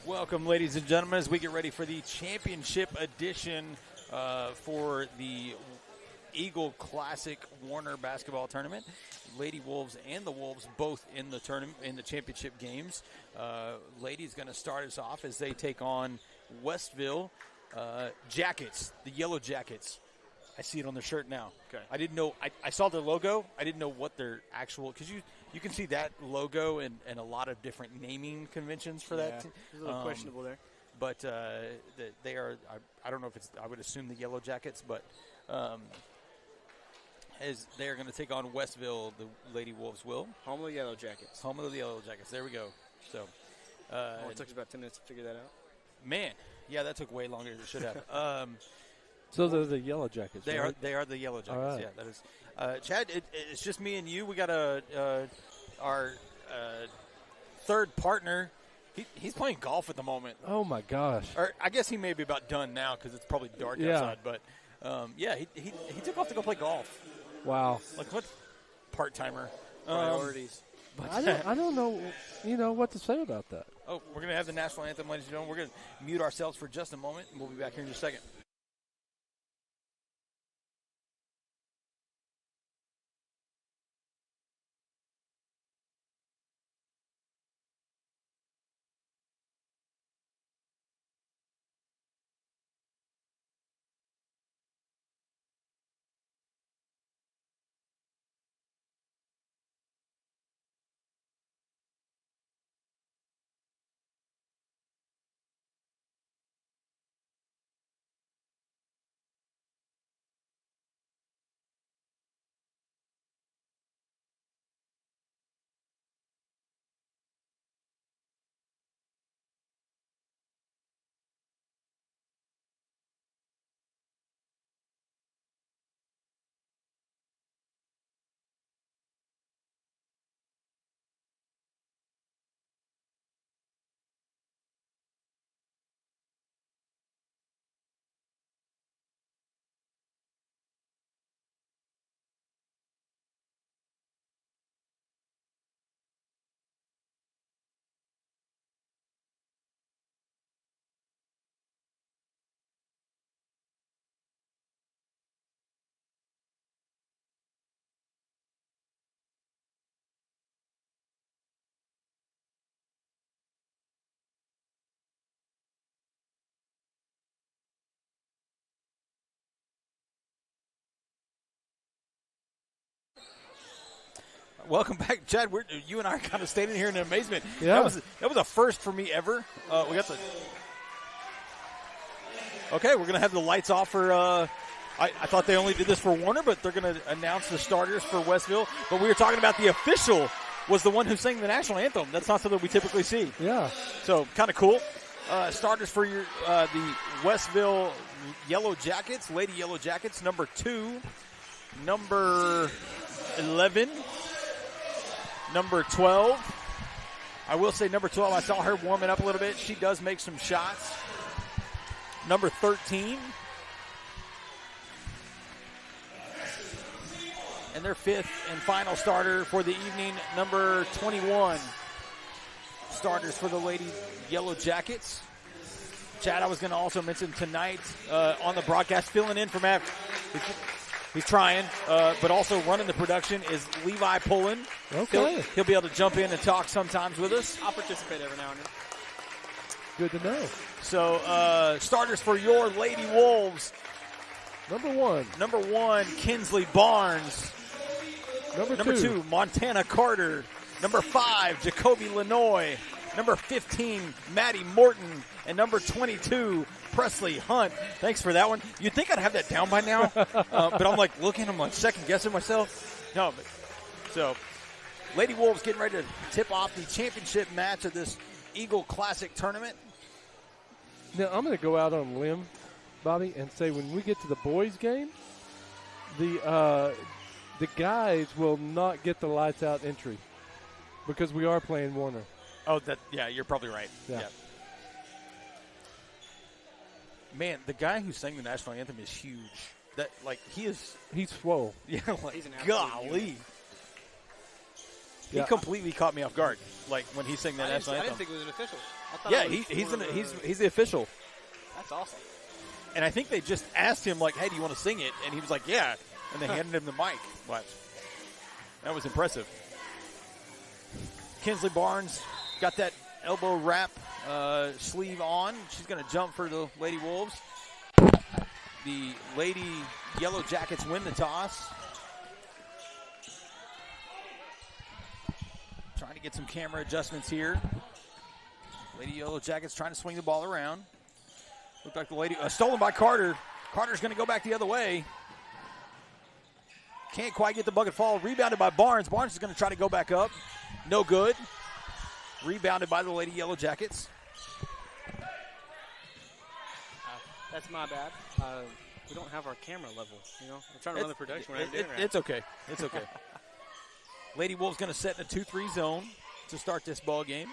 Welcome, ladies and gentlemen, as we get ready for the championship edition for the Eagle Classic Warner basketball tournament. Lady Wolves and the Wolves both in the tournament, in the championship games. Lady's going to start us off as they take on Westville Jackets, the Yellow Jackets. I see it on their shirt now. Okay. I didn't know. I saw their logo. I didn't know what their actual, because you can see that logo in a lot of different naming conventions for that. It's a little questionable there. But they are, I don't know if it's, I would assume the Yellow Jackets, but as they are going to take on Westville, the Lady Wolves will. Home of the Yellow Jackets. Home of the Yellow Jackets. There we go. So, it took us about 10 minutes to figure that out. Man, yeah, that took way longer than it should have. So they're the Yellow Jackets. They right? are the Yellow Jackets. Right. Yeah, that is. Chad, it's just me and you. We got our third partner. He's playing golf at the moment. Oh my gosh! Or I guess he may be about done now because it's probably dark outside. But he took off to go play golf. Wow! Like what? Part timer. Priorities. I don't know. What to say about that. Oh, we're gonna have the national anthem, ladies and gentlemen. We're gonna mute ourselves for just a moment, and we'll be back here in just a second. Welcome back, Chad. You and I are kind of standing here in amazement. Yeah. That was a first for me ever. We got the. Okay, we're gonna have the lights off for. I thought they only did this for Warner, but they're gonna announce the starters for Westville. But we were talking about the official was the one who sang the national anthem. That's not something we typically see. Yeah. So kind of cool. Starters for your the Westville Yellow Jackets, Lady Yellow Jackets, number 2, number 11. Number 12. I will say number 12, I saw her warming up a little bit. She does make some shots. Number 13. And their fifth and final starter for the evening, number 21. Starters for the Lady Yellow Jackets. Chad, I was going to also mention tonight on the broadcast, filling in for Matt. He's trying, but also running the production is Levi Pullen. Okay. He'll be able to jump in and talk sometimes with us. I'll participate every now and then. Good to know. So, starters for your Lady Wolves. Number 1. Number 1, Kinsley Barnes. Number 2, Montana Carter. Number 5, Jacoby Lenoy. Number 15, Maddie Morton. And number 22, Presley Hunt. Thanks for that one. You'd think I'd have that down by now, but I'm like looking, I'm like second-guessing myself. No, but so Lady Wolves getting ready to tip off the championship match of this Eagle Classic tournament. Now, I'm going to go out on a limb, Bobby, and say when we get to the boys' game, the guys will not get the lights-out entry because we are playing Warner. Oh, you're probably right. Yeah. Man, the guy who sang the national anthem is huge. He's swole. Yeah, He's an absolute golly. unit. He completely caught me off guard, like when he sang that national I anthem. didn't think it was an official. Yeah, he's the official. That's awesome. And I think they just asked him, like, hey, do you want to sing it? And he was like, yeah. And they handed him the mic. Watch. That was impressive. Kinsley Barnes got that elbow wrap sleeve on. She's going to jump for the Lady Wolves. The Lady Yellow Jackets win the toss. Trying to get some camera adjustments here. Lady Yellow Jackets trying to swing the ball around. Looked like the lady, stolen by Carter. Carter's going to go back the other way. Can't quite get the bucket fall. Rebounded by Barnes. Barnes is going to try to go back up. No good. Rebounded by the Lady Yellow Jackets. That's my bad. We don't have our camera level, you know. I'm trying to run the production. It's okay. It's okay. Lady Wolves going to set in a 2-3 zone to start this ball game.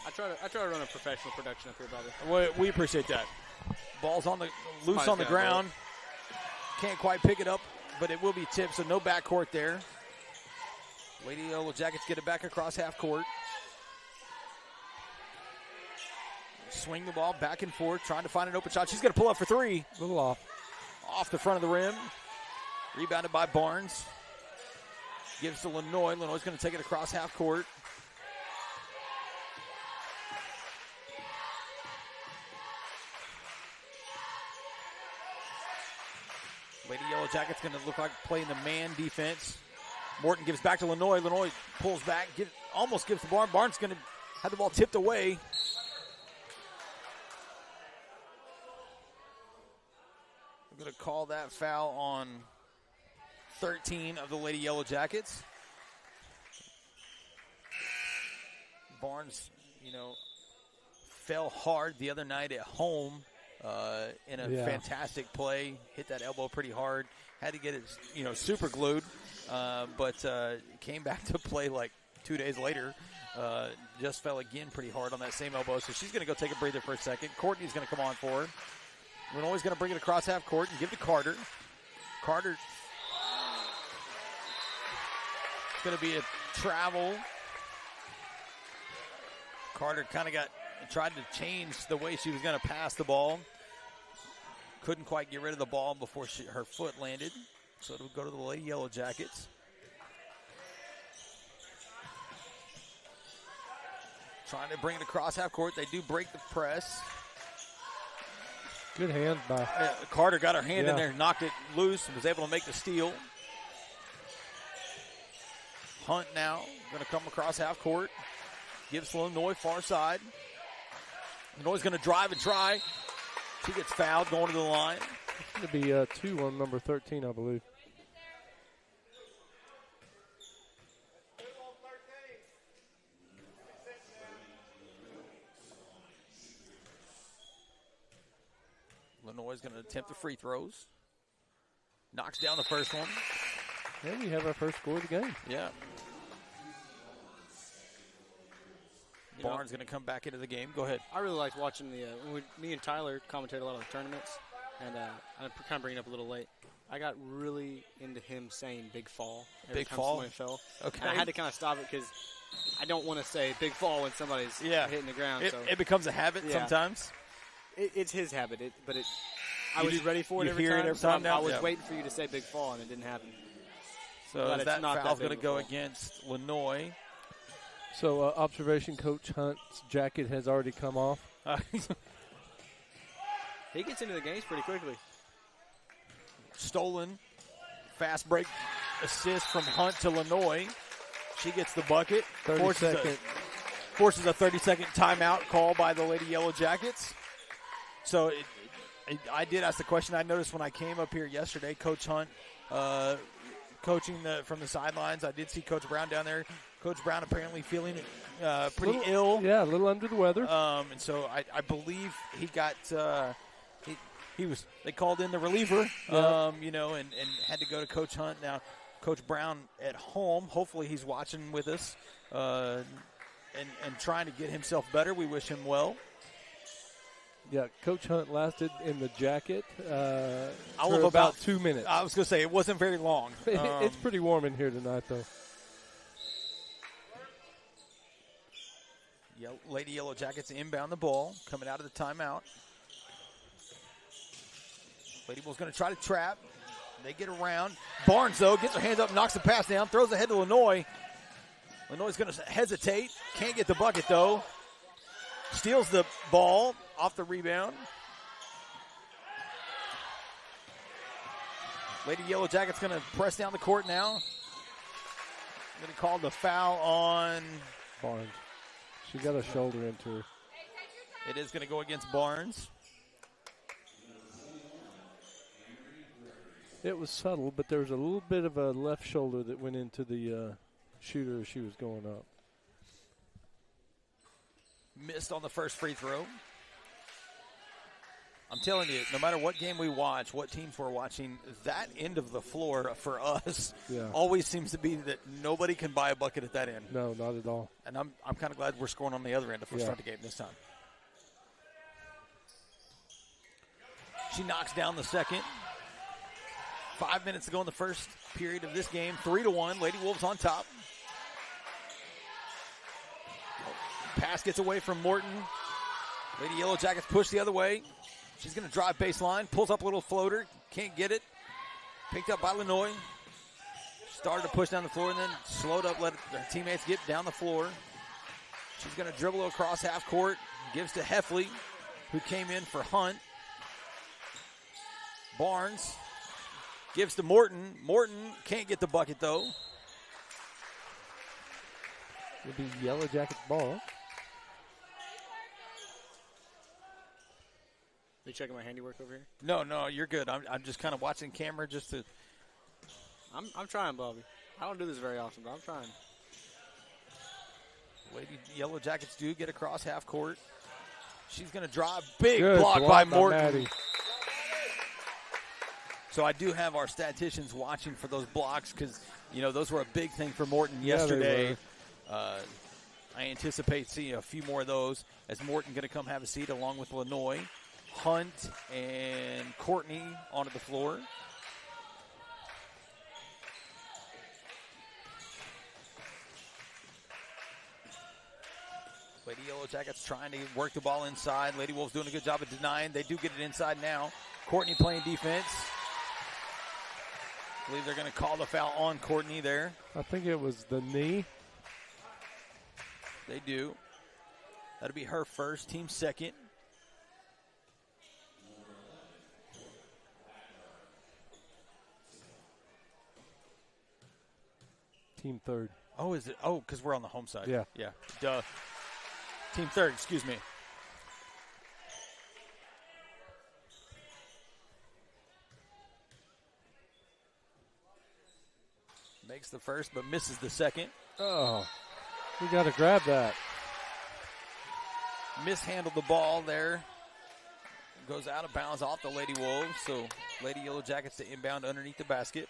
I try to run a professional production up here, Bobby. We appreciate that. Ball's loose on the ground. Can't quite pick it up, but it will be tipped, so no backcourt there. Lady Yellow Jackets get it back across half court. Swing the ball back and forth, trying to find an open shot. She's going to pull up for three. A little off. Off the front of the rim. Rebounded by Barnes. Gives to Lenoy. Lenoy's going to take it across half court. Lady Yellow Jackets going to look like playing the man defense. Morton gives back to Lenoy. Lenoy pulls back, almost gives to Barnes. Barnes going to have the ball tipped away. I'm going to call that foul on 13 of the Lady Yellow Jackets. Barnes, fell hard the other night at home. In a fantastic play, hit that elbow pretty hard. Had to get it, super glued, but came back to play like 2 days later. Just fell again pretty hard on that same elbow, so she's going to go take a breather for a second. Courtney's going to come on for her. Lenoy's going to bring it across half court and give to Carter. Carter, it's going to be a travel. Carter kind of tried to change the way she was going to pass the ball. Couldn't quite get rid of the ball before her foot landed. So it'll go to the Lady Yellow Jackets. Trying to bring it across half court. They do break the press. Good hand by Carter. Got her hand in there, knocked it loose, and was able to make the steal. Hunt now going to come across half court. Gives Lenoy far side. Lenoy's going to drive and try. She gets fouled going to the line. It's going to be 2 on number 13, I believe. Lenoy's going to attempt the free throws. Knocks down the first one. And we have our first score of the game. Yeah. Barnes going to come back into the game. Go ahead. I really liked watching me and Tyler commentated a lot of the tournaments, and I'm kind of bringing it up a little late. I got really into him saying big fall every time somebody fell. Okay. And I had to kind of stop it because I don't want to say big fall when somebody's hitting the ground. It becomes a habit sometimes. It's his habit, I was ready for it every time. I was waiting for you to say big fall, and it didn't happen. So that foul's going to go against Lenoy. So observation, Coach Hunt's jacket has already come off. He gets into the games pretty quickly. Stolen. Fast break assist from Hunt to Lenoy. She gets the bucket. Forces a 30-second timeout call by the Lady Yellow Jackets. So I did ask the question. I noticed when I came up here yesterday, Coach Hunt coaching from the sidelines. I did see Coach Brown down there. Coach Brown apparently feeling pretty ill. Yeah, a little under the weather. And so I believe he got they called in the reliever, and had to go to Coach Hunt. Now, Coach Brown at home, hopefully he's watching with us and trying to get himself better. We wish him well. Yeah, Coach Hunt lasted in the jacket all of about 2 minutes. I was going to say, it wasn't very long. It's pretty warm in here tonight, though. Lady Yellow Jackets inbound the ball, coming out of the timeout. Lady Bull's going to try to trap. They get around. Barnes, though, gets her hands up, knocks the pass down, throws ahead to Lenoy. Lenoy's going to hesitate. Can't get the bucket, though. Steals the ball off the rebound. Lady Yellow Jackets going to press down the court now. Going to call the foul on Barnes. She got a shoulder into her. It is going to go against Barnes. It was subtle, but there was a little bit of a left shoulder that went into the shooter as she was going up. Missed on the first free throw. I'm telling you, no matter what game we watch, what teams we're watching, that end of the floor for us always seems to be that nobody can buy a bucket at that end. No, not at all. And I'm kind of glad we're scoring on the other end if we start the game this time. She knocks down the second. 5 minutes to go in the first period of this game. 3-1. Lady Wolves on top. Pass gets away from Morton. Lady Yellow Jackets push the other way. She's going to drive baseline. Pulls up a little floater. Can't get it. Picked up by Lenoy. Started to push down the floor and then slowed up. Let her teammates get down the floor. She's going to dribble across half court. Gives to Heffley, who came in for Hunt. Barnes gives to Morton. Morton can't get the bucket, though. It'll be Yellow Jackets ball. Are you checking my handiwork over here? No, you're good. I'm just kind of watching camera just to. I'm trying, Bobby. I don't do this very often, but I'm trying. Lady Yellow Jackets do get across half court. She's going to drive. Big Good block by Morton. Maddie. So I do have our statisticians watching for those blocks because, those were a big thing for Morton yesterday. I anticipate seeing a few more of those as Morton going to come have a seat along with Lenoy. Hunt and Courtney onto the floor. Lady Yellow Jackets trying to work the ball inside. Lady Wolves doing a good job of denying. They do get it inside now. Courtney playing defense. I believe they're going to call the foul on Courtney there. I think it was the knee. They do. That'll be her first, team second. Team third. Oh, is it? Oh, because we're on the home side. Yeah. Yeah. Duh. Team third, excuse me. Makes the first, but misses the second. Oh, we got to grab that. Mishandled the ball there. Goes out of bounds off the Lady Wolves. So Lady Yellow Jackets to inbound underneath the basket.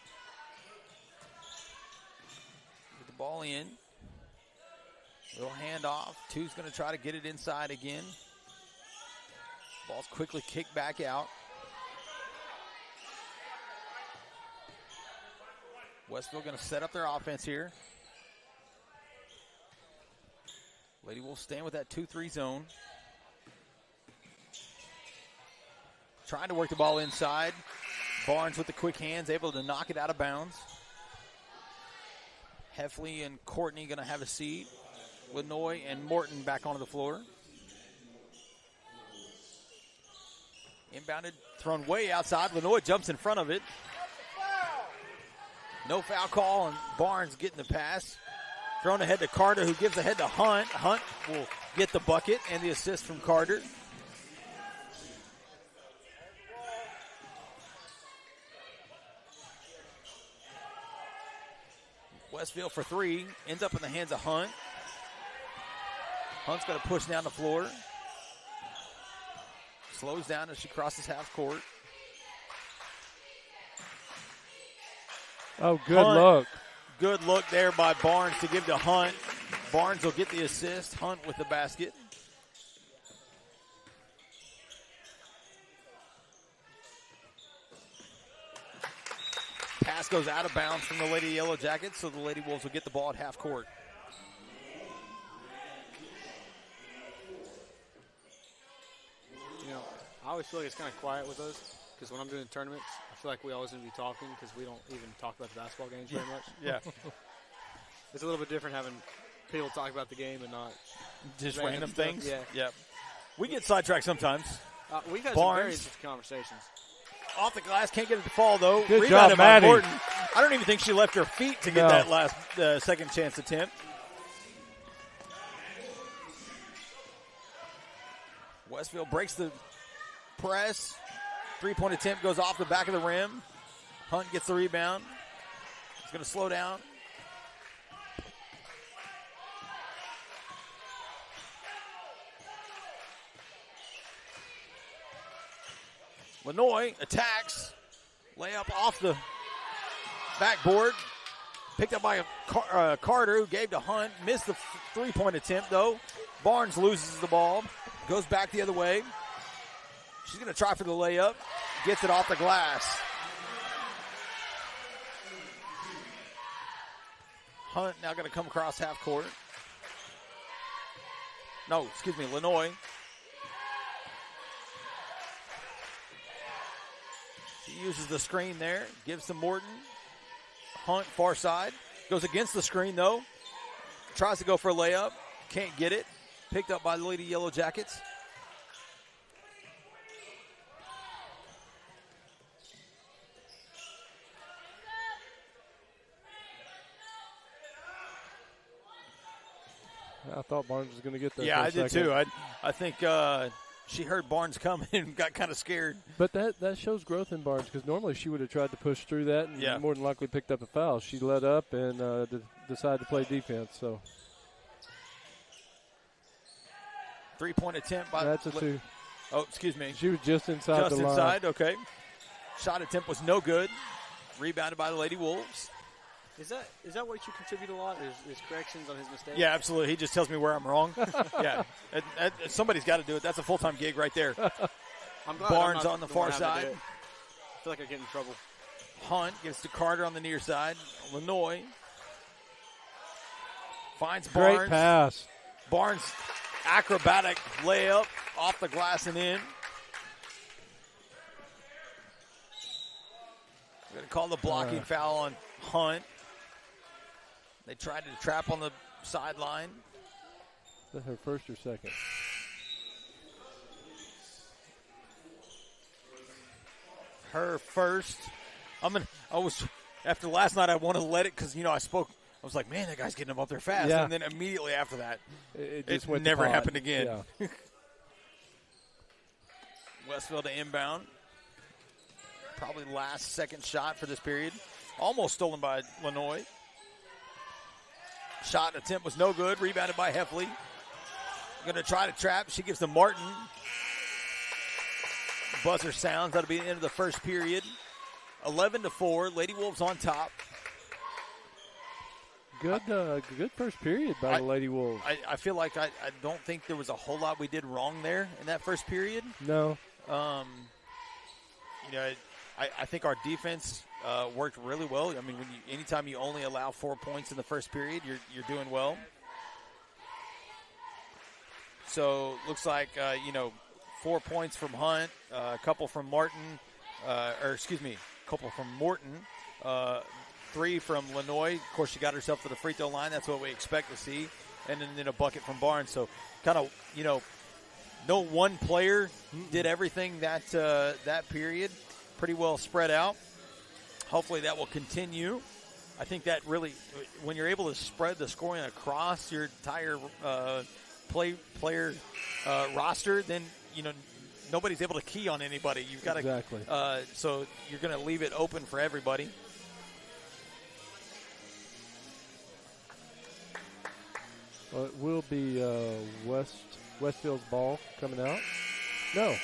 Get the ball in. Little handoff. Two's going to try to get it inside again. Ball's quickly kicked back out. Westville going to set up their offense here. Lady Wolves staying with that 2-3 zone. Trying to work the ball inside. Barnes with the quick hands, able to knock it out of bounds. Heffley and Courtney going to have a seat. Lenoy and Morton back onto the floor. Inbounded, thrown way outside. Lenoy jumps in front of it. No foul call, and Barnes getting the pass. Thrown ahead to Carter, who gives ahead to Hunt. Hunt will get the bucket and the assist from Carter. Westfield for three. Ends up in the hands of Hunt. Hunt's going to push down the floor. Slows down as she crosses half court. Oh, good look. Good look there by Barnes to give to Hunt. Barnes will get the assist. Hunt with the basket. goes out of bounds from the Lady Yellow Jackets, so the Lady Wolves will get the ball at half court. You know, I always feel like it's kind of quiet with us because when I'm doing tournaments, I feel like we always need to be talking because we don't even talk about the basketball games very much. Yeah. It's a little bit different having people talk about the game and not just random things. Yeah. We get sidetracked sometimes. We've had Barnes. some very interesting conversations. Off the glass, can't get it to fall though. Good Rebounded job, by Maddie. Morton. I don't even think she left her feet to get that last second chance attempt. Westfield breaks the press. 3-point attempt goes off the back of the rim. Hunt gets the rebound. He's going to slow down. Lenoy attacks. Layup off the backboard. Picked up by Carter, who gave to Hunt. Missed the 3-point attempt, though. Barnes loses the ball. Goes back the other way. She's going to try for the layup. Gets it off the glass. Hunt now going to come across half court. No, excuse me, Lenoy. She uses the screen there. Gives to Morton. Hunt, far side. Goes against the screen, though. Tries to go for a layup. Can't get it. Picked up by the Lady Yellow Jackets. I thought Barnes was going to get there. Yeah, for a I did second. too. I think she heard Barnes coming and got kind of scared. But that shows growth in Barnes because normally she would have tried to push through that and more than likely picked up a foul. She let up and decided to play defense. So 3-point attempt by that's a two. Oh, excuse me. She was just inside the line. Just inside, okay. Shot attempt was no good. Rebounded by the Lady Wolves. Is that what you contribute a lot? Is corrections on his mistakes? Yeah, absolutely. He just tells me where I'm wrong. Yeah, somebody's got to do it. That's a full-time gig right there. I'm glad Barnes I'm on the far side. I feel like I get in trouble. Hunt gives to Carter on the near side. Lenoy finds Barnes. Great pass. Barnes acrobatic layup off the glass and in. We're going to call the blocking foul on Hunt. They tried to trap on the sideline. Is that her first or second? Her first. After last night, I wanted to let it because, I was like, man, that guy's getting him up there fast. Yeah. And then immediately after that, it just went never to happened again. Yeah. Westfield to inbound. Probably last second shot for this period. Almost stolen by Lenoy. Shot attempt was no good. Rebounded by Heffley. Going to try to trap. She gives to Martin. Buzzer sounds. That'll be the end of the first period. 11-4. Lady Wolves on top. Good first period by the Lady Wolves. I feel like I don't think there was a whole lot we did wrong there in that first period. No. I think our defense worked really well. I mean, anytime you only allow 4 points in the first period, you're doing well. So looks like 4 points from Hunt, a couple from Martin, a couple from Morton, 3 from Lenoy. Of course, she got herself to the free throw line. That's what we expect to see, and then a bucket from Barnes. So kind of no one player did everything that period. Pretty well spread out. Hopefully that will continue. I think that really, when you're able to spread the scoring across your entire player roster, then nobody's able to key on anybody. You've got to exactly. So you're going to leave it open for everybody. Well, it will be Westfield's ball coming out. No,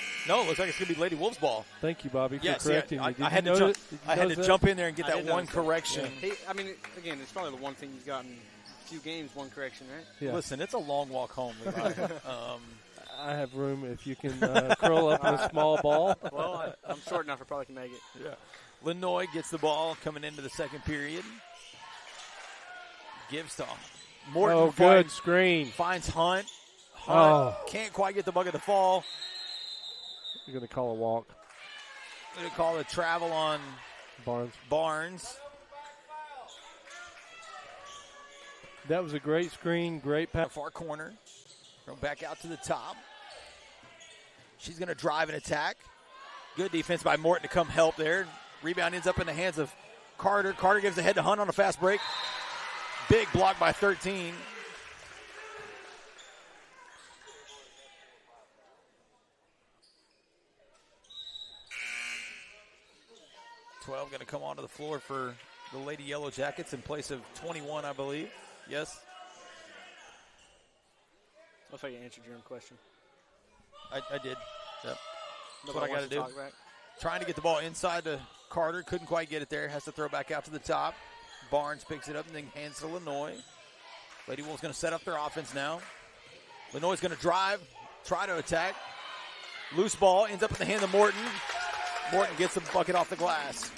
it looks like it's going to be Lady Wolves' ball. Thank you, Bobby, for Yes, correcting me. I had to jump in there and get that one correction. Yeah. Again, it's probably the one thing you've gotten a few games, one correction, right? Yeah. Listen, it's a long walk home, Levi. I have room if you can curl up in a small ball. Well, I'm short enough. I probably can make it. Yeah. Lenoy gets the ball coming into the second period. Gives to Morton. Oh, good screen. Finds Hunt. Hunt can't quite get the bucket to fall. You're going to call a walk. Going to call a travel on Barnes. That was a great screen, great pass. Far corner. From back out to the top. She's going to drive and attack. Good defense by Morton to come help there. Rebound ends up in the hands of Carter. Carter gives the head to Hunt on a fast break. Big block by 13. Going to come onto the floor for the Lady Yellow Jackets in place of 21, I believe. Yes? Looks like you answered your own question. I did. Yep. That's what I got to do. Trying to get the ball inside to Carter. Couldn't quite get it there. Has to throw back out to the top. Barnes picks it up and then hands to Lenoy. Lady Wolves going to set up their offense now. Lenoy's going to drive, try to attack. Loose ball, ends up in the hand of Morton. Morton gets the bucket off the glass.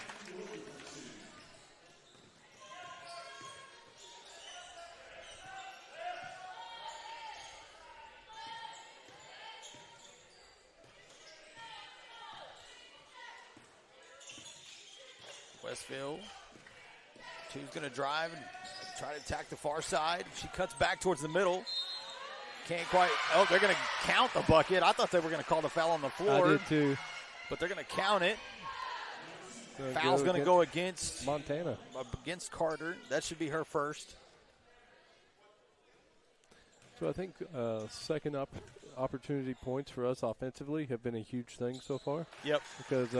Westfield. Two's going to drive and try to attack the far side. She cuts back towards the middle. Can't quite. Oh, they're going to count the bucket. I thought they were going to call the foul on the floor. I did too. But they're going to count it. Foul's going to go against Montana. Against Carter. That should be her first. So I think second opportunity points for us offensively have been a huge thing so far. Yep. Because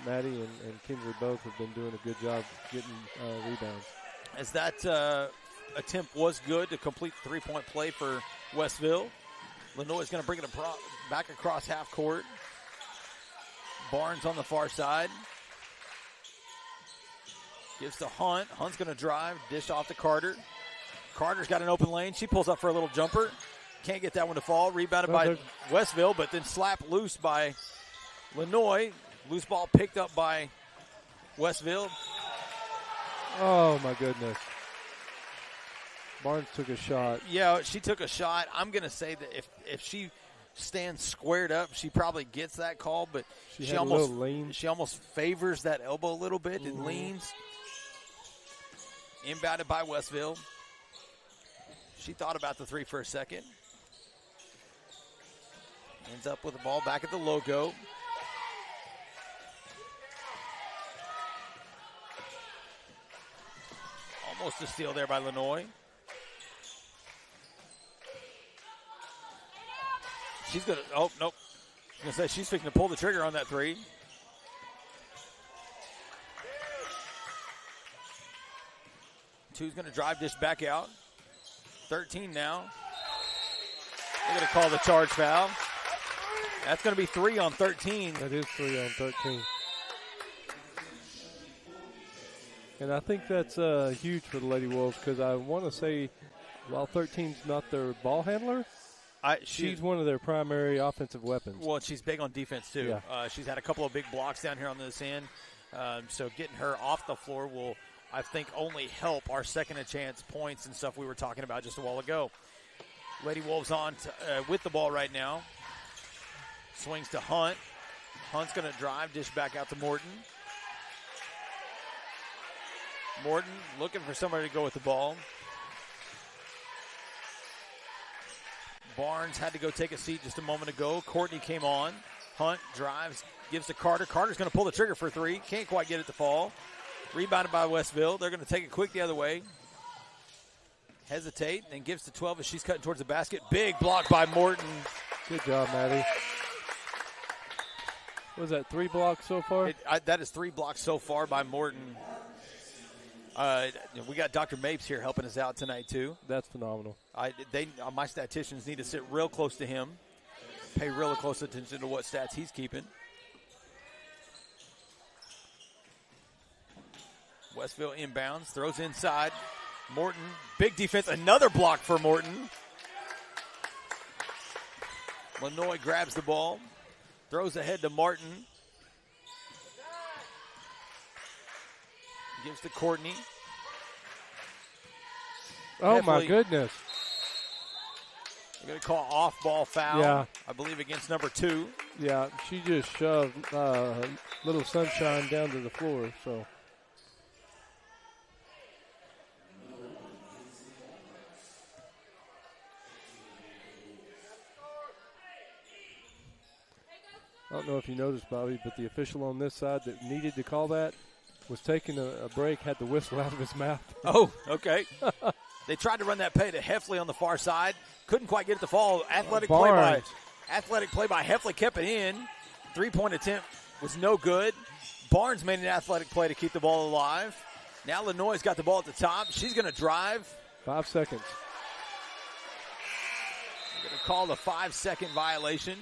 Maddie and Kinsley both have been doing a good job getting rebounds. As that attempt was good to complete the three-point play for Westville. Lenoy is going to bring it back across half court. Barnes on the far side. Gives to Hunt. Hunt's going to drive. Dish off to Carter. Carter's got an open lane. She pulls up for a little jumper. Can't get that one to fall. Rebounded by Westville, but then slapped loose by Lenoy. Loose ball picked up by Westville. Oh, my goodness. Barnes took a shot. Yeah, she took a shot. I'm going to say that if she stands squared up, she probably gets that call, but she almost favors that elbow a little bit and leans. Inbounded by Westville. She thought about the three for a second. Ends up with the ball back at the logo. Almost a steal there by Lenoy. She's going to, oh, nope. I was going to say she's fixing to pull the trigger on that three. Two's going to drive this back out. 13 now. They're going to call the charge foul. That's going to be 3 on 13. That is 3 on 13. And I think that's huge for the Lady Wolves because I want to say while 13's not their ball handler, she's one of their primary offensive weapons. Well, she's big on defense, too. Yeah. She's had a couple of big blocks down here on this end. So getting her off the floor will, I think, only help our second-chance points and stuff we were talking about just a while ago. Lady Wolves on with the ball right now. Swings to Hunt. Hunt's going to drive, dish back out to Morton. Morton looking for somebody to go with the ball. Barnes had to go take a seat just a moment ago. Courtney came on. Hunt drives, gives to Carter. Carter's going to pull the trigger for 3. Can't quite get it to fall. Rebounded by Westville. They're going to take it quick the other way. Hesitate, and gives to 12 as she's cutting towards the basket. Big block by Morton. Good job, Maddie. What was that, 3 blocks so far? That is 3 blocks so far by Morton. We got Dr. Mapes here helping us out tonight, too. That's phenomenal. My statisticians need to sit real close to him, pay real close attention to what stats he's keeping. Westville inbounds, throws inside. Morton, big defense, another block for Morton. Lenoy grabs the ball, throws ahead to Martin. Gives to Courtney. Oh, my goodness. We're going to call off-ball foul, I believe, against number 2. Yeah, she just shoved little Sunshine down to the floor, so. I don't know if you noticed, Bobby, but the official on this side that needed to call that was taking a break, had the whistle out of his mouth. Oh, okay. They tried to run that play to Heffley on the far side. Couldn't quite get it to fall. Athletic play by Heffley kept it in. 3-point attempt was no good. Barnes made an athletic play to keep the ball alive. Now Lenoy's got the ball at the top. She's going to drive. 5 seconds. They're going to call the 5-second violation.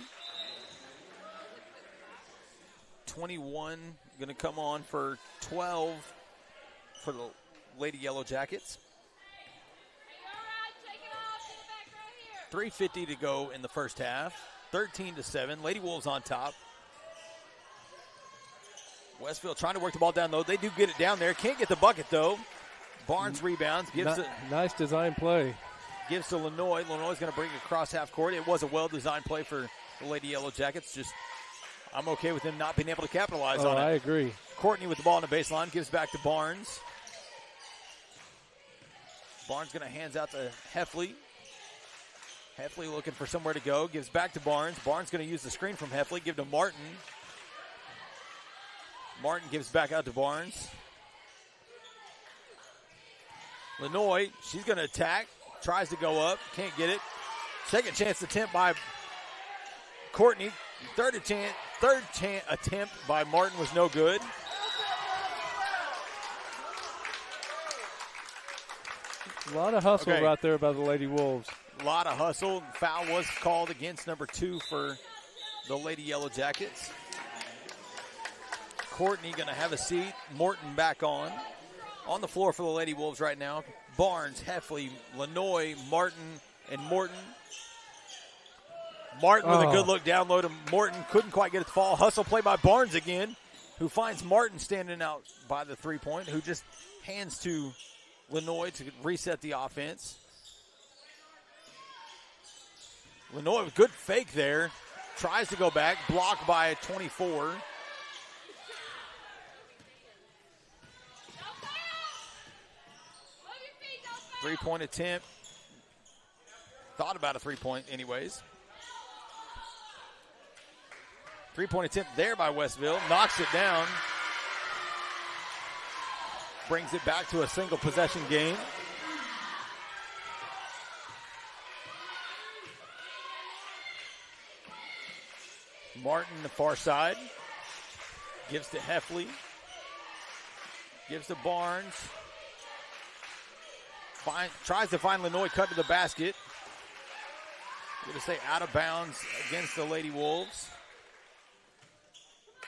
21 going to come on for 12 for the Lady Yellow Jackets. 3:50 to go in the first half. 13-7. Lady Wolves on top. Westfield trying to work the ball down low. They do get it down there. Can't get the bucket, though. Barnes rebounds. Nice design play. Gives to Lenoy. Lenoy's going to bring it across half court. It was a well-designed play for the Lady Yellow Jackets. Just, I'm okay with them not being able to capitalize on it. I agree. Courtney with the ball on the baseline. Gives back to Barnes. Barnes going to hands out to Heffley. Heffley looking for somewhere to go. Gives back to Barnes. Barnes going to use the screen from Heffley. Give to Martin. Martin gives back out to Barnes. Lenoy, she's going to attack. Tries to go up. Can't get it. Second chance attempt by Courtney. Third attempt by Martin was no good. A lot of hustle right there by the Lady Wolves. A lot of hustle. Foul was called against number 2 for the Lady Yellow Jackets. Courtney going to have a seat. Morton back on. On the floor for the Lady Wolves right now. Barnes, Heffley, Lenoy, Martin, and Morton. Martin with a good look down low to Morton. Couldn't quite get it to fall. Hustle play by Barnes again, who finds Martin standing out by the 3-point, who just hands to Lenoy to reset the offense. Lenoy with good fake there. Tries to go back. Blocked by 24. Three-point attempt. Thought about a 3-point anyways. 3-point attempt there by Westville. Knocks it down. Brings it back to a single possession game. Martin, the far side. Gives to Heffley. Gives to Barnes. Tries to find Lenoy, cut to the basket. I'm going to say out of bounds against the Lady Wolves.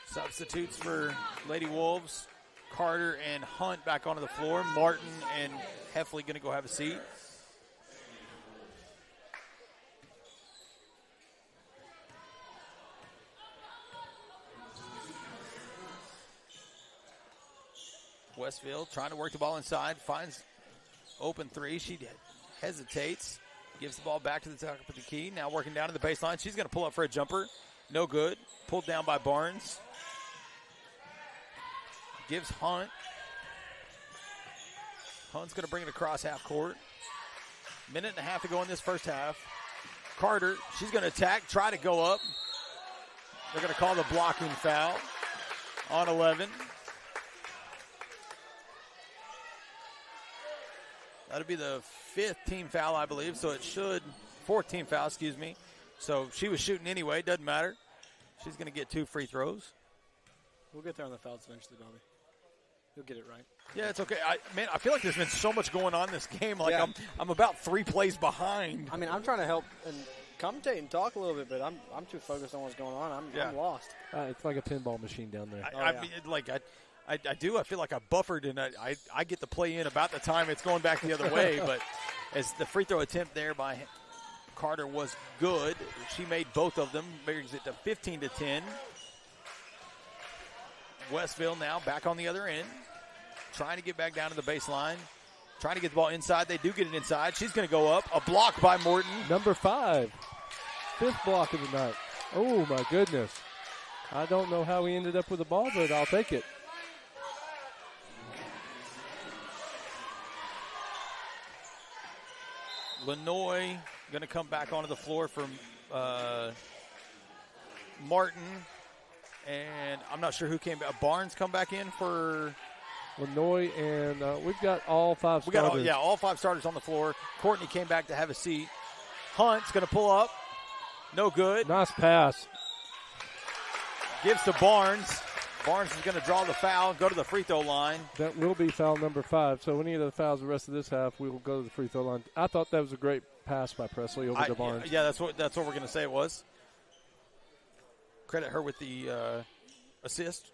Substitutes for Lady Wolves. Carter and Hunt back onto the floor. Martin and Heffley going to go have a seat. Westfield trying to work the ball inside. Finds open 3. She hesitates. Gives the ball back to the top of the key. Now working down to the baseline. She's going to pull up for a jumper. No good. Pulled down by Barnes. Gives Hunt. Hunt's going to bring it across half court. Minute and a half to go in this first half. Carter, she's going to attack, try to go up. They're going to call the blocking foul on 11. That'll be the 5th team foul, I believe. So it should, 4th team foul, excuse me. So she was shooting anyway, doesn't matter. She's going to get 2 free throws. We'll get there on the fouls eventually, Bobby. You'll get it right. Yeah, it's okay. I feel like there's been so much going on in this game. Like I'm about 3 plays behind. I mean, I'm trying to help and commentate and talk a little bit, but I'm too focused on what's going on. I'm lost. It's like a pinball machine down there. I do. I feel like I buffered, and I get the play in about the time it's going back the other way. But as the free throw attempt there by Carter was good. She made both of them, brings it to 15-10. Westville now back on the other end, trying to get back down to the baseline, trying to get the ball inside. They do get it inside. She's going to go up. A block by Morton. Number 5. 5th block of the night. Oh, my goodness. I don't know how he ended up with the ball, but I'll take it. Lenoy going to come back onto the floor from Martin. And I'm not sure who came back. Barnes come back in for Lenoy, and we've got all 5 starters. All 5 starters on the floor. Courtney came back to have a seat. Hunt's going to pull up. No good. Nice pass. Gives to Barnes. Barnes is going to draw the foul, go to the free throw line. That will be foul number 5. So any of the fouls the rest of this half, we will go to the free throw line. I thought that was a great pass by Presley over to Barnes. Yeah, that's what we're going to say it was. Credit her with the assist.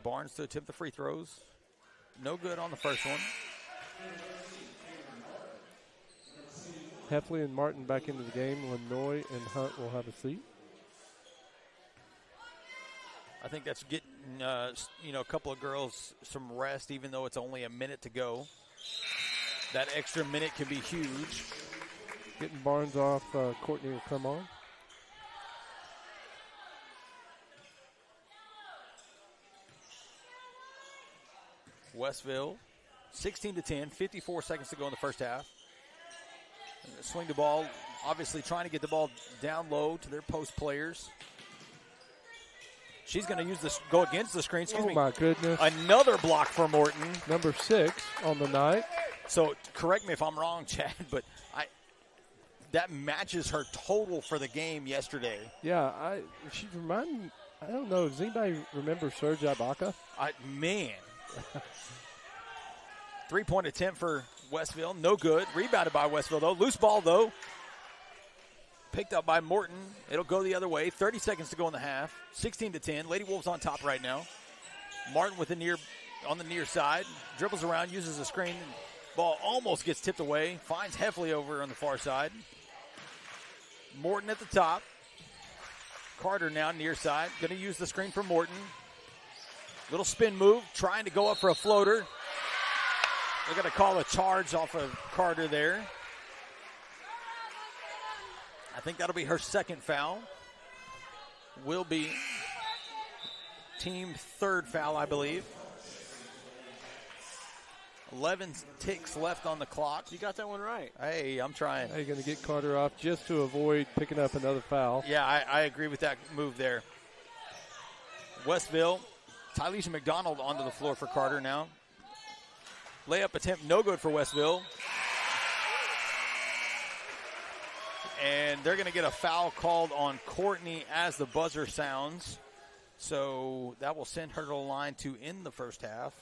Barnes to attempt the free throws. No good on the first one. Heffley and Martin back into the game. Lenoy and Hunt will have a seat. I think that's getting a couple of girls some rest, even though it's only a minute to go. That extra minute can be huge. Getting Barnes off, Courtney will come on. Westville, 16-10, 54 seconds to go in the first half. Swing the ball, obviously trying to get the ball down low to their post players. She's going to use this, go against the screen. Excuse me. Oh, my goodness. Another block for Morton. Number 6 on the night. So, correct me if I'm wrong, Chad, but that matches her total for the game yesterday. Yeah, she's reminding, I don't know, does anybody remember Serge Ibaka? Man. 3-point attempt for Westville, no good. Rebounded by Westville, though. Loose ball, though. Picked up by Morton. It'll go the other way. 30 seconds to go in the half. 16-10. Lady Wolves on top right now. Martin on the near side. Dribbles around, uses a screen. Ball almost gets tipped away. Finds Heffley over on the far side. Morton at the top. Carter now near side. Going to use the screen for Morton. Little spin move. Trying to go up for a floater. They're going to call a charge off of Carter there. I think that'll be her second foul. Will be team third foul, I believe. 11 ticks left on the clock. You got that one right. Hey, I'm trying. They're going to get Carter off just to avoid picking up another foul. Yeah, I agree with that move there. Westville, Tyleisha McDonald onto the floor for Carter now. Layup attempt, no good for Westville. And they're going to get a foul called on Courtney as the buzzer sounds. So that will send her to the line to end the first half.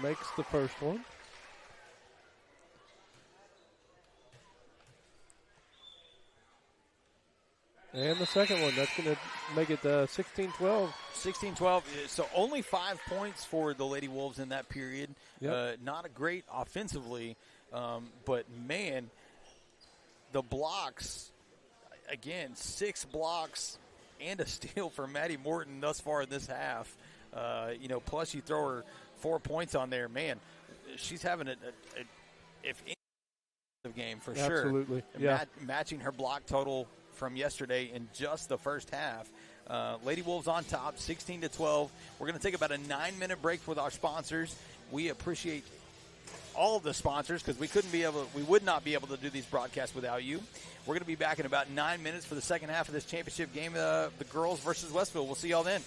Makes the first one. And the second one. That's going to make it 16-12. 16-12. So only 5 points for the Lady Wolves in that period. Yep. Not a great offensively. But, man, the blocks, again, 6 blocks and a steal for Maddie Morton thus far in this half. Plus you throw her 4 points on there. Man, she's having if any game for sure. Absolutely. Yeah. Matching her block total from yesterday in just the first half. Lady Wolves on top, 16-12. We're going to take about a 9-minute break with our sponsors. We appreciate all of the sponsors because we would not be able to do these broadcasts without you. We're going to be back in about 9 minutes for the second half of this championship game, the girls versus Westville. We'll see y'all then.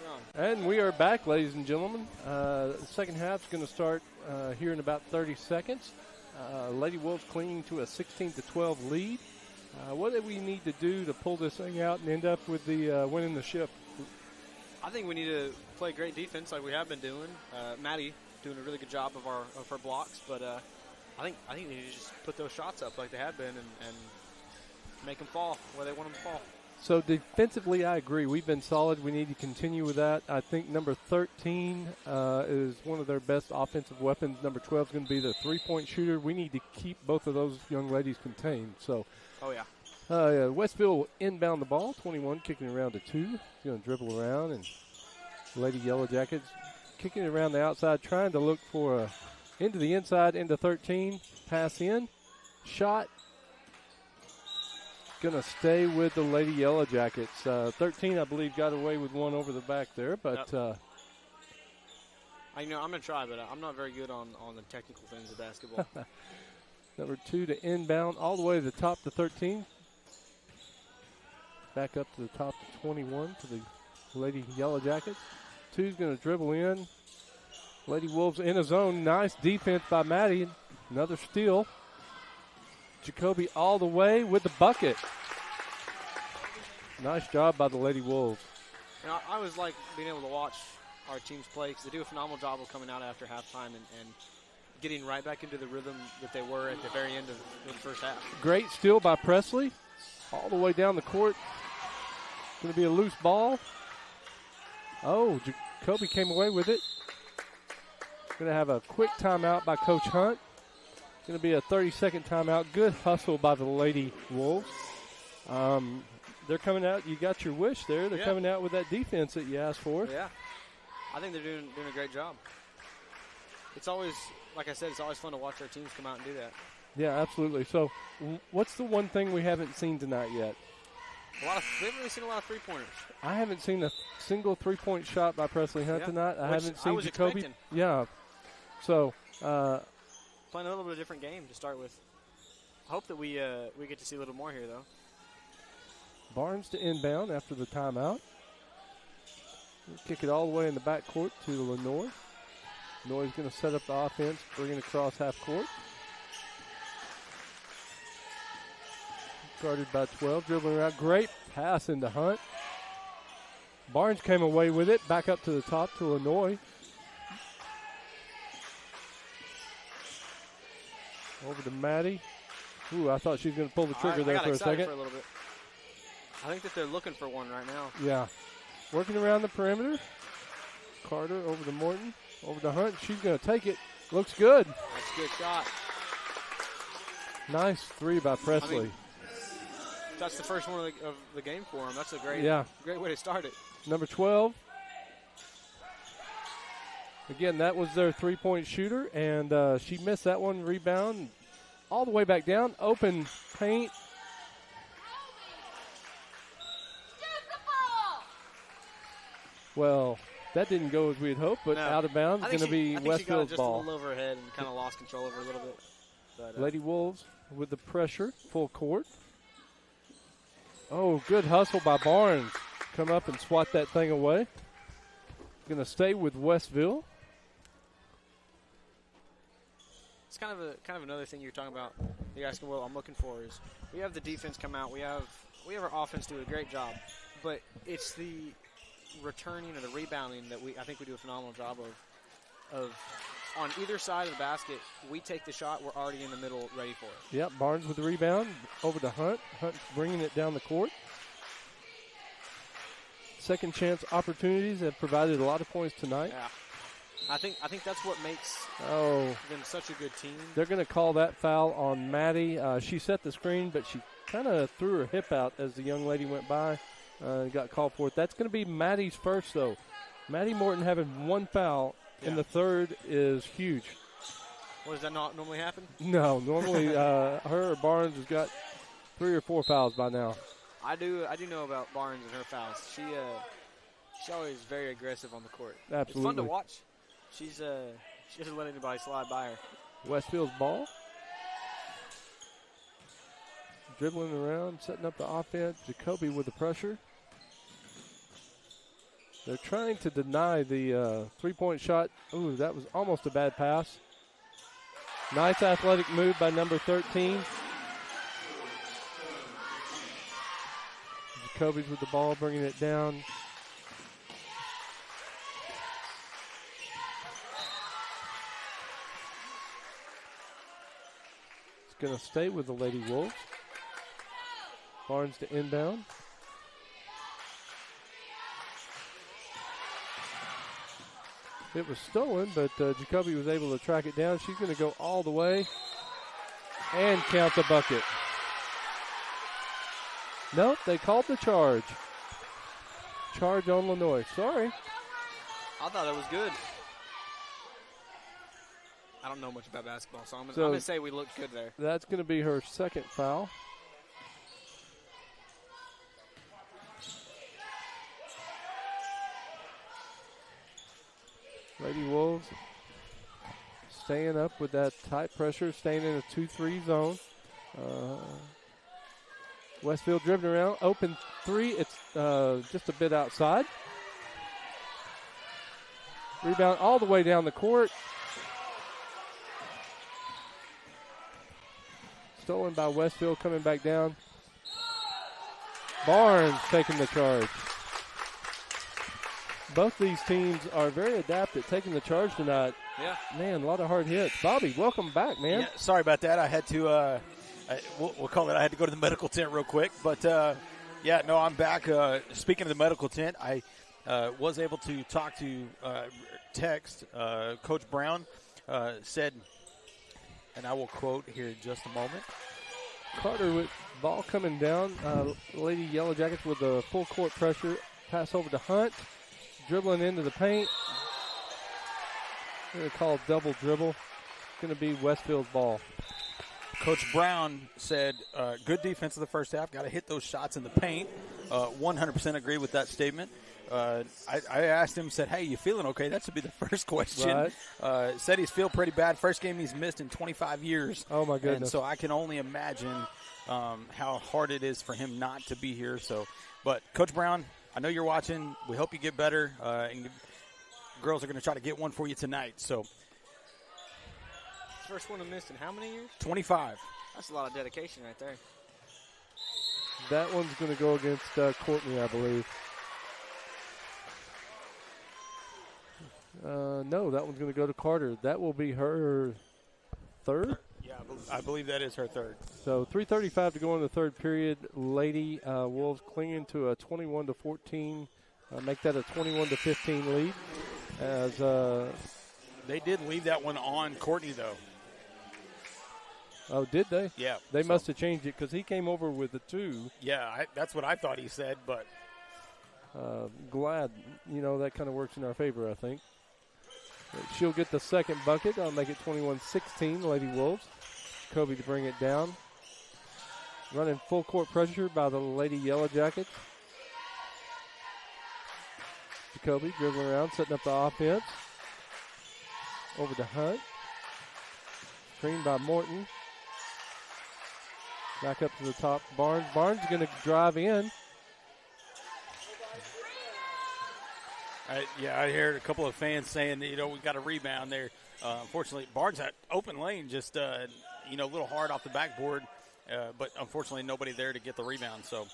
on? And we are back, ladies and gentlemen. The second half is going to start here in about 30 seconds. Lady Wolves clinging to a 16-12 lead. What do we need to do to pull this thing out and end up with the winning the ship? I think we need to play great defense like we have been doing. Maddie doing a really good job of her blocks, but I think we need to just put those shots up like they have been and make them fall where they want them to fall. So defensively, I agree. We've been solid. We need to continue with that. I think number 13 is one of their best offensive weapons. Number 12 is going to be the three-point shooter. We need to keep both of those young ladies contained. So, Westville will inbound the ball. 21 kicking around to 2. He's going to dribble around, and Lady Yellow Jackets kicking it around the outside, trying to look for into the inside, into 13. Pass in. Shot. Going to stay with the Lady Yellow Jackets. 13, I believe, got away with one over the back there, but yep. I'm going to try, but I'm not very good on the technical things of basketball. Number 2 to inbound all the way to the top to 13. Back up to the top to 21 to the Lady Yellow Jackets. 2's going to dribble in. Lady Wolves in a zone. Nice defense by Maddie. Another steal. Jacoby all the way with the bucket. Nice job by the Lady Wolves. You know, I always like being able to watch our teams play because they do a phenomenal job of coming out after halftime and getting right back into the rhythm that they were at the very end of the first half. Great steal by Presley. All the way down the court. Going to be a loose ball. Oh, Jacoby came away with it. Going to have a quick timeout by Coach Hunt. Going to be a 30-second timeout. Good hustle by the Lady Wolves. They're coming out. You got your wish there. They're coming out with that defense that you asked for. Yeah. I think they're doing a great job. It's always, like I said, it's always fun to watch our teams come out and do that. Yeah, absolutely. So what's the one thing we haven't seen tonight yet? We haven't really seen a lot of three-pointers. I haven't seen a single three-point shot by Presley Hunt tonight. I haven't seen Jacoby. Expecting. Yeah. So playing a little bit of a different game to start with. I hope that we get to see a little more here, though. Barnes to inbound after the timeout. We'll kick it all the way in the backcourt to Lenoir. Lenoir's going to set up the offense, bring it across half court. Guarded by 12, dribbling around. Great pass into Hunt. Barnes came away with it. Back up to the top to Lenoir. Over to Maddie. Ooh, I thought she was going to pull the trigger there for a second. For a little bit. I think that they're looking for one right now. Yeah. Working around the perimeter. Carter over to Morton. Over to Hunt. She's going to take it. Looks good. That's a good shot. Nice three by Presley. I mean, that's the first one of the game for him. That's a great way to start it. Number 12. Again, that was their three-point shooter, and she missed that one. Rebound all the way back down. Open paint. Well, that didn't go as we had hoped, but out of bounds. It's going to be Westville's ball. A little over her head and kind of lost control over a little bit. But, Lady Wolves with the pressure, full court. Oh, good hustle by Barnes. Come up and swat that thing away. Going to stay with Westville. It's kind of another thing you're talking about. You're asking what I'm looking for is we have the defense come out. We have our offense do a great job, but it's the returning or the rebounding that I think we do a phenomenal job of on either side of the basket. We take the shot. We're already in the middle, ready for it. Yep, Barnes with the rebound over to Hunt. Hunt bringing it down the court. Second chance opportunities have provided a lot of points tonight. Yeah. I think that's what makes them such a good team. They're going to call that foul on Maddie. She set the screen, but she kind of threw her hip out as the young lady went by and got called for it. That's going to be Maddie's first, though. Maddie Morton having one foul in the third is huge. Well, does that not normally happen? No, normally her or Barnes has got 3 or 4 fouls by now. I do know about Barnes and her fouls. She's always very aggressive on the court. Absolutely. It's fun to watch. She doesn't let anybody slide by her. Westville's ball. Dribbling around, setting up the offense. Jacoby with the pressure. They're trying to deny the three-point shot. Ooh, that was almost a bad pass. Nice athletic move by number 13. Jacoby's with the ball, bringing it down. It's going to stay with the Lady Wolves. Barnes to inbound. It was stolen, but Jacoby was able to track it down. She's going to go all the way and count the bucket. Nope, they called the charge. Charge on Lenoy. Sorry. I thought that was good. I don't know much about basketball, so I'm going to say we looked good there. That's going to be her second foul. Lady Wolves staying up with that tight pressure, staying in a 2-3 zone. Westfield dribbling around, open three. It's just a bit outside. Rebound all the way down the court. Stolen by Westfield, coming back down. Barnes taking the charge. Both these teams are very adept at taking the charge tonight. Yeah. Man, a lot of hard hits. Bobby, welcome back, man. Yeah, sorry about that. I had to, we'll call it, I had to go to the medical tent real quick. But, yeah, no, I'm back. Speaking of the medical tent, I was able to talk to text. Coach Brown said, and I will quote here in just a moment. Carter with ball coming down. Lady Yellow Jackets with the full court pressure. Pass over to Hunt. Dribbling into the paint. They're going to call double dribble. It's going to be Westfield's ball. Coach Brown said, good defense in the first half. Got to hit those shots in the paint. 100% agree with that statement. I asked him, said, hey, you feeling okay? That should be the first question. Right. Said he's feeling pretty bad. First game he's missed in 25 years. Oh, my goodness. And so I can only imagine how hard it is for him not to be here. But Coach Brown, I know you're watching. We hope you get better. And girls are going to try to get one for you tonight. So, first one to miss in how many years? 25. That's a lot of dedication right there. That one's going to go against Courtney, I believe. No, that one's going to go to Carter. That will be her third. Yeah, I believe that is her third. So 3:35 to go in the third period. Lady Wolves clinging to a 21-14, make that a 21-15 lead. As they did leave that one on Courtney, though. Oh, did they? Yeah. They must have changed it because he came over with the 2. Yeah, that's what I thought he said, but. Glad, that kind of works in our favor, I think. But she'll get the second bucket. I'll make it 21-16, Lady Wolves. Kobe to bring it down. Running full court pressure by the Lady Yellow Jackets. Jacoby dribbling around, setting up the offense. Over to Hunt. Screen by Morton. Back up to the top. Barnes. Barnes going to drive in. I heard a couple of fans saying that, we got a rebound there. Unfortunately, Barnes had open lane, just, a little hard off the backboard. But unfortunately, nobody there to get the rebound. So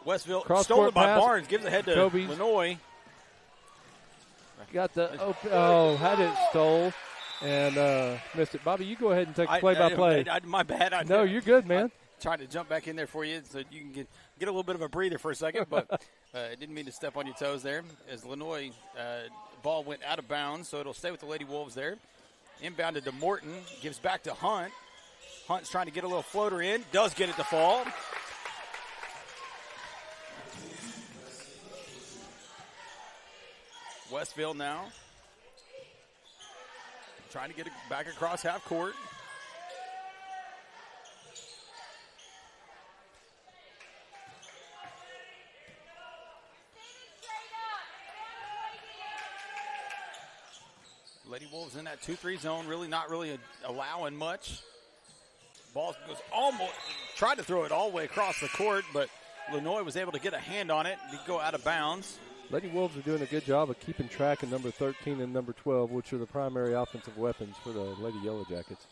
Westville stolen by Barnes, gives ahead to Lenoy. Got the open, had it stole and missed it. Bobby, you go ahead and take play-by-play. My bad. No, you're good, man. Trying to jump back in there for you so you can get a little bit of a breather for a second, but didn't mean to step on your toes there as Lenoy ball went out of bounds, so it'll stay with the Lady Wolves there. Inbounded to Morton, gives back to Hunt. Hunt's trying to get a little floater in, does get it to fall. Westville now trying to get it back across half court. Lady Wolves in that 2-3 zone, not really allowing much. Ball goes almost, tried to throw it all the way across the court, but Lenoy was able to get a hand on it and go out of bounds. Lady Wolves are doing a good job of keeping track of number 13 and number 12, which are the primary offensive weapons for the Lady Yellow Jackets.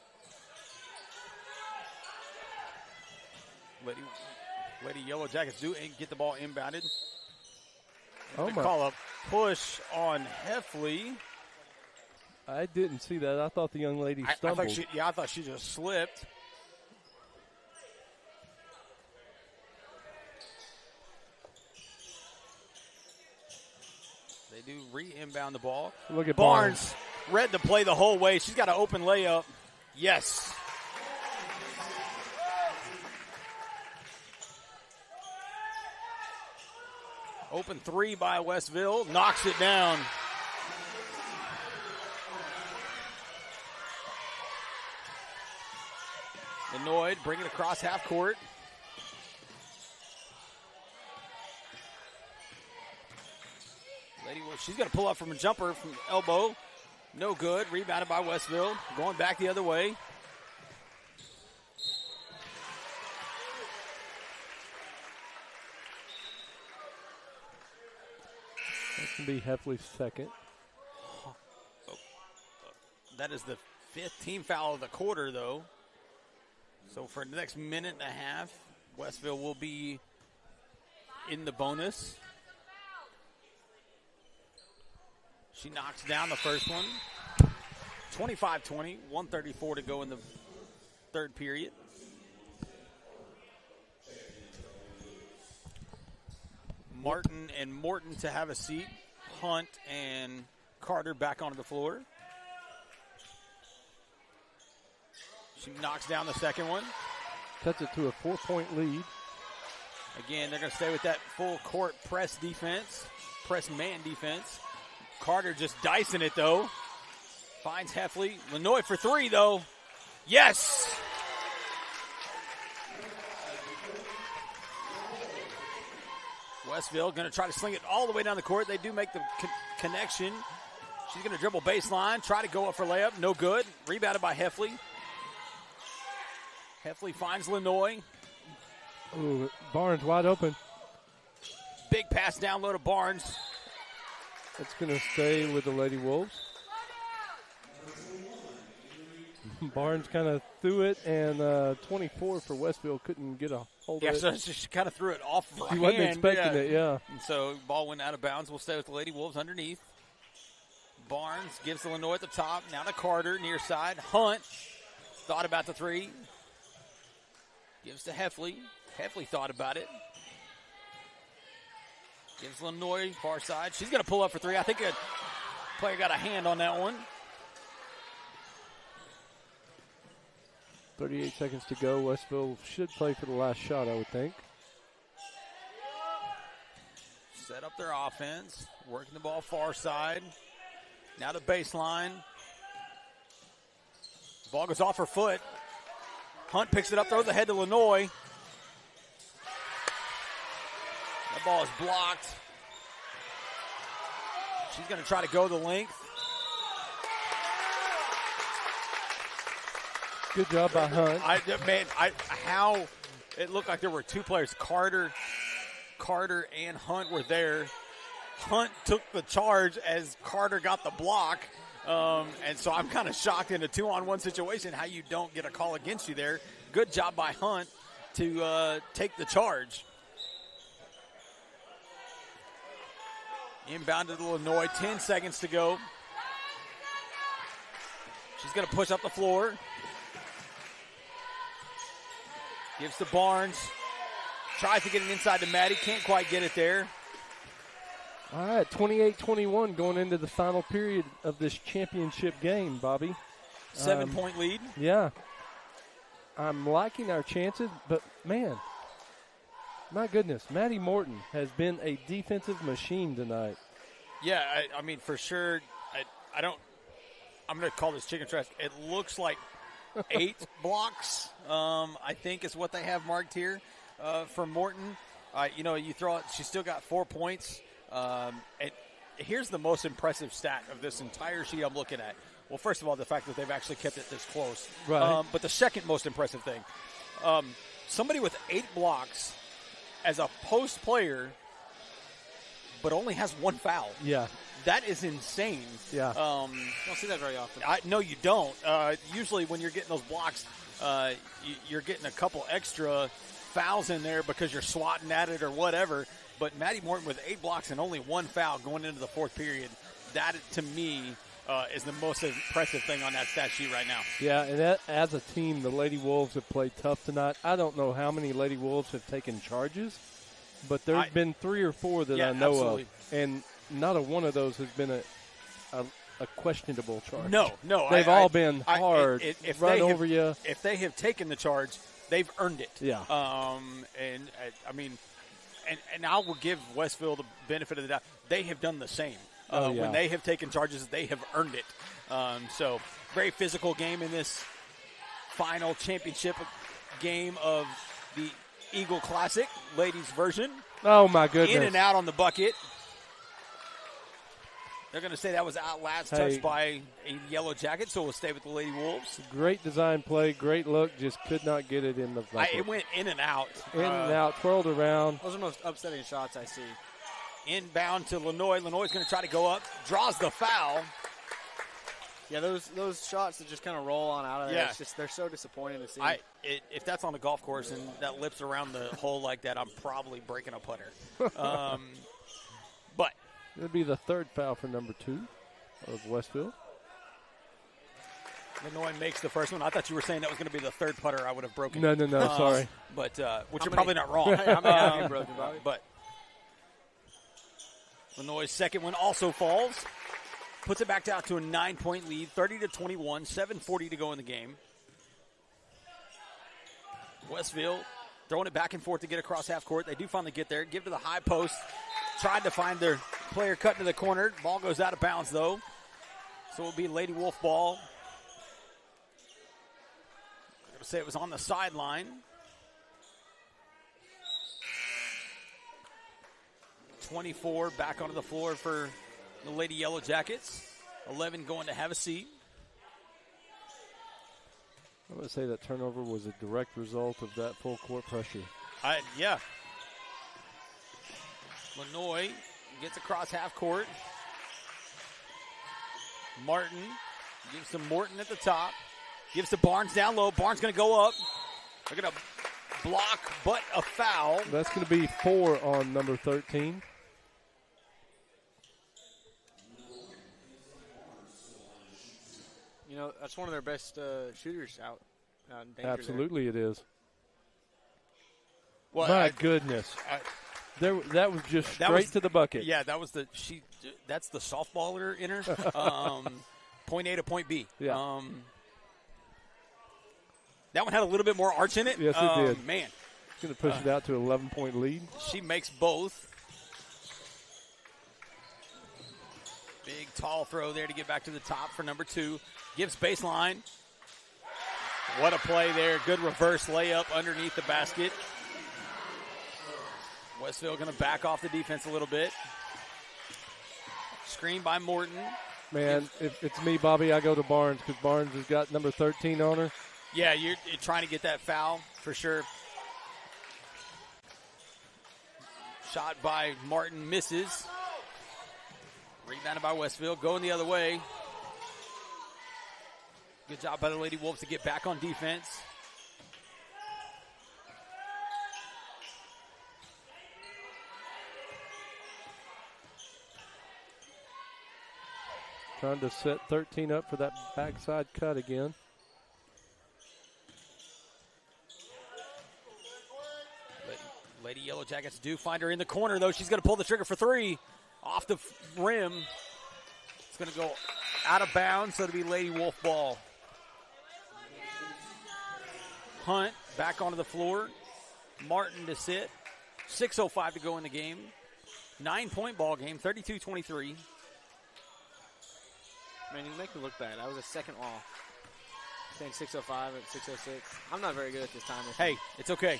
Lady Yellow Jackets do get the ball inbounded. Oh, my. Call a push on Heffley. I didn't see that. I thought the young lady stumbled. I thought she just slipped. They do re-inbound the ball. Look at Barnes. Read the play the whole way. She's got an open layup. Yes. Open three by Westville. Knocks it down. Lenoid bring it across half court. Lady Wolf, she's going to pull up from a jumper from elbow. No good. Rebounded by Westville. Going back the other way. That can be Heffley's second. That is the 5th team foul of the quarter, though. So for the next minute and a half, Westville will be in the bonus. She knocks down the first one. 25-20, 1:34 to go in the third period. Martin and Morton to have a seat. Hunt and Carter back onto the floor. She knocks down the second one. Cuts it to a 4-point lead. Again, they're going to stay with that full court press defense, press man defense. Carter just dicing it, though. Finds Heffley. Lenoy for three, though. Yes! Westville going to try to sling it all the way down the court. They do make the connection. She's going to dribble baseline, try to go up for layup. No good. Rebounded by Heffley. Heffley finds Lenoy. Ooh, Barnes wide open. Big pass down low to Barnes. It's going to stay with the Lady Wolves. Barnes kind of threw it, and 24 for Westville couldn't get a hold of it. Yeah, so she kind of threw it off of her She wasn't expecting it, yeah. And so ball went out of bounds. We'll stay with the Lady Wolves underneath. Barnes gives to Lenoy at the top. Now to Carter, near side. Hunt thought about the three. Gives to Heffley. Heffley thought about it. Gives Lenoy far side. She's going to pull up for three. I think a player got a hand on that one. 38 seconds to go. Westville should play for the last shot, I would think. Set up their offense. Working the ball far side. Now the baseline. Ball goes off her foot. Hunt picks it up, throws ahead to Lenoy. That ball is blocked. She's going to try to go the length. Good job by Hunt. How it looked like there were two players. Carter and Hunt were there. Hunt took the charge as Carter got the block. And so I'm kind of shocked in a 2-on-1 situation how you don't get a call against you there. Good job by Hunt to take the charge. Inbound to Lenoy, 10 seconds to go. She's going to push up the floor. Gives to Barnes. Tries to get it inside to Maddie. Can't quite get it there. All right, 28-21 going into the final period of this championship game, Bobby. 7-point lead. Yeah. I'm liking our chances, but, man, my goodness, Maddie Morton has been a defensive machine tonight. Yeah, I mean, for sure, I'm going to call this chicken trash. It looks like 8 blocks, I think is what they have marked here for Morton. You throw it, she's still got 4 points. And here's the most impressive stat of this entire sheet I'm looking at. Well, first of all, the fact that they've actually kept it this close. Right. But the second most impressive thing, somebody with 8 blocks as a post player but only has one foul. Yeah. That is insane. Yeah. Don't see that very often. No, you don't. Usually when you're getting those blocks, you're getting a couple extra fouls in there because you're swatting at it or whatever. But Maddie Morton with 8 blocks and only 1 foul going into the fourth period, that to me is the most impressive thing on that stat sheet right now. Yeah, and as a team, the Lady Wolves have played tough tonight. I don't know how many Lady Wolves have taken charges, but there have been 3 or 4 that I know of. And not a one of those has been a questionable charge. No. They've all been hard, run over you. If they have taken the charge, they've earned it. Yeah. And I will give Westville the benefit of the doubt. They have done the same. When they have taken charges, they have earned it. So, very physical game in this final championship game of the Eagle Classic, ladies version. Oh, my goodness. In and out on the bucket. They're going to say that was out last touched by a Yellow Jacket, so we'll stay with the Lady Wolves. Great design play, great look, just could not get it in the bucket. It went in and out. In and out, twirled around. Those are the most upsetting shots I see. Inbound to Lenoy. Lenoy's going to try to go up, draws the foul. Yeah, those shots that just kind of roll on out of there, it's just, they're so disappointing to see. If that's on the golf course and that lips around the hole like that, I'm probably breaking a putter. But it'll be the 3rd foul for number 2 of Westfield. Lenoy makes the first one. I thought you were saying that was going to be the 3rd putter I would have broken. No, sorry. But which you're probably not wrong. How many have you broken, Bobby? But Lenoy's second one also falls. Puts it back down to a 9-point lead, 30-21, 7:40 to go in the game. Westville throwing it back and forth to get across half court. They do finally get there. Give to the high post. Tried to find their player cut into the corner. Ball goes out of bounds, though. So it'll be Lady Wolf ball. I'm going to say it was on the sideline. 24 back onto the floor for the Lady Yellow Jackets. 11 going to have a seat. I'm going to say that turnover was a direct result of that full court pressure. Yeah. Lenoy gets across half court. Martin gives to Morton at the top. Gives to Barnes down low. Barnes going to go up. They're going to block, but a foul. That's going to be 4 on number 13. You know, that's one of their best shooters out in danger. Absolutely there. it is. Well, My goodness. That was just straight to the bucket. Yeah, that's the softballer in her. Point A to point B. Yeah. That one had a little bit more arch in it. Yes, it did. Man. It's going to push it out to an 11-point lead. She makes both. Big, tall throw there to get back to the top for number 2. Gives baseline. What a play there. Good reverse layup underneath the basket. Westville going to back off the defense a little bit. Screen by Morton. Man, if it's me, Bobby, I go to Barnes because Barnes has got number 13 on her. Yeah, you're trying to get that foul for sure. Shot by Martin misses. Rebounded by Westville. Going the other way. Good job by the Lady Wolves to get back on defense. Trying to set 13 up for that backside cut again. Lady Yellow Jackets do find her in the corner, though. She's going to pull the trigger for 3. Off the rim. It's going to go out of bounds, so it'll be Lady Wolf ball. Hunt back onto the floor. Martin to sit. 6:05 to go in the game. 9-point ball game, 32-23. Man, you make me look bad. I was a second off. Saying 6:05 at 6:06. I'm not very good at this time. Hey, it's okay.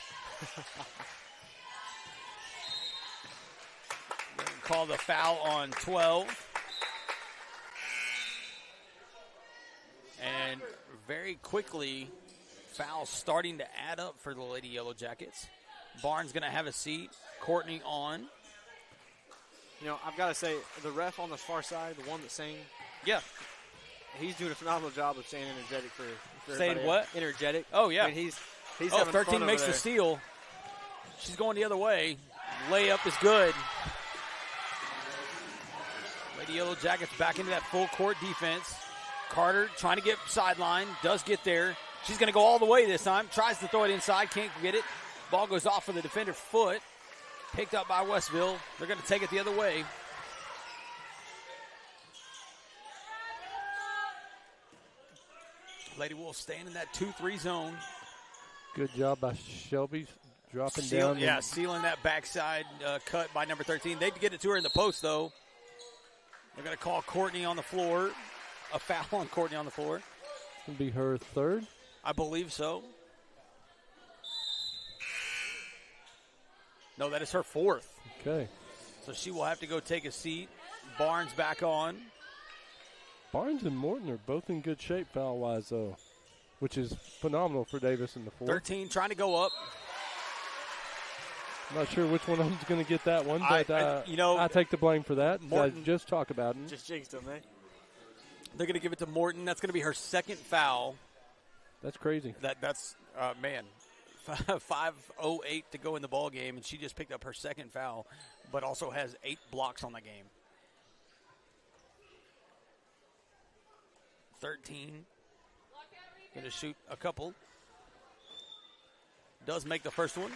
Call the foul on 12. And very quickly, fouls starting to add up for the Lady Yellow Jackets. Barnes going to have a seat. Courtney on. You know, I've got to say, the ref on the far side, the one that's saying, yeah, he's doing a phenomenal job of saying energetic for saying what? Energetic. Oh, yeah. I mean, he's oh, having 13 fun makes over the there. steal. She's going the other way. Layup is good. Lady Yellow Jackets back into that full court defense. Carter trying to get sideline, does get there. She's going to go all the way this time. Tries to throw it inside, can't get it. Ball goes off for the defender's foot. Picked up by Westville. They're going to take it the other way. Lady Wolves staying in that 2-3 zone. Good job by Shelby dropping down. Yeah, sealing that backside cut by number 13. They'd get it to her in the post, though. They're going to call Courtney on the floor. A foul on Courtney on the floor. It's going to be her third? I believe so. No, that is her fourth. Okay. So she will have to go take a seat. Barnes back on. Barnes and Morton are both in good shape foul-wise, though, which is phenomenal for Davis in the fourth. 13 trying to go up. I'm not sure which one of them's going to get that one, but I take the blame for that. Morton, I just talk about it. Just jinxed them, eh? They're going to give it to Morton. That's going to be her second foul. That's crazy. That's man, 5:08 to go in the ball game, and she just picked up her second foul, but also has 8 blocks on the game. 13 going to shoot a couple. Does make the first one.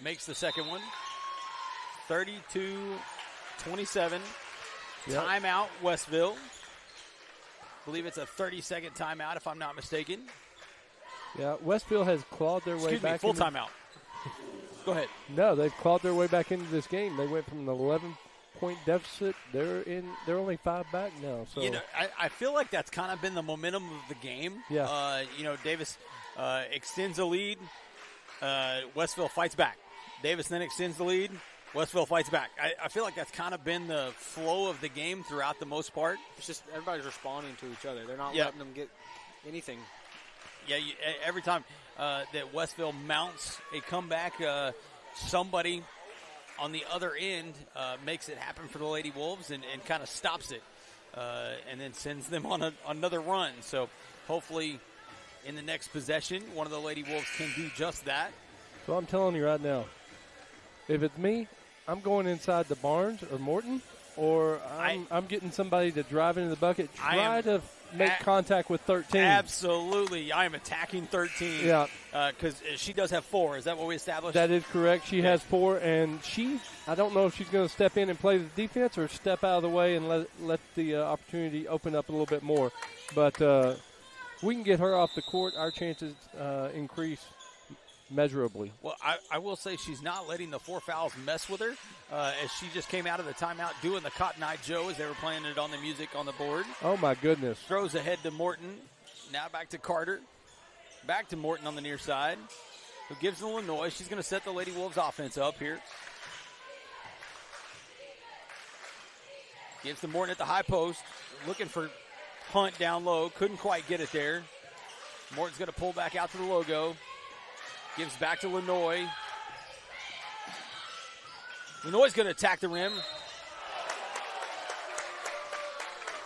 Makes the second one. 32-27. Yep. Timeout, Westville. I believe it's a 30-second timeout, if I'm not mistaken. Yeah, Westville has clawed their way back. Full timeout. Go ahead. No, they've clawed their way back into this game. They went from an 11-point deficit. They're only 5 back now. So I feel like that's kind of been the momentum of the game. Yeah. Davis extends the lead. Westville fights back. Davis then extends the lead. Westville fights back. I feel like that's kind of been the flow of the game throughout the most part. It's just everybody's responding to each other. They're not letting them get anything. Yeah, every time that Westville mounts a comeback, somebody on the other end makes it happen for the Lady Wolves and kind of stops it and then sends them on another run. So hopefully in the next possession, one of the Lady Wolves can do just that. So I'm telling you right now, if it's me, I'm going inside the Barnes or Morton, or I'm getting somebody to drive into the bucket, try to make contact with 13. Absolutely. I am attacking 13. Yeah. Because she does have 4. Is that what we established? That is correct. She has 4, and I don't know if she's going to step in and play the defense or step out of the way and let the opportunity open up a little bit more. But we can get her off the court, our chances increase measurably. Well, I will say she's not letting the 4 fouls mess with her as she just came out of the timeout doing the Cotton Eye Joe as they were playing it on the music on the board. Oh, my goodness. Throws ahead to Morton. Now back to Carter. Back to Morton on the near side. Who gives to Illinois. She's going to set the Lady Wolves offense up here. Gives to Morton at the high post. Looking for Hunt down low. Couldn't quite get it there. Morton's going to pull back out to the logo. Gives back to Lenoy. Lenoy's going to attack the rim.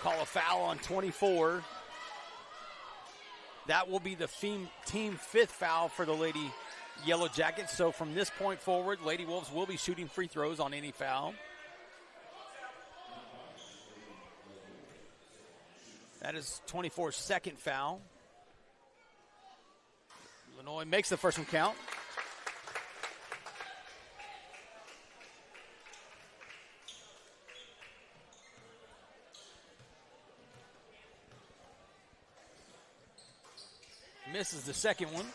Call a foul on 24. That will be the team 5th foul for the Lady Yellow Jackets. So from this point forward, Lady Wolves will be shooting free throws on any foul. That is 24's second foul. Illinois makes the first one count. Misses the second one.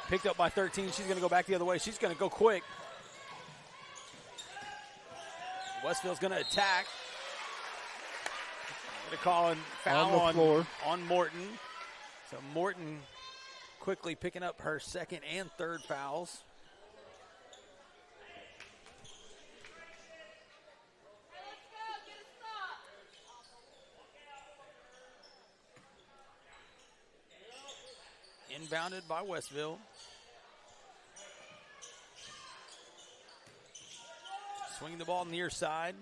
Picked up by 13. She's going to go back the other way. She's going to go quick. Westville's going to attack. Going to call a foul on Morton. So Morton quickly picking up her second and third fouls. Inbounded by Westville. Swinging the ball near side.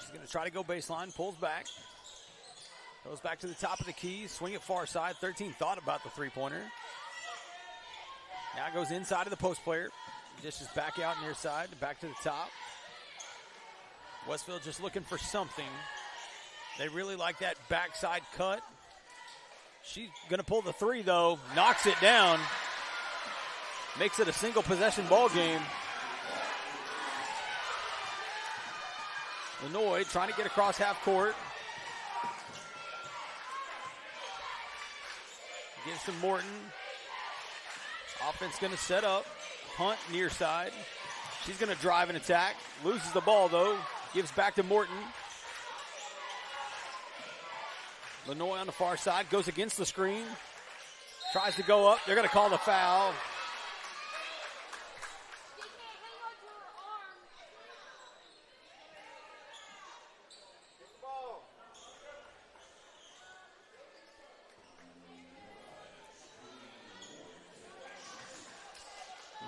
She's going to try to go baseline, pulls back. Goes back to the top of the key, swing it far side. 13 thought about the three-pointer. Now goes inside of the post player. Dishes back out near side, back to the top. Westville just looking for something. They really like that backside cut. She's going to pull the three, though. Knocks it down. Makes it a single possession ball game. Lenoy trying to get across half court. Gives to Morton. Offense going to set up. Hunt near side. She's going to drive and attack. Loses the ball, though. Gives back to Morton. Lenoy on the far side. Goes against the screen. Tries to go up. They're going to call the foul.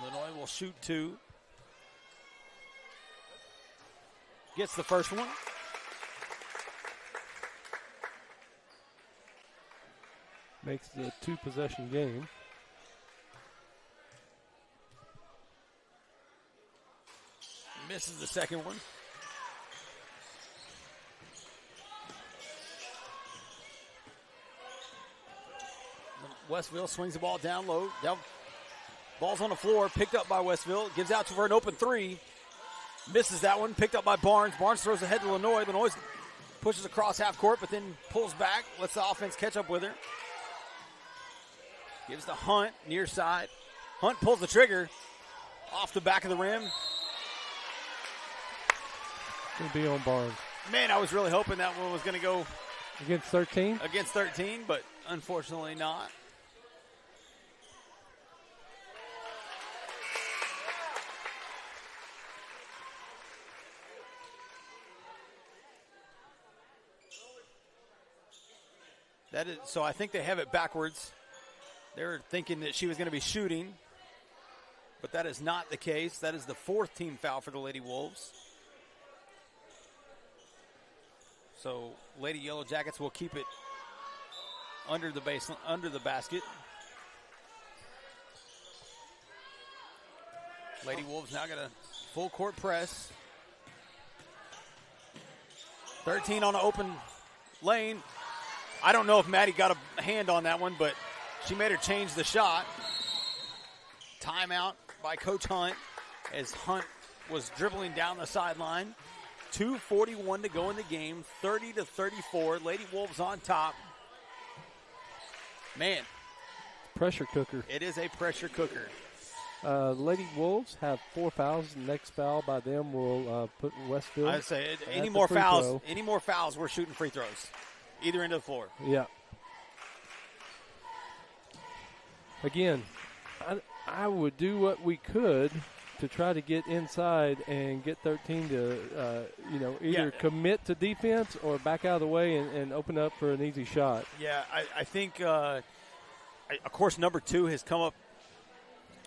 Lenoy will shoot two. Gets the first one. Makes the two-possession game. Misses the second one. Westville swings the ball down low. Ball's on the floor, picked up by Westville. Gives out to her an open three. Misses that one, picked up by Barnes. Barnes throws ahead to Lenoy. Lenoy pushes across half court, but then pulls back. Lets the offense catch up with her. Gives to Hunt, near side. Hunt pulls the trigger. Off the back of the rim. Going to be on Barnes. Man, I was really hoping that one was going to go against 13. Against 13, but unfortunately not. That is, so I think they have it backwards. They're thinking that she was going to be shooting, but that is not the case. That is the fourth team foul for the Lady Wolves. So Lady Yellow Jackets will keep it under the baseline, under the basket. Lady Wolves now got a full court press. 13 on an open lane. I don't know if Maddie got a hand on that one, but she made her change the shot. Timeout by Coach Hunt as Hunt was dribbling down the sideline. 2:41 to go in the game, 30-34. Lady Wolves on top. Man. Pressure cooker. It is a pressure cooker. Lady Wolves have 4 fouls. The next foul by them will put Westville. I'd say any more fouls, we're shooting free throws. Either end of the floor. Yeah. Again, I would do what we could to try to get inside and get 13 to, either commit to defense or back out of the way and open up for an easy shot. Yeah, I think, of course, number 2 has come up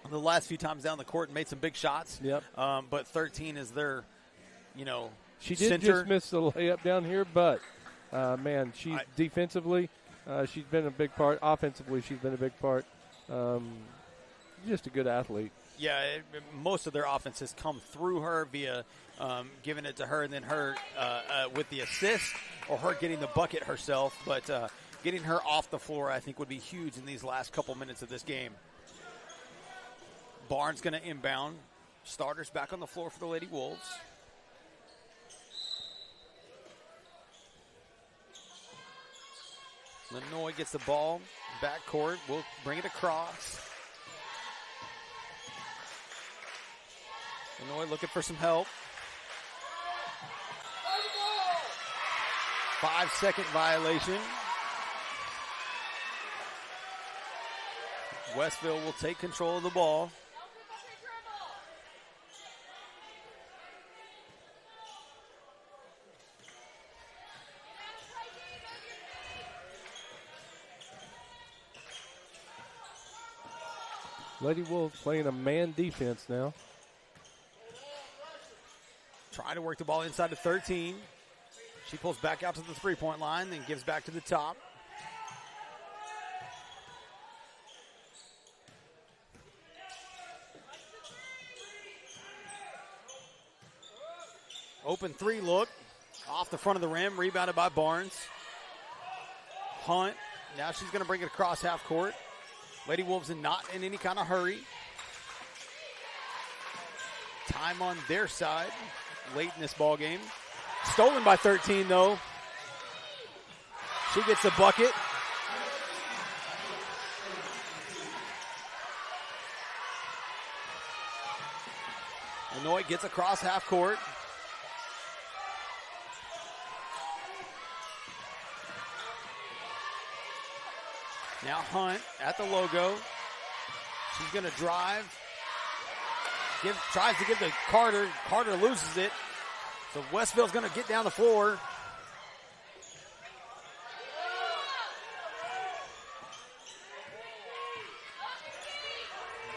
the last few times down the court and made some big shots. Yep. But 13 is their, she did center. Just miss the layup down here, but, defensively, she's been a big part. Offensively, she's been a big part. Just a good athlete. Yeah, most of their offense has come through her via giving it to her and then her with the assist or her getting the bucket herself. But getting her off the floor, I think, would be huge in these last couple minutes of this game. Barnes going to inbound. Starters back on the floor for the Lady Wolves. Lenoy gets the ball. Backcourt. We'll bring it across. Lenoy looking for some help. 5-second violation. Westville will take control of the ball. Lady Wolves playing a man defense now. Trying to work the ball inside to 13. She pulls back out to the three-point line, then gives back to the top. Open three look. Off the front of the rim, rebounded by Barnes. Hunt. Now she's going to bring it across half court. Lady Wolves not in any kind of hurry. Time on their side late in this ball game. Stolen by 13, though. She gets the bucket. Lenoy gets across half court. Now Hunt at the logo. She's going to drive. Tries to give to Carter. Carter loses it. So Westville's going to get down the floor.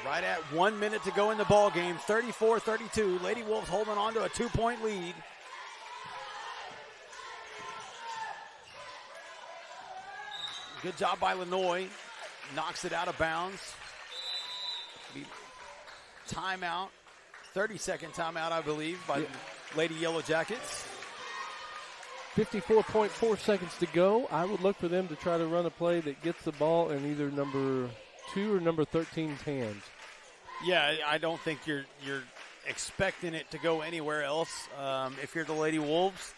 Right at 1 minute to go in the ball game. 34-32. Lady Wolves holding on to a 2-point lead. Good job by Lenoy. Knocks it out of bounds. Timeout. 30-second timeout, I believe, by Lady Yellow Jackets. 54.4 seconds to go. I would look for them to try to run a play that gets the ball in either number 2 or number 13's hands. Yeah, I don't think you're expecting it to go anywhere else. If you're the Lady Wolves,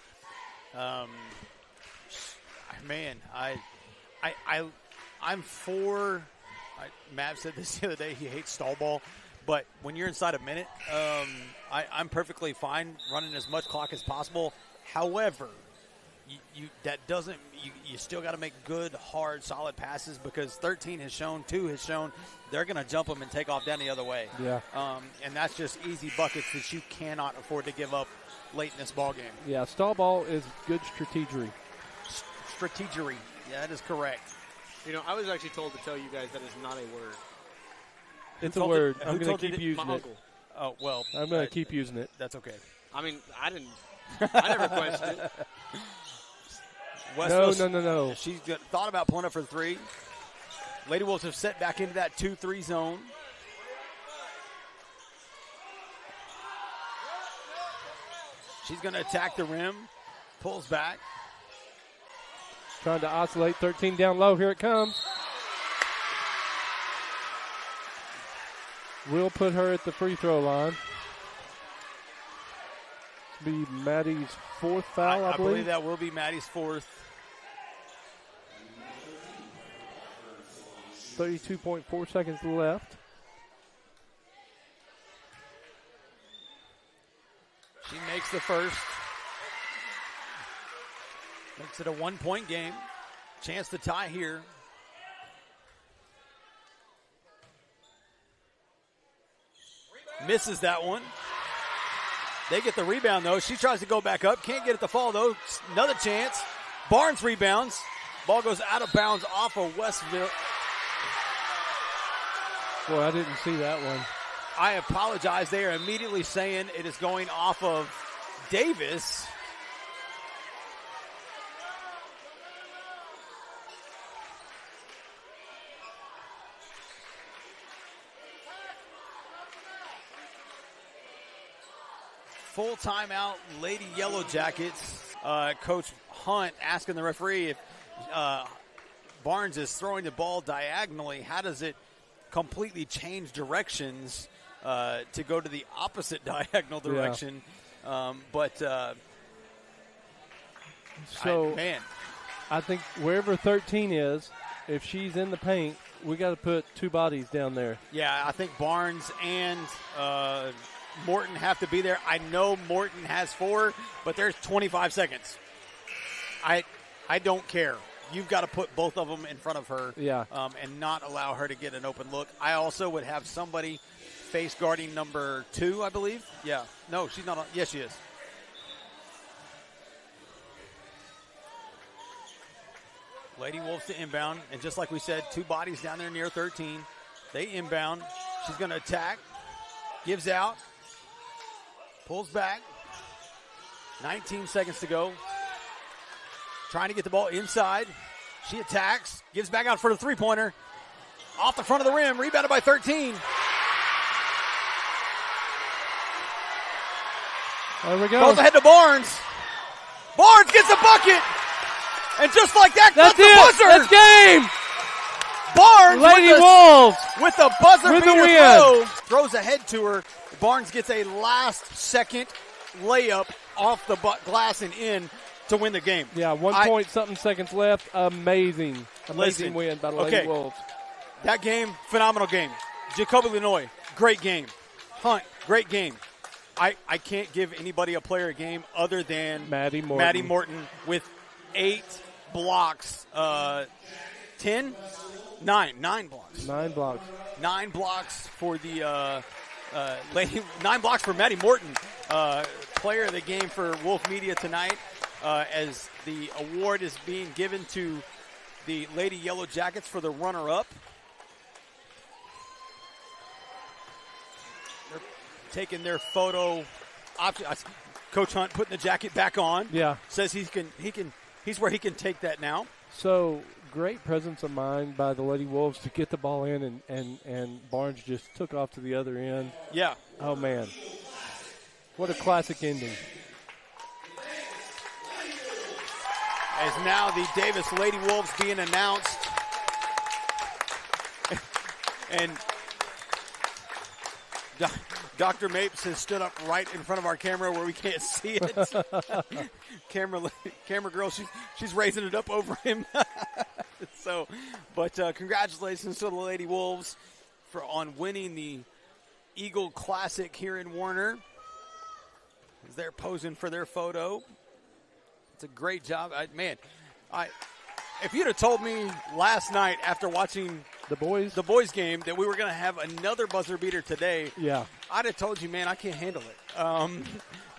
man, I'm for. Matt said this the other day. He hates stall ball, but when you're inside a minute, I'm perfectly fine running as much clock as possible. However, you still got to make good, hard, solid passes because 13 has shown, 2 has shown they're going to jump them and take off down the other way. Yeah. And that's just easy buckets that you cannot afford to give up late in this ball game. Yeah, stall ball is good strategery. Strategery. Yeah, that is correct. You know, I was actually told to tell you guys that is not a word. It's a word. I'm going to keep using my it. uncle. Oh, well. I'm going to keep using it. That's okay. I mean, I never questioned it. No. She's thought about pulling up for 3. Lady Wolves have set back into that 2-3 zone. She's going to attack the rim. Pulls back. Trying to oscillate. 13 down low. Here it comes. We'll put her at the free throw line. Be Maddie's 4th foul, I believe. That will be Maddie's 4th. 32.4 seconds left. She makes the first. Makes it a 1-point game. Chance to tie here. Misses that one. They get the rebound, though. She tries to go back up. Can't get it to fall, though. Another chance. Barnes rebounds. Ball goes out of bounds off of Westville. Boy, I didn't see that one. I apologize. They are immediately saying it is going off of Davis. Full timeout, Lady Yellow Jackets. Coach Hunt asking the referee if Barnes is throwing the ball diagonally, how does it completely change directions to go to the opposite diagonal direction? Yeah. I think wherever 13 is, if she's in the paint, we got to put 2 bodies down there. Yeah, I think Barnes and Morton have to be there. I know Morton has 4, but there's 25 seconds. I don't care. You've got to put both of them in front of her and not allow her to get an open look. I also would have somebody face guarding number 2, I believe. Yeah. No, she's not on. Yes, she is. Lady Wolves to inbound. And just like we said, 2 bodies down there near 13. They inbound. She's going to attack. Gives out. Pulls back. 19 seconds to go. Trying to get the ball inside. She attacks. Gives back out for the three-pointer. Off the front of the rim. Rebounded by 13. There we go. Goes ahead to Barnes. Barnes gets a bucket. And just like that, that's the it. buzzer. That's game. Barnes Lady Wolves with the buzzer with the beater win. throws ahead to her. Barnes gets a last-second layup off the glass and in to win the game. Yeah, 1 seconds left. Amazing win by the Lady Wolves. That game, phenomenal game. Jacoby Lenoy, great game. Hunt, great game. I can't give anybody a player a game other than Maddie Morton with 8 blocks. 10? 9 blocks. 9 blocks. 9 blocks for the lady. 9 blocks for Maddie Morton, player of the game for Wolf Media tonight, as the award is being given to the Lady Yellow Jackets for the runner-up. They're taking their photo. Coach Hunt putting the jacket back on. Yeah, says he's where he can take that now. So great presence of mind by the Lady Wolves to get the ball in, and Barnes just took off to the other end. Yeah. Oh, man. What a classic ending. As now the Davis Lady Wolves being announced. And Dr. Mapes has stood up right in front of our camera where we can't see it. camera girl, she's raising it up over him. So, but congratulations to the Lady Wolves on winning the Eagle Classic here in Warner. As they're posing for their photo. It's a great job. If you'd have told me last night after watching the boys game that we were going to have another buzzer beater today, yeah, I'd have told you, man, I can't handle it.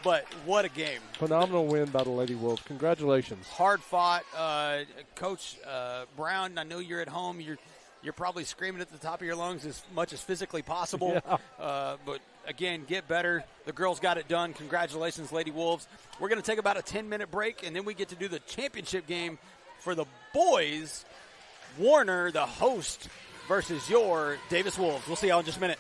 But what a game. Phenomenal win by the Lady Wolves. Congratulations. Hard fought. Coach Brown, I know you're at home. You're probably screaming at the top of your lungs as much as physically possible. Yeah. But, again, get better. The girls got it done. Congratulations, Lady Wolves. We're going to take about a 10-minute break, and then we get to do the championship game for the boys. Warner, the host, versus your Davis Wolves. We'll see y'all in just a minute.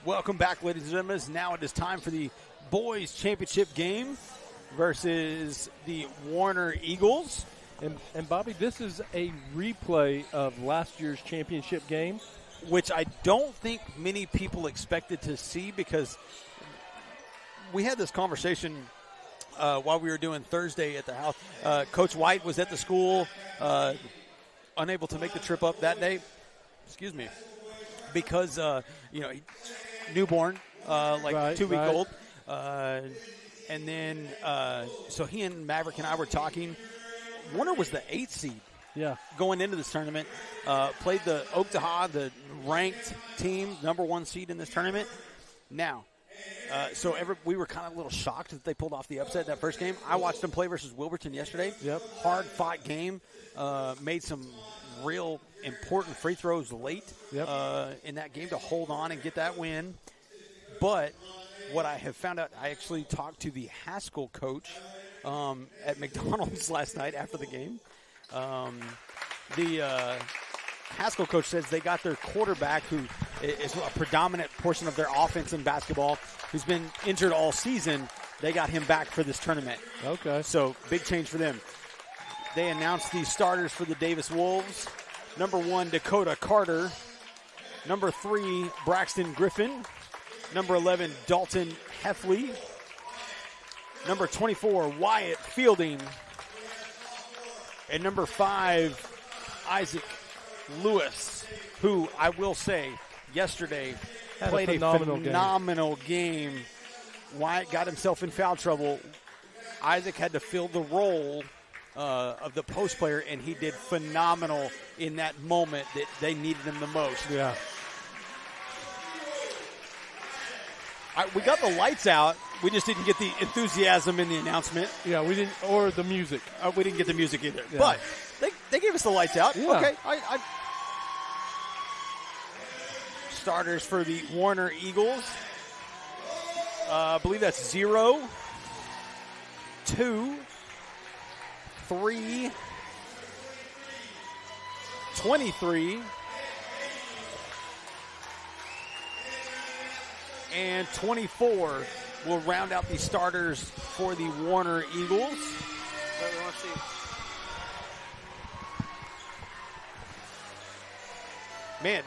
Welcome back, ladies and gentlemen. Now it is time for the boys championship game versus the Warner Eagles. And Bobby, this is a replay of last year's championship game, which I don't think many people expected to see, because we had this conversation while we were doing Thursday at the house. Coach White was at the school, unable to make the trip up that day. Excuse me. Because, newborn, like 2 week old. And then, so he and Maverick and I were talking. Warner was the 8th seed going into this tournament. Played the Oktaha, the ranked team, number 1 seed in this tournament. Now, we were kind of a little shocked that they pulled off the upset that first game. I watched them play versus Wilburton yesterday. Yep. Hard-fought game. Made some real important free throws late in that game to hold on and get that win. But what I have found out, I actually talked to the Haskell coach at McDonald's last night after the game. The Haskell coach says they got their quarterback, who is a predominant portion of their offense in basketball, who's been injured all season. They got him back for this tournament. Okay. So big change for them. They announced the starters for the Davis Wolves. Number 1, Dakota Carter. Number 3, Braxton Griffin. Number 11, Dalton Heffley. Number 24, Wyatt Fielding. And number 5, Isaac Lewis, who I will say yesterday played a phenomenal game. Wyatt got himself in foul trouble. Isaac had to fill the role of the post player, and he did phenomenal in that moment that they needed him the most. Yeah. We got the lights out. We just didn't get the enthusiasm in the announcement. Yeah, we didn't, or the music. We didn't get the music either. Yeah. But they gave us the lights out. Yeah. Okay. Starters for the Warner Eagles. I believe that's 0, 2, 3, 23, and 24 will round out the starters for the Warner Eagles. Man,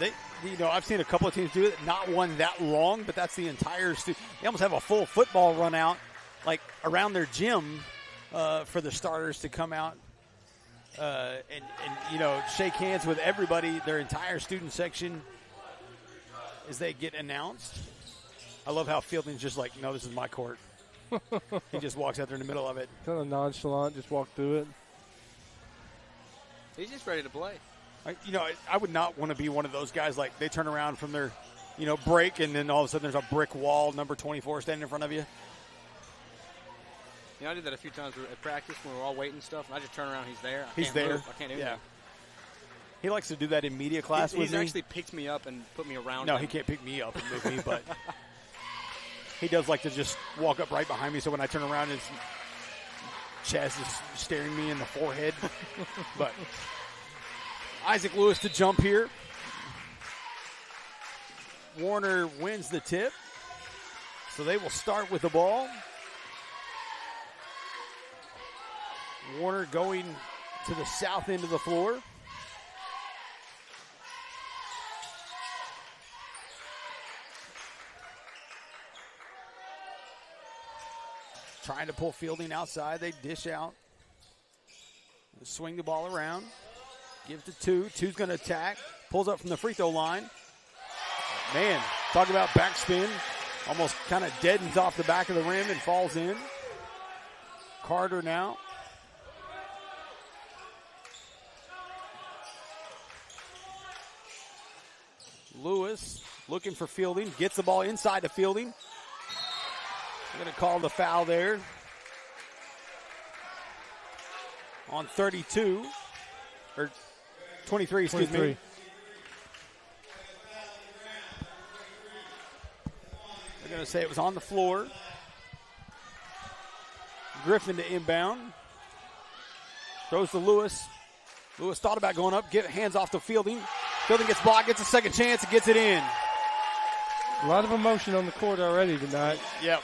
I've seen a couple of teams do it. Not one that long, but that's the entire. They almost have a full football run out, like around their gym, for the starters to come out and shake hands with everybody, their entire student section, as they get announced. I love how Fielding's just like, no, this is my court. He just walks out there in the middle of it. Kind of nonchalant, just walk through it. He's just ready to play. I would not want to be one of those guys, like they turn around from their, break, and then all of a sudden there's a brick wall, number 24 standing in front of you. I did that a few times at practice when we were all waiting and stuff, and I just turn around, he's there. He's there. Move. I can't do anything. He likes to do that in media class with me. He's actually picked me up and put me around No, him. he can't pick me up and move me, but he does like to just walk up right behind me, so when I turn around, his chest is staring me in the forehead. But Isaac Lewis to jump here. Warner wins the tip, so they will start with the ball. Warner going to the south end of the floor. Trying to pull Fielding outside. They dish out. They swing the ball around. Give to 2. 2's going to attack. Pulls up from the free throw line. Man, talk about backspin. Almost kind of deadens off the back of the rim and falls in. Carter now. Lewis looking for Fielding. Gets the ball inside to Fielding. We're going to call the foul there on 32, or 23, excuse me. They're going to say it was on the floor. Griffin to inbound. Throws to Lewis. Lewis thought about going up, get hands off to Fielding. Fielding gets blocked, gets a second chance, and gets it in. A lot of emotion on the court already tonight. Yep.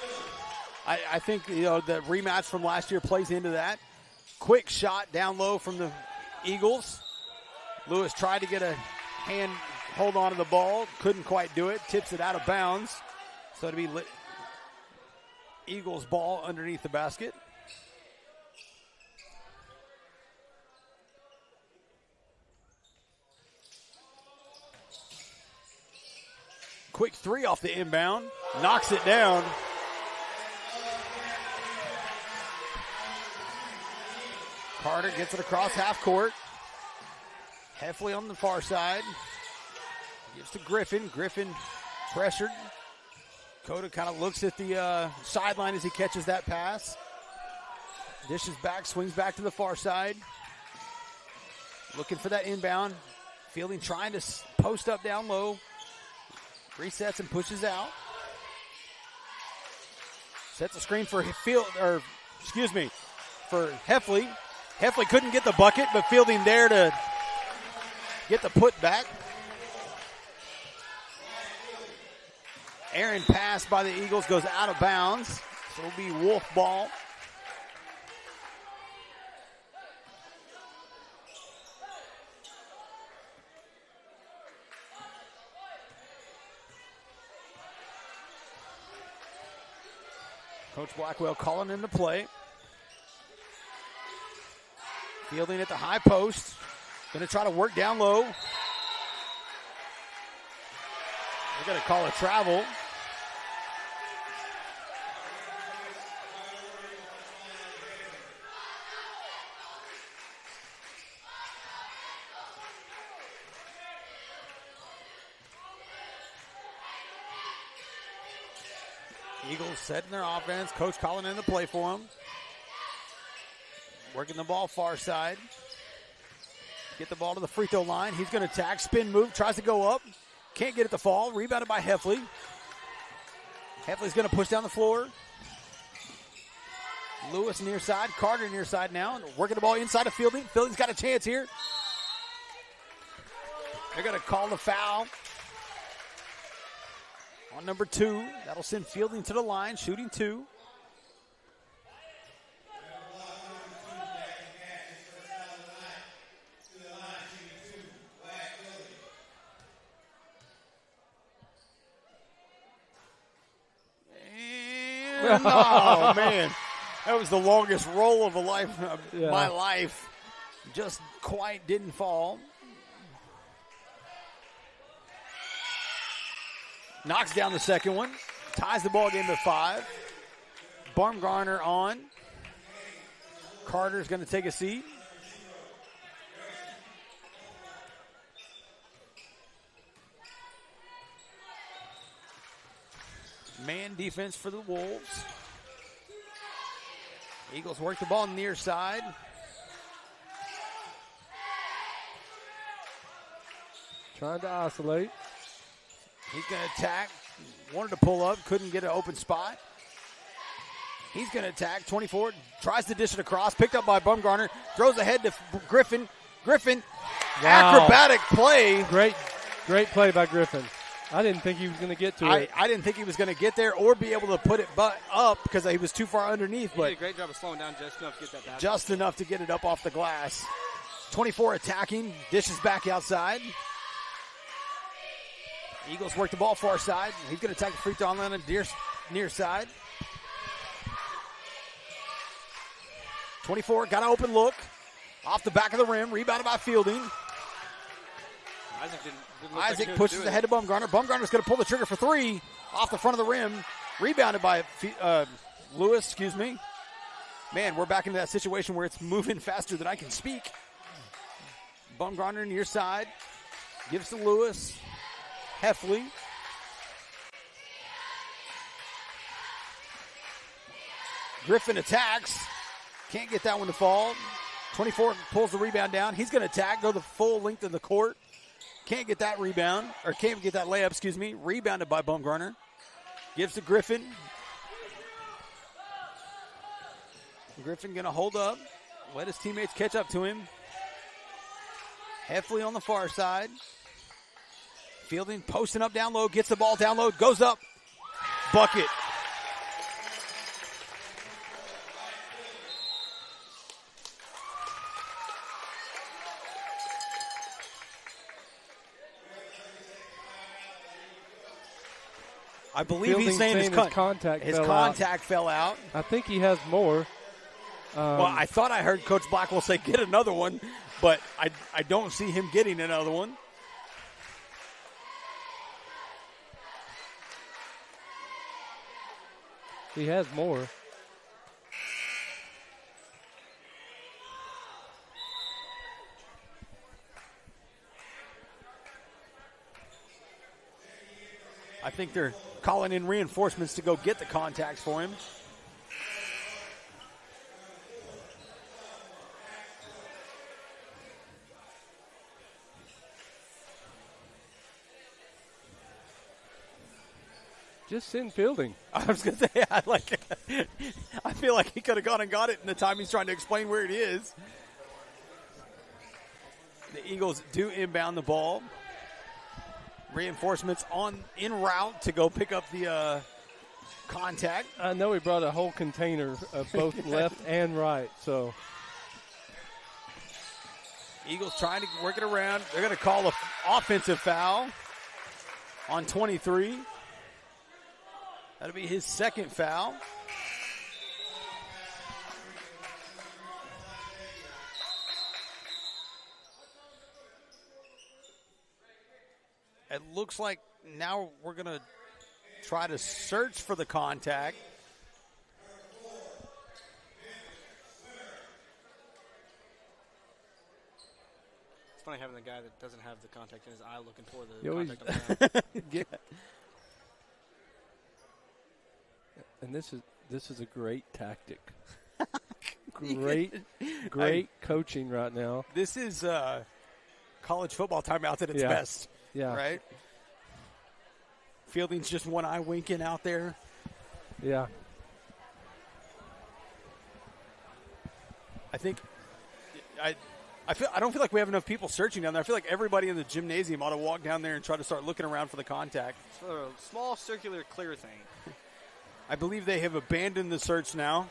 I think, the rematch from last year plays into that. Quick shot down low from the Eagles. Lewis tried to get a hand hold on to the ball. Couldn't quite do it. Tips it out of bounds. So it'll be Eagles ball underneath the basket. Quick three off the inbound. Knocks it down. Carter gets it across half court. Heffley on the far side. Gives to Griffin. Griffin pressured. Cota kind of looks at the sideline as he catches that pass. Dishes back, swings back to the far side. Looking for that inbound. Fielding trying to post up down low. Resets and pushes out. Sets a screen for for Heffley. Heffley couldn't get the bucket, but Fielding there to get the putback. Aaron pass by the Eagles goes out of bounds. So it'll be Wolf ball. Coach Blackwell calling into play. Fielding at the high post. Going to try to work down low. They're going to call a travel. Eagles setting their offense. Coach calling in the play for them. Working the ball far side. Get the ball to the free throw line. He's going to attack. Spin move. Tries to go up. Can't get it to fall. Rebounded by Heffley. Heffley's going to push down the floor. Lewis near side. Carter near side now. Working the ball inside of Fielding. Fielding's got a chance here. They're going to call the foul on number 2. That'll send Fielding to the line. Shooting 2. Oh, man. That was the longest roll of my life. Just quite didn't fall. Knocks down the second one. Ties the ball game to 5. Baumgartner on. Carter's going to take a seat. Man defense for the Wolves. Eagles work the ball near side. Trying to isolate. He's going to attack. Wanted to pull up. Couldn't get an open spot. He's going to attack. 24. Tries to dish it across. Picked up by Baumgartner. Throws ahead to Griffin. Griffin. Wow. Acrobatic play. Great play by Griffin. I didn't think he was going to get to it. I didn't think he was going to get there or be able to put it up because he was too far underneath. He did a great job of slowing down just enough to get that basket. Just enough to get it up off the glass. 24 attacking. Dishes back outside. Eagles work the ball far side. He's going to attack the free throw line on near side. 24 got an open look. Off the back of the rim. Rebounded by Fielding. Isaac pushes ahead of Baumgartner. Baumgartner's going to pull the trigger for 3 off the front of the rim. Rebounded by Lewis, Man, we're back into that situation where it's moving faster than I can speak. Baumgartner near side. Gives to Lewis. Heffley. Griffin attacks. Can't get that one to fall. 24 pulls the rebound down. He's going to attack, go the full length of the court. Can't get that rebound, or can't get that layup, Rebounded by Baumgartner. Gives to Griffin. Griffin going to hold up. Let his teammates catch up to him. Heffley on the far side. Fielding posting up down low, gets the ball down low, goes up. Bucket. I believe he's saying his contact fell out. I think he has more. Well, I thought I heard Coach Blackwell say get another one, but I don't see him getting another one. He has more. I think they're calling in reinforcements to go get the contacts for him. Just send Fielding. I was going to say, I feel like he could have gone and got it in the time he's trying to explain where it is. The Eagles do inbound the ball. Reinforcements en route to go pick up the contact. I know he brought a whole container of both left and right. So Eagles trying to work it around. They're going to call an offensive foul on 23. That'll be his second foul. It looks like now we're going to try to search for the contact. It's funny having the guy that doesn't have the contact in his eye looking for the contact on the yeah. And this is a great tactic. Great coaching right now. This is college football timeout at its best. Yeah. Right? Fielding's just one eye winking out there. Yeah. I think I don't feel like we have enough people searching down there. I feel like everybody in the gymnasium ought to walk down there and try to start looking around for the contact. It's for a small circular clear thing. I believe they have abandoned the search now.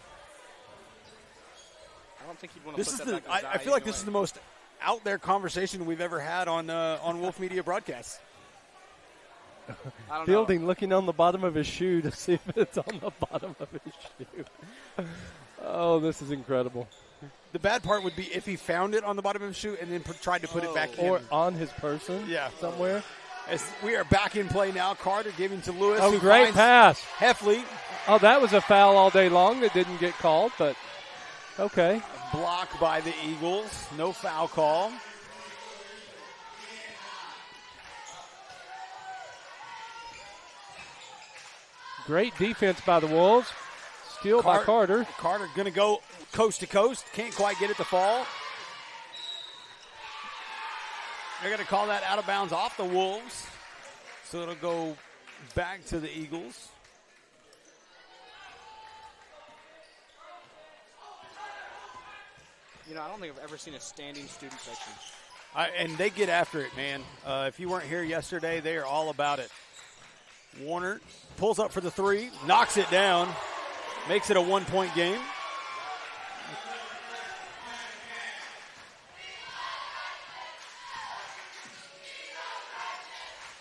I don't think you'd want to put that back in his eye I feel like this is the most out there conversation we've ever had on Wolf Media broadcasts. Fielding looking on the bottom of his shoe to see if it's on the bottom of his shoe. Oh, this is incredible. The bad part would be if he found it on the bottom of his shoe and then tried to put it back in. Or on his person somewhere. As we are back in play now, Carter giving to Lewis. Oh, great pass. Heffley. Oh, that was a foul all day long that didn't get called, but okay. Blocked by the Eagles. No foul call. Great defense by the Wolves. Steal by Carter. Carter going to go coast to coast. Can't quite get it to fall. They're going to call that out of bounds off the Wolves. So it'll go back to the Eagles. You know, I don't think I've ever seen a standing student section. And they get after it, man. If you weren't here yesterday, they are all about it. Warner pulls up for the three, knocks it down, makes it a 1-point game.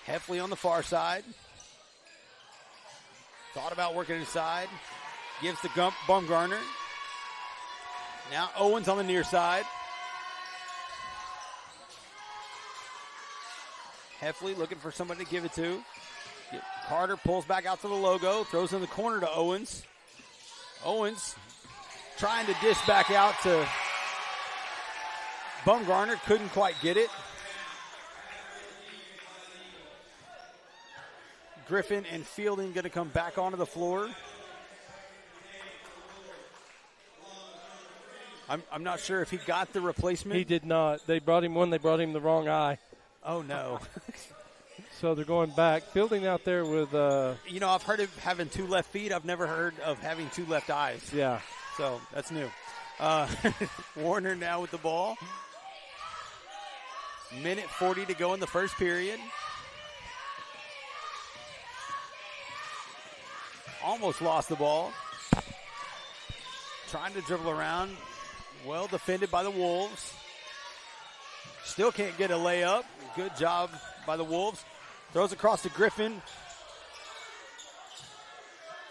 Heffley on the far side. Thought about working inside. Gives to Baumgartner. Now Owens on the near side. Heffley looking for somebody to give it to. Carter pulls back out to the logo. Throws in the corner to Owens. Owens trying to dish back out to Baumgartner. Couldn't quite get it. Griffin and Fielding going to come back onto the floor. I'm not sure if he got the replacement. He did not. They brought him one. They brought him the wrong eye. Oh, no. So they're going back. Fielding out there with You know, I've heard of having two left feet. I've never heard of having two left eyes. Yeah. So that's new. Warner now with the ball. Minute 40 to go in the first period. almost lost the ball. Trying to dribble around. Well defended by the Wolves. Still can't get a layup. Good job by the Wolves. Throws across to Griffin.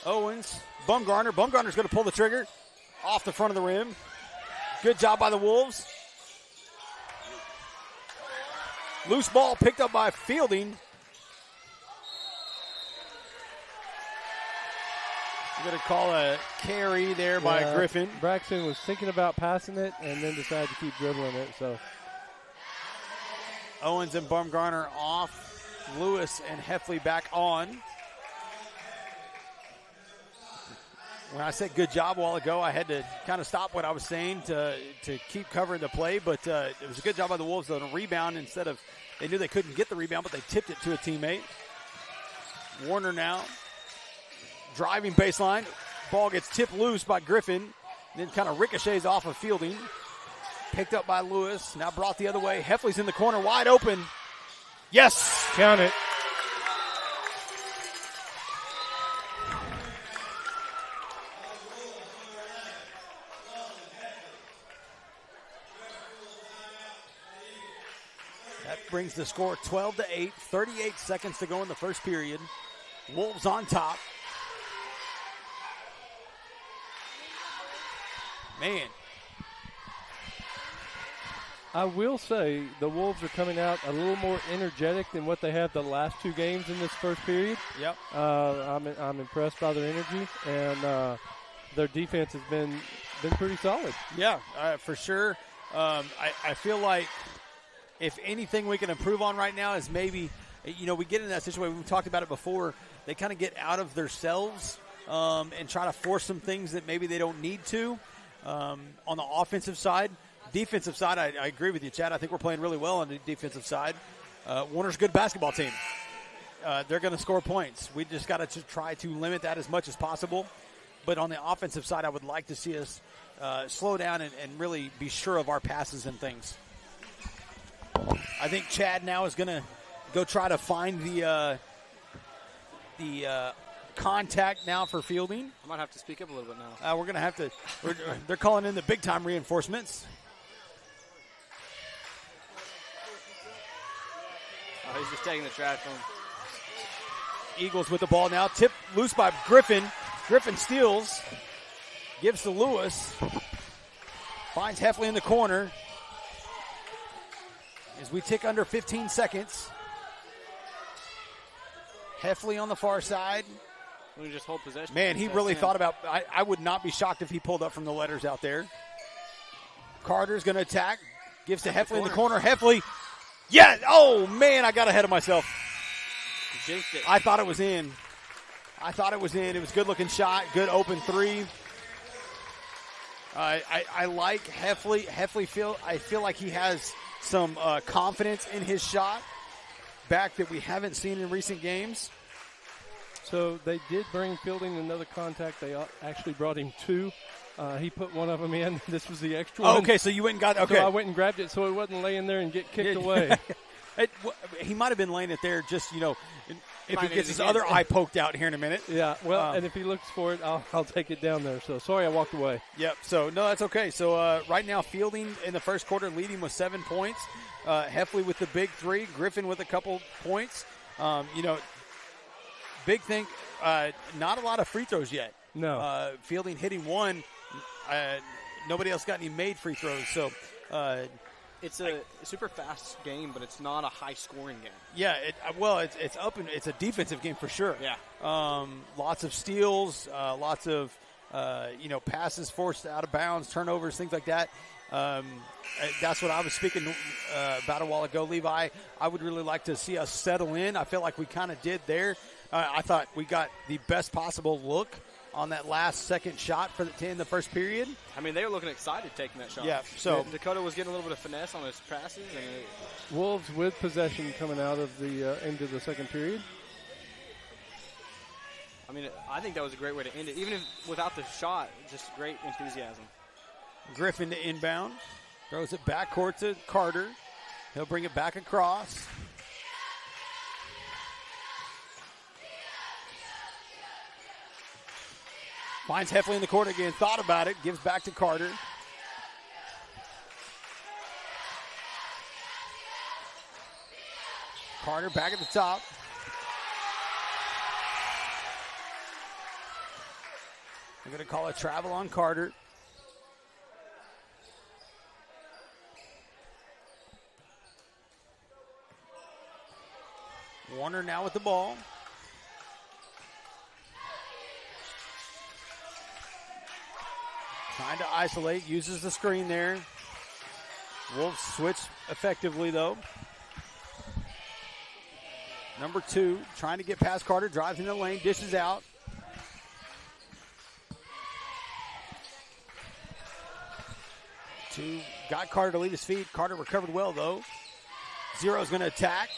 Owens. Bumgarner. Bumgarner's going to pull the trigger. Off the front of the rim. Good job by the Wolves. Loose ball picked up by Fielding. We're going to call a carry there by Griffin. Braxton was thinking about passing it and then decided to keep dribbling it. So Owens and Bumgarner off. Lewis and Heffley back on. When I said good job a while ago, I had to kind of stop what I was saying to keep covering the play, but it was a good job by the Wolves on a rebound instead of, they knew they couldn't get the rebound, but they tipped it to a teammate. Warner now driving baseline. Ball gets tipped loose by Griffin, then kind of ricochets off of Fielding. Picked up by Lewis, now brought the other way. Heffley's in the corner, wide open. Yes! Count it. That brings the score 12-8, 38 seconds to go in the first period. Wolves on top. Man. I will say the Wolves are coming out a little more energetic than what they have the last two games in this first period. Yep. I'm impressed by their energy, and their defense has been pretty solid. Yeah, for sure. I feel like if anything we can improve on right now is maybe, we get in that situation. We've talked about it before. They kind of get out of themselves and try to force some things that maybe they don't need to on the offensive side. Defensive side, I agree with you, Chad. I think we're playing really well on the defensive side. Warner's a good basketball team. They're going to score points. We just got to try to limit that as much as possible. But on the offensive side, I would like to see us slow down and really be sure of our passes and things. I think Chad now is going to go try to find the contact now for Fielding. I might have to speak up a little bit now. We're going to have to. They're calling in the big-time reinforcements. Oh, he's just taking the trash from him. Eagles with the ball now. Tip loose by Griffin. Griffin steals. Gives to Lewis. Finds Heffley in the corner. As we tick under 15 seconds. Heffley on the far side. We just hold possession. Man, he really thought about. I would not be shocked if he pulled up from the letters out there. Carter's going to attack. Gives to Heffley in the corner. Heffley. Yeah. Oh, man, I got ahead of myself. Jinxed it. I thought it was in. It was a good-looking shot. Good open three. I like Heffley. I feel like he has some confidence in his shot back that we haven't seen in recent games. So they did bring Fielding another contact. They actually brought him two. He put one of them in. This was the extra one. Okay, so you went and got it. Okay. So I went and grabbed it so it wasn't laying there and get kicked away. He might have been laying it there just, if he gets his other eye poked out here in a minute. Yeah, well, and if he looks for it, I'll take it down there. So sorry I walked away. Yep, so no, that's okay. So right now Fielding in the first quarter leading with 7 points. Heffley with the big three. Griffin with a couple points. Big thing, not a lot of free throws yet. No. Fielding hitting one. Nobody else got any made free throws. So it's a super fast game, but it's not a high-scoring game. Yeah, it's up and it's a defensive game for sure. Yeah. Lots of steals, lots of passes forced out of bounds, turnovers, things like that. That's what I was speaking about a while ago, Levi. I would really like to see us settle in. I feel like we kind of did there. I thought we got the best possible look on that last second shot in the first period. I mean, they were looking excited taking that shot. Yeah, so Dakota was getting a little bit of finesse on his passes. And Wolves with possession coming out of the into the second period. I mean, I think that was a great way to end it. Even without the shot, just great enthusiasm. Griffin to inbound. Throws it back court to Carter. He'll bring it back across. Finds Heffley in the court again. Thought about it. Gives back to Carter. Carter back at the top. They're going to call a travel on Carter. Warner now with the ball. Trying to isolate, uses the screen there. Wolves switch effectively though. Number 2, trying to get past Carter, drives in the lane, dishes out. Two, got Carter to lead his feet. Carter recovered well though. Zero's going to attack.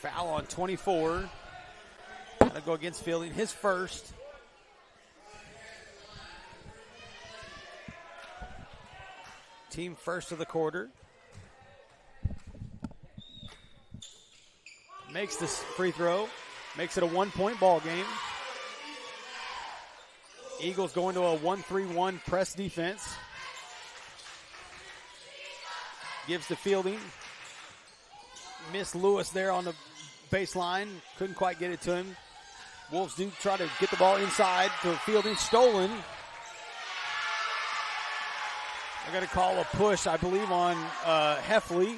Foul on 24. Got to go against Fielding. His first. Team first of the quarter. Makes this free throw. Makes it a 1-point ball game. Eagles going to a 1-3-1 press defense. Gives to Fielding. Missed Lewis there on the baseline. Couldn't quite get it to him. Wolves do try to get the ball inside to Fielding. Stolen. They're going to call a push, I believe, on Heffley.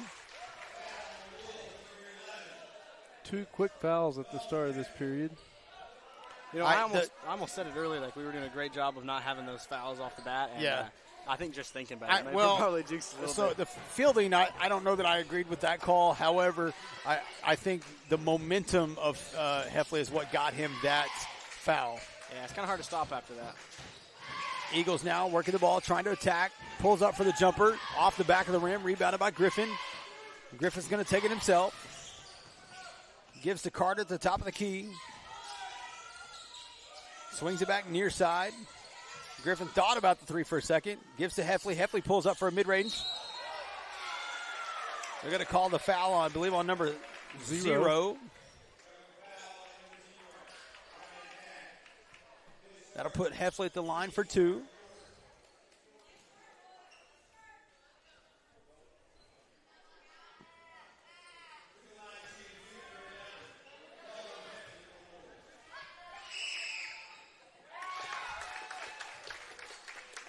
2 quick fouls at the start of this period. You know, I almost said it earlier, like we were doing a great job of not having those fouls off the bat. And, yeah. I think just thinking about it, probably jinxed a little so bit. The Fielding, I don't know that I agreed with that call. However, I think the momentum of Heffley is what got him that foul. Yeah, it's kind of hard to stop after that. Eagles now working the ball, trying to attack. Pulls up for the jumper. Off the back of the rim. Rebounded by Griffin. Griffin's going to take it himself. Gives to Carter at the top of the key. Swings it back near side. Griffin thought about the 3 for a second. Gives to Heffley. Heffley pulls up for a mid-range. They're going to call the foul, I believe, on number 0. That'll put Heffley at the line for 2.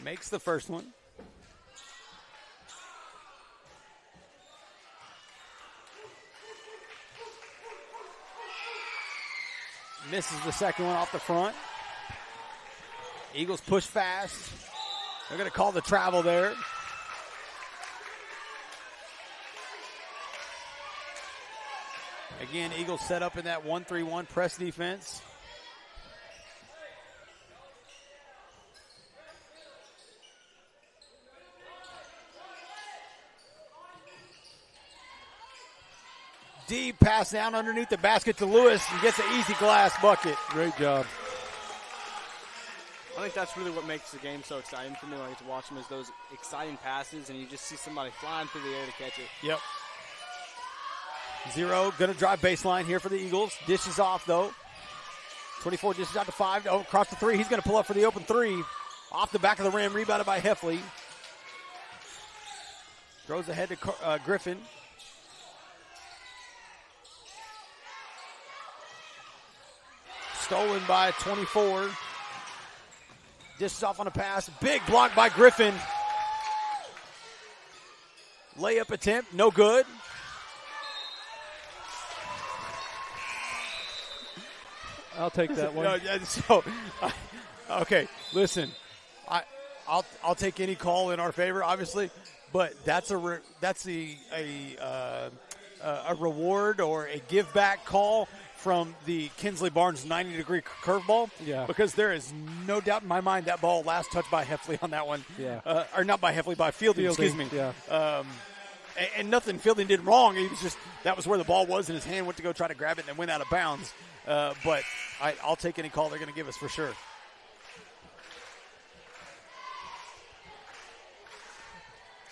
Makes the first one. Misses the second one off the front. Eagles push fast. They're going to call the travel there. Again, Eagles set up in that 1-3-1 press defense. Deep pass down underneath the basket to Lewis and gets an easy glass bucket. Great job. I think that's really what makes the game so exciting for me. I get to watch them, is those exciting passes, and you just see somebody flying through the air to catch it. Yep. 0, going to drive baseline here for the Eagles. Dishes off, though. 24 dishes out to 5. Oh, across the 3. He's going to pull up for the open 3. Off the back of the rim, rebounded by Heffley. Throws ahead to Griffin. Stolen by 24. Dishes off on a pass. Big block by Griffin. Layup attempt, no good. I'll take that one. Okay, listen. I'll take any call in our favor, obviously, but that's a reward or a give back call from the Kinsley Barnes 90-degree curveball. Yeah. Because there is no doubt in my mind that ball last touched by Heffley on that one. Yeah. Or not by Heffley, by Fielding, excuse me. Yeah. And nothing Fielding did wrong. He was just, that was where the ball was, and his hand went to go try to grab it and then went out of bounds. But I'll take any call they're going to give us for sure.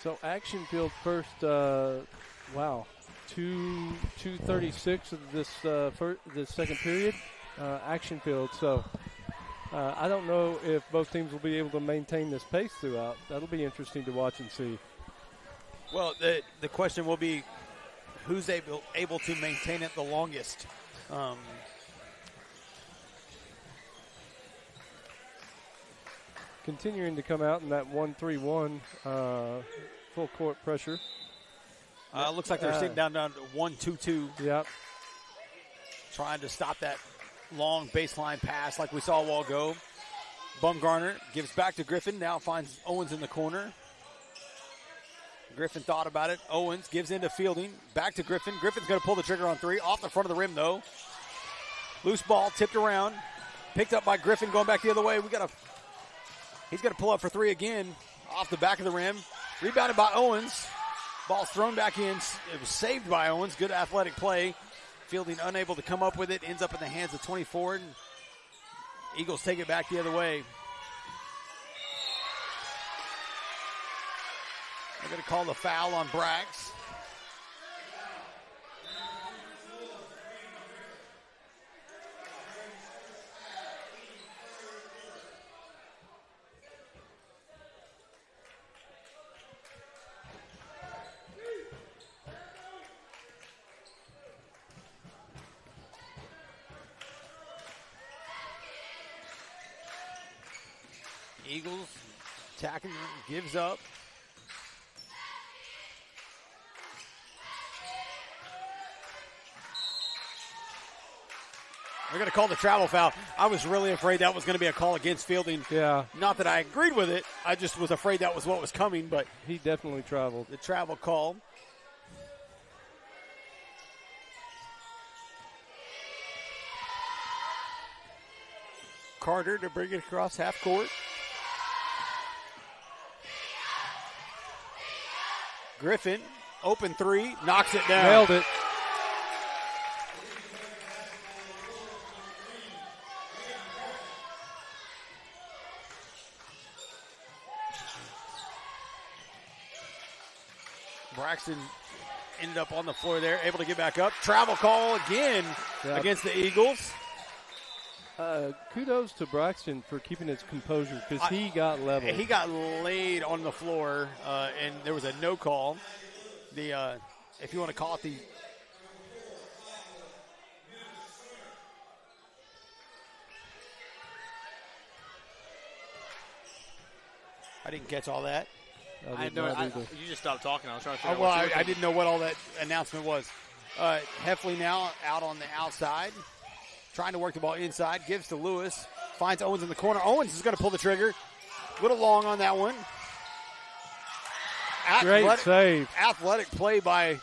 So Action Field first, wow, 2:36 of this second period, Action Field. So I don't know if both teams will be able to maintain this pace throughout. That'll be interesting to watch and see. Well, the question will be who's able to maintain it the longest. Continuing to come out in that 1-3-1 full court pressure. Looks like they're sitting down to 1-2-2. Yep. Trying to stop that long baseline pass like we saw a while ago. Bumgarner gives back to Griffin. Now finds Owens in the corner. Griffin thought about it. Owens gives into Fielding. Back to Griffin. Griffin's going to pull the trigger on three. Off the front of the rim, though. Loose ball tipped around. Picked up by Griffin going back the other way. He's going to pull up for three again. Off the back of the rim. Rebounded by Owens. Ball's thrown back in. It was saved by Owens. Good athletic play. Fielding unable to come up with it. Ends up in the hands of 24. And Eagles take it back the other way. They're going to call the foul on Brax. Eagles attacking, gives up. They're going to call the travel foul. I was really afraid that was going to be a call against Fielding. Yeah. Not that I agreed with it. I just was afraid that was what was coming, but he definitely traveled. The travel call. Carter to bring it across half court. Griffin, open three, knocks it down. Nailed it. Braxton ended up on the floor there, able to get back up. Travel call again against the Eagles. Kudos to Braxton for keeping his composure because he got leveled. He got laid on the floor, and there was a no call. If you want to call it the I didn't catch all that. I know. You just stopped talking. I was trying to figure out. I didn't know what all that announcement was. Heffley now out on the outside, trying to work the ball inside. Gives to Lewis. Finds Owens in the corner. Owens is going to pull the trigger. A little long on that one. Great save. Athletic play by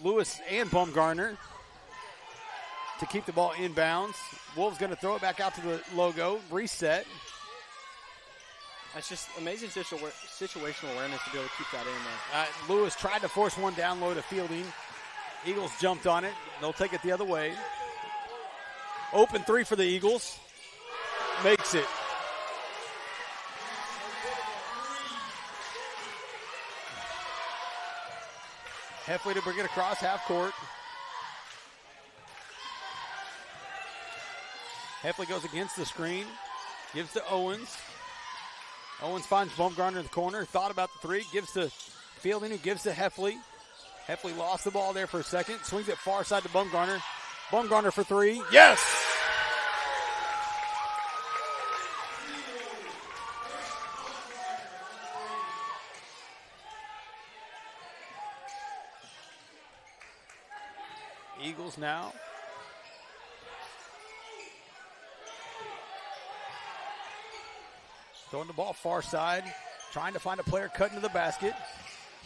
Lewis and Bumgarner to keep the ball inbounds. Wolves going to throw it back out to the logo. Reset. That's just amazing situational awareness to be able to keep that in there. Lewis tried to force one down low to Fielding. Eagles jumped on it. They'll take it the other way. Open three for the Eagles. Makes it. Heffley to bring it across half court. Heffley goes against the screen. Gives to Owens. Owens finds Bumgarner in the corner. Thought about the three. Gives to Fielding, who gives to Heffley. Heffley lost the ball there for a second. Swings it far side to Bumgarner. Bumgarner for three. Yes! Eagles now. Throwing the ball far side, trying to find a player cutting to the basket.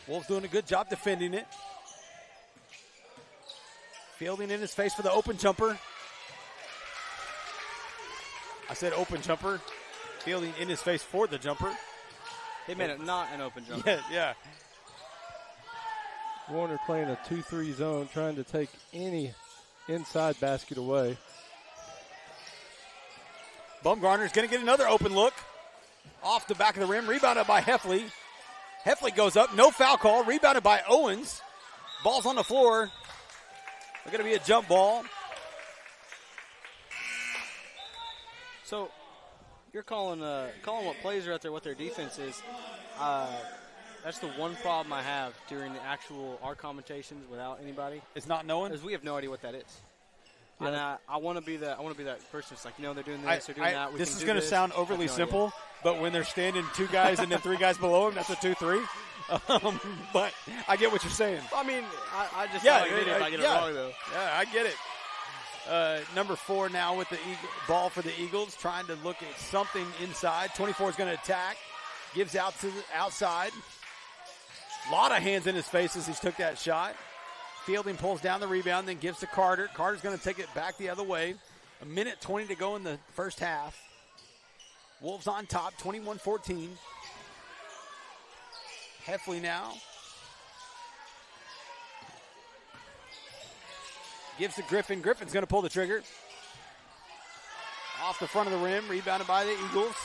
Wolves doing a good job defending it. Fielding in his face for the open jumper. I said open jumper. Fielding in his face for the jumper. They made it not an open jumper. Yeah. Warner playing a 2-3 zone, trying to take any inside basket away. Bumgarner's going to get another open look. Off the back of the rim, rebounded by Heffley. Heffley goes up. No foul call. Rebounded by Owens. Ball's on the floor. It's going to be a jump ball. So you're calling what plays are out there, what their defense is. That's the one problem I have during our commentations without anybody. It's not knowing? Because we have no idea what that is. Yeah. And I want to be that person that's like, they're doing this, they're doing that. This is going to sound overly simple, but when they're standing 2 guys and then 3 guys below them, that's a 2-3. But I get what you're saying. I mean, I just sound like an idiot if I get it wrong, though. Yeah, I get it. Number 4 now with the ball for the Eagles, trying to look at something inside. 24 is going to attack. Gives out to the outside. A lot of hands in his face as he took that shot. Fielding pulls down the rebound, then gives to Carter. Carter's going to take it back the other way. 1:20 to go in the first half. Wolves on top, 21-14. Heffley now. Gives to Griffin. Griffin's going to pull the trigger. Off the front of the rim, rebounded by the Eagles.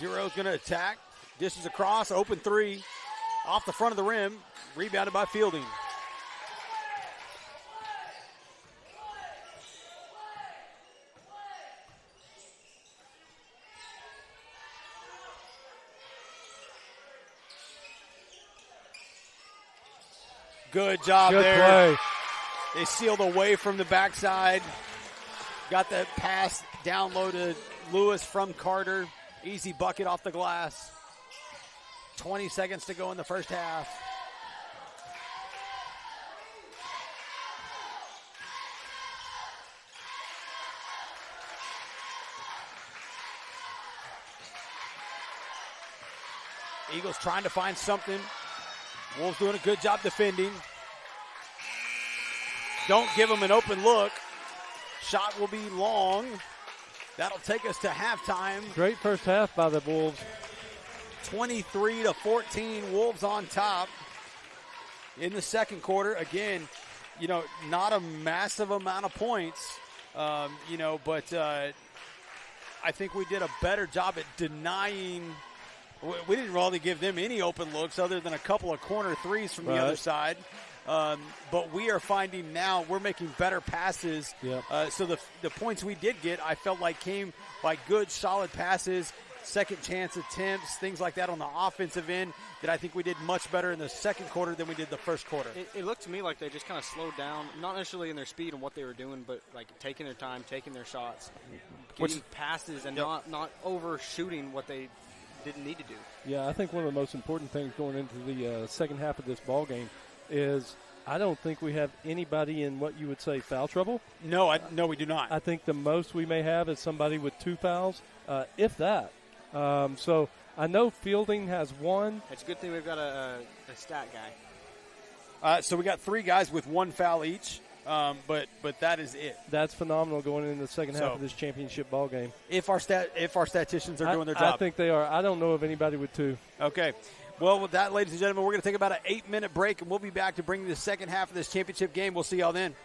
Zero's going to attack. Dishes across, open 3. Off the front of the rim, rebounded by Fielding. Good job there. Play. They sealed away from the backside. Got the pass down low to Lewis from Carter. Easy bucket off the glass. 20 seconds to go in the first half. Eagles trying to find something. Wolves doing a good job defending. Don't give them an open look. Shot will be long. That'll take us to halftime. Great first half by the Wolves. 23-14, Wolves on top in the second quarter. Again, not a massive amount of points, but I think we did a better job at denying. We didn't really give them any open looks other than a couple of corner threes from the other side. But we are finding now we're making better passes. Yep. So the points we did get, I felt like came by good, solid passes, second chance attempts, things like that on the offensive end that I think we did much better in the second quarter than we did the first quarter. It looked to me like they just kind of slowed down, not necessarily in their speed and what they were doing, but like taking their time, taking their shots, getting passes, and not overshooting what they didn't need to do. Yeah, I think one of the most important things going into the second half of this ball game is I don't think we have anybody in what you would say foul trouble. No, we do not. I think the most we may have is somebody with 2 fouls, if that. So I know Fielding has 1. It's a good thing we've got a stat guy. So we got 3 guys with 1 foul each, but that is it. That's phenomenal going into the second half of this championship ball game. If our statisticians are doing their job. I think they are. I don't know of anybody with 2. Okay. Well, with that, ladies and gentlemen, we're going to take about an 8-minute break, and we'll be back to bring you the second half of this championship game. We'll see y'all then.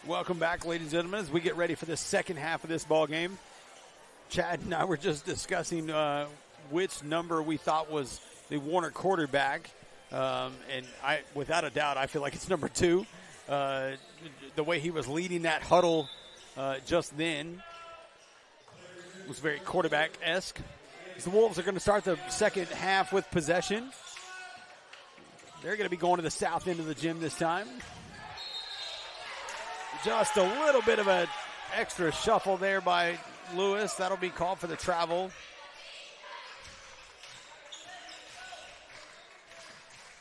Welcome back, ladies and gentlemen, as we get ready for the second half of this ball game. Chad and I were just discussing which number we thought was the Warner quarterback, and without a doubt, I feel like it's number 2. The way he was leading that huddle just then was very quarterback-esque. The Wolves are going to start the second half with possession. They're going to be going to the south end of the gym this time. Just a little bit of an extra shuffle there by Lewis. That'll be called for the travel.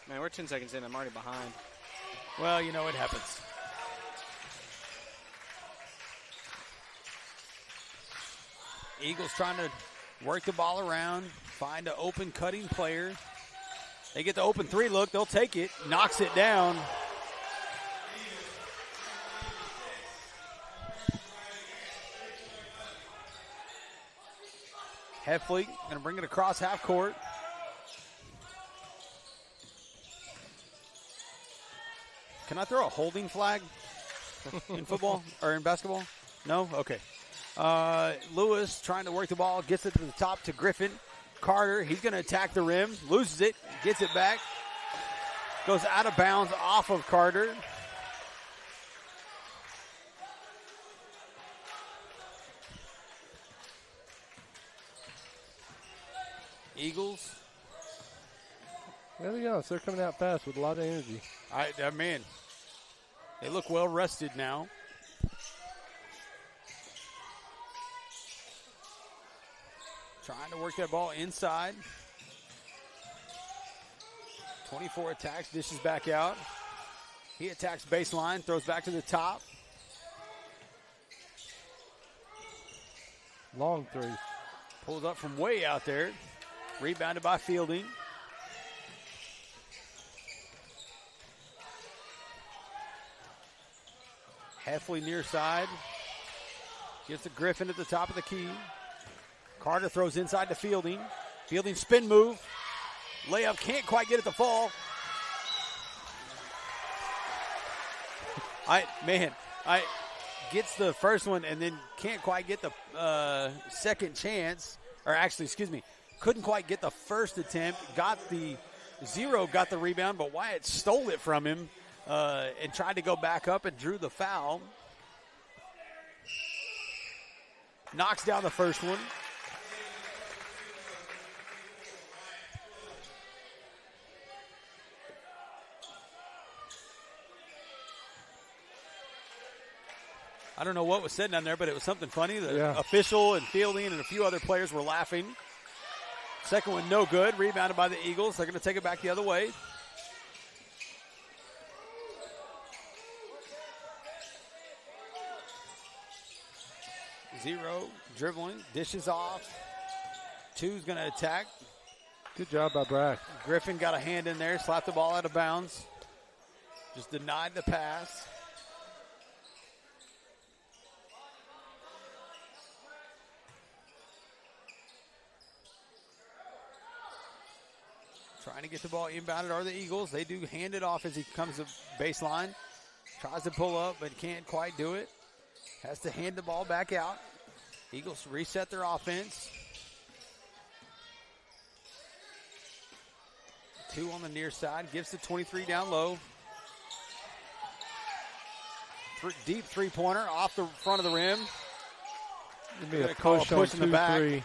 Man, we're 10 seconds in. I'm already behind. Well, you know, it happens. Eagles trying to work the ball around, find an open cutting player. They get the open 3 look. They'll take it. Knocks it down. Heffley going to bring it across half court. Can I throw a holding flag in football or in basketball? No? Okay. Lewis trying to work the ball, gets it to the top to Griffin. Carter, he's going to attack the rim, loses it, gets it back, goes out of bounds off of Carter. Eagles. There they go. So they're coming out fast with a lot of energy. Man, they look well rested now. Trying to work that ball inside. 24 attacks, dishes back out. He attacks baseline, throws back to the top. Long 3. Pulls up from way out there. Rebounded by Fielding. Heffley near side. Gives to Griffin at the top of the key. Carter throws inside to Fielding. Fielding spin move. Layup can't quite get it to fall. Gets the first one and then can't quite get the second chance. Or actually, excuse me, couldn't quite get the first attempt. Got the rebound, but Wyatt stole it from him and tried to go back up and drew the foul. Knocks down the first one. I don't know what was said down there, but it was something funny. The official and Fielding and a few other players were laughing. Second one, no good. Rebounded by the Eagles. They're going to take it back the other way. Zero, dribbling, dishes off. Two's going to attack. Good job by Brack. Griffin got a hand in there, slapped the ball out of bounds. Just denied the pass. Trying to get the ball inbounded are the Eagles. They do hand it off as he comes to baseline. Tries to pull up, but can't quite do it. Has to hand the ball back out. Eagles reset their offense. 2 on the near side. Gives the 23 down low. Deep three-pointer off the front of the rim. Be a push in the back. 3.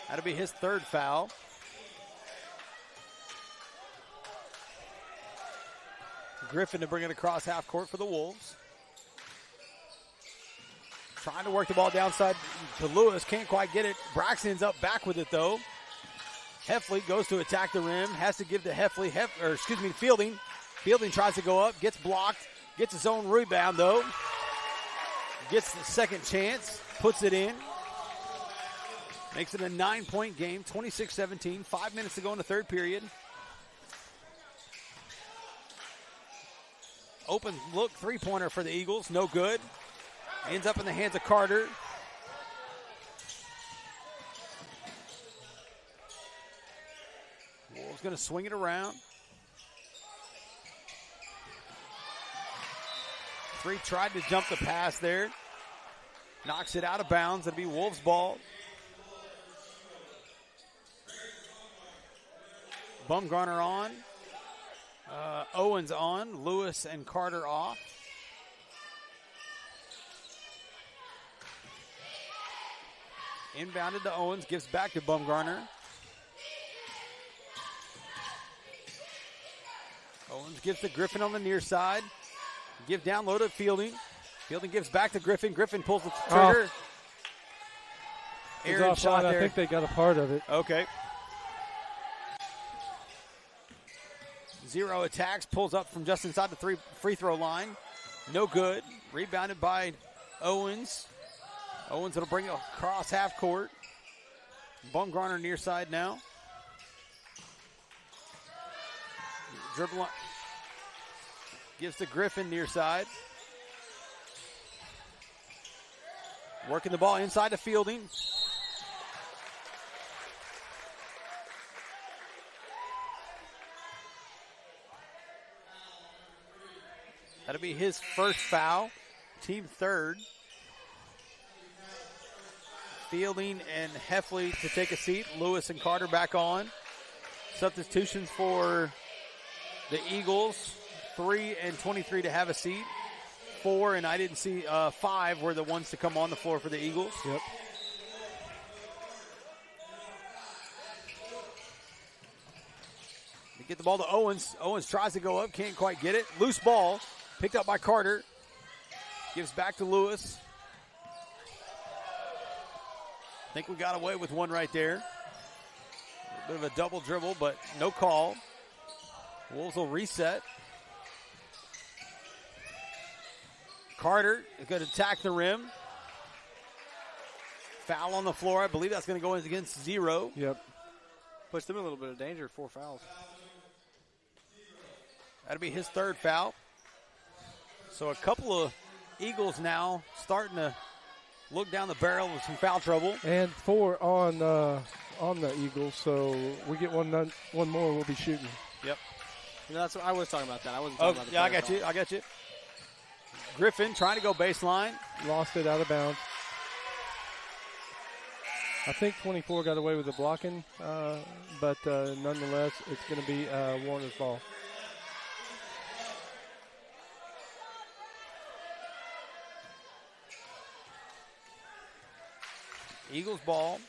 That'll be his third foul. Griffin to bring it across half court for the Wolves. Trying to work the ball downside to Lewis. Can't quite get it. Braxton's up back with it, though. Heffley goes to attack the rim. Has to give to Fielding. Fielding tries to go up. Gets blocked. Gets his own rebound, though. Gets the second chance. Puts it in. Makes it a 9-point game, 26-17. 5 minutes to go in the third period. Open look three-pointer for the Eagles. No good. Ends up in the hands of Carter. Wolves going to swing it around. 3 tried to jump the pass there. Knocks it out of bounds. It'll be Wolves ball. Bumgarner on. Owens on. Lewis and Carter off. Inbounded to Owens. Gives back to Bumgarner. Owens gives to Griffin on the near side. Give down low to Fielding. Fielding gives back to Griffin. Griffin pulls the trigger. Aaron shot there. I think they got a part of it. Okay. Zero attacks. Pulls up from just inside the free throw line. No good. Rebounded by Owens. Owens will bring it across half court. Bumgarner near side now. Dribble on. Gives to Griffin near side. Working the ball inside to Fielding. That'll be his first foul. Team third. Fielding and Heffley to take a seat. Lewis and Carter back on. Substitutions for the Eagles. 3 and 23 to have a seat. 4 and I didn't see 5 were the ones to come on the floor for the Eagles. Yep. They get the ball to Owens. Owens tries to go up, can't quite get it. Loose ball, picked up by Carter. Gives back to Lewis. I think we got away with one right there. A bit of a double dribble, but no call. Wolves will reset. Carter is going to attack the rim. Foul on the floor. I believe that's going to go against Zero. Yep. Puts them in a little bit of danger. 4 fouls. That'll be his third foul. So a couple of Eagles now starting to look down the barrel with some foul trouble. And 4 on the Eagles. So we get one more, we'll be shooting. Yep. You know, that's what I was talking about. That I wasn't talking about. Yeah, I got you. Griffin trying to go baseline. Lost it out of bounds. I think 24 got away with the blocking, but nonetheless, it's going to be Warner's ball. Eagles ball.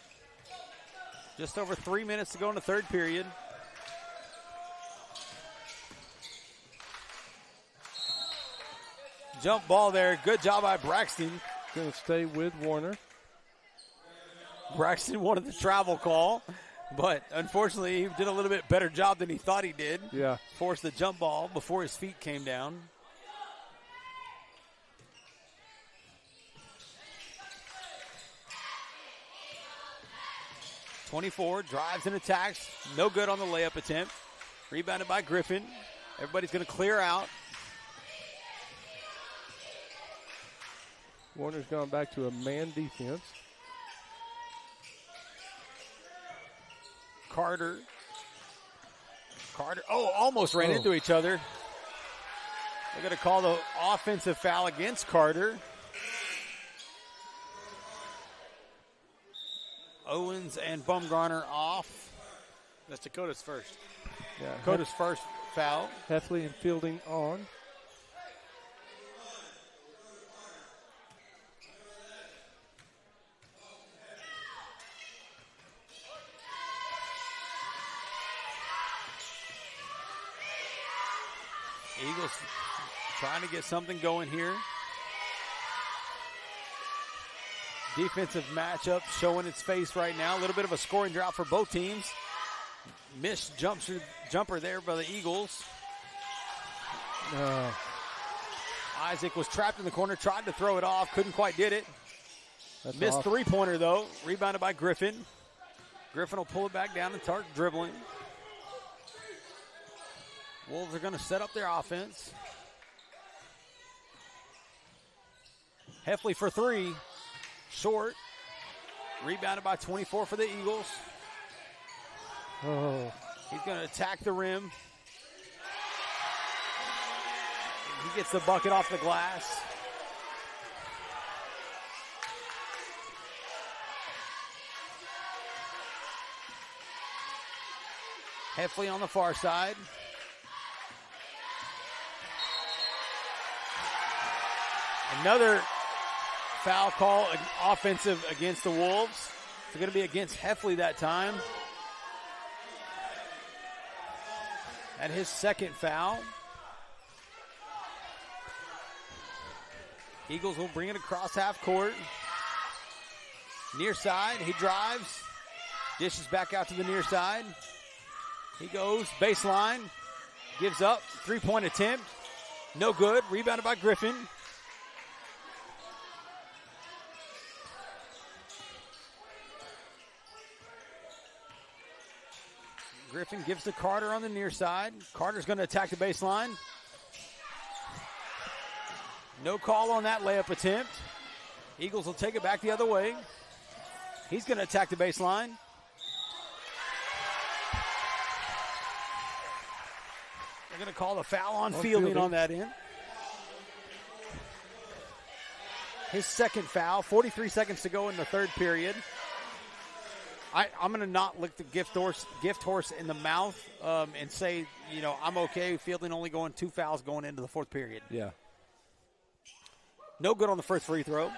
Just over 3 minutes to go in the third period. Jump ball there. Good job by Braxton. Going to stay with Warner. Braxton wanted the travel call, but unfortunately he did a little bit better job than he thought he did. Yeah. Forced the jump ball before his feet came down. .24 drives and attacks. No good on the layup attempt. Rebounded by Griffin. Everybody's going to clear out. Warner's gone back to a man defense. Carter. Almost ran into each other. They're going to call the offensive foul against Carter. Owens and Bumgarner off. That's Dakota's first. Yeah, Dakota's first foul. Heffley and Fielding on. Eagles trying to get something going here. Defensive matchup showing its face right now. A little bit of a scoring drought for both teams. Missed jumper there by the Eagles. Isaac was trapped in the corner, tried to throw it off, couldn't quite get it. Missed three-pointer though, rebounded by Griffin. Griffin will pull it back down and start dribbling. Wolves are going to set up their offense. Heffley for three. Short. Rebounded by 24 for the Eagles. Oh. He's going to attack the rim. He gets the bucket off the glass. Heffley on the far side. Another foul call, offensive against the Wolves. It's going to be against Heffley that time. And his second foul. Eagles will bring it across half court. Near side, he drives. Dishes back out to the near side. He goes baseline. Gives up. 3-point attempt. No good. Rebounded by Griffin. Griffin gives to Carter on the near side. Carter's going to attack the baseline. No call on that layup attempt. Eagles will take it back the other way. He's going to attack the baseline. They're going to call the foul on Fielding on that end. His second foul, 43 seconds to go in the third period. I'm going to not lick the gift horse in the mouth and say, I'm okay. Fielding only going 2 fouls going into the fourth period. Yeah. No good on the first free throw.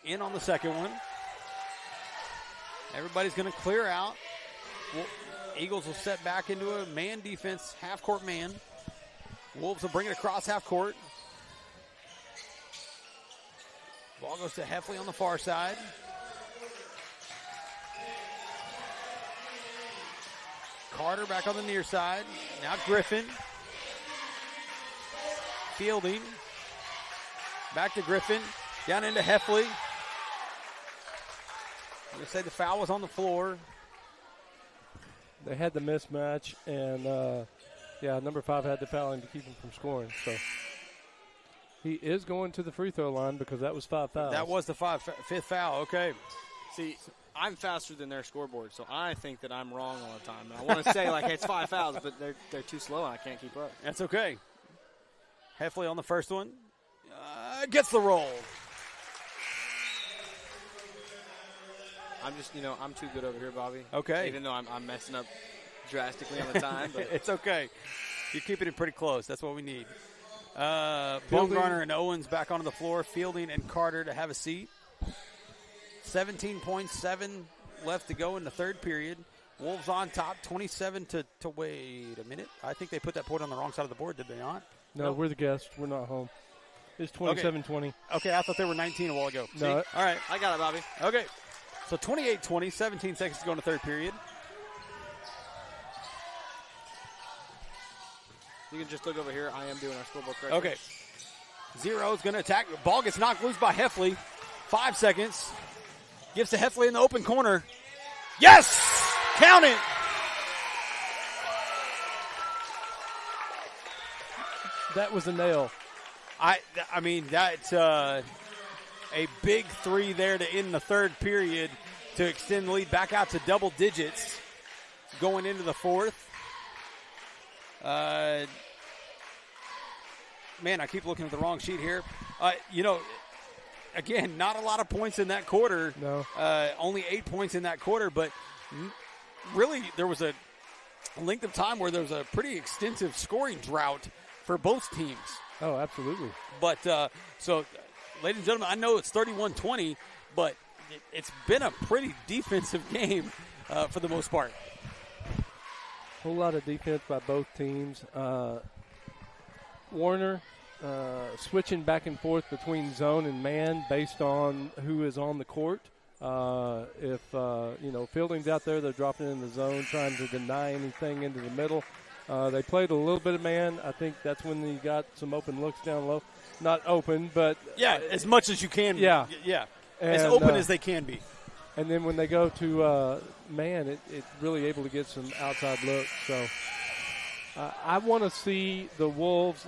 In on the second one. Everybody's going to clear out. Eagles will set back into a man defense, half-court man. Wolves will bring it across half-court. Ball goes to Heffley on the far side. Carter back on the near side. Now Griffin. Fielding. Back to Griffin. Down into Heffley. They say the foul was on the floor. They had the mismatch, and, number 5 had the fouling to keep him from scoring. So he is going to the free throw line because that was 5 fouls. That was the fifth foul. Okay. See, I'm faster than their scoreboard, so I think that I'm wrong all the time. And I want to say, hey, it's 5 fouls, but they're too slow, and I can't keep up. That's okay. Heffley on the first one. Gets the roll. I'm just, I'm too good over here, Bobby. Okay. Even though I'm messing up drastically on the time. But it's okay. You're keeping it pretty close. That's what we need. Baumgartner and Owens back onto the floor. Fielding and Carter to have a seat. 17.7 left to go in the third period. Wolves on top, 27 to wait a minute. I think they put that point on the wrong side of the board, did they not? No, we're the guests. We're not home. It's 27-20. Okay, I thought they were 19 a while ago. No. All right. I got it, Bobby. Okay. So 28-20, 17 seconds to go in the third period. You can just look over here. I am doing our scoreboard correctly. Okay. Zero's going to attack. Ball gets knocked loose by Heffley. 5 seconds. Gives to Heffley in the open corner. Yes! Count it! That was a nail. I mean, that's a big three there to end the third period to extend the lead back out to double digits going into the fourth. Man, I keep looking at the wrong sheet here. Again, not a lot of points in that quarter. No. Only 8 points in that quarter, but really there was a length of time where there was a pretty extensive scoring drought for both teams. Oh, absolutely. But, so, ladies and gentlemen, I know it's 31-20, but it's been a pretty defensive game for the most part. A whole lot of defense by both teams. Warner switching back and forth between zone and man based on who is on the court. If Fielding's out there, they're dropping in the zone, trying to deny anything into the middle. They played a little bit of man. I think that's when you got some open looks down low. Not open, but yeah, as much as you can. Yeah, yeah, and, as open as they can be. And then when they go to man, it's really able to get some outside looks. So I want to see the Wolves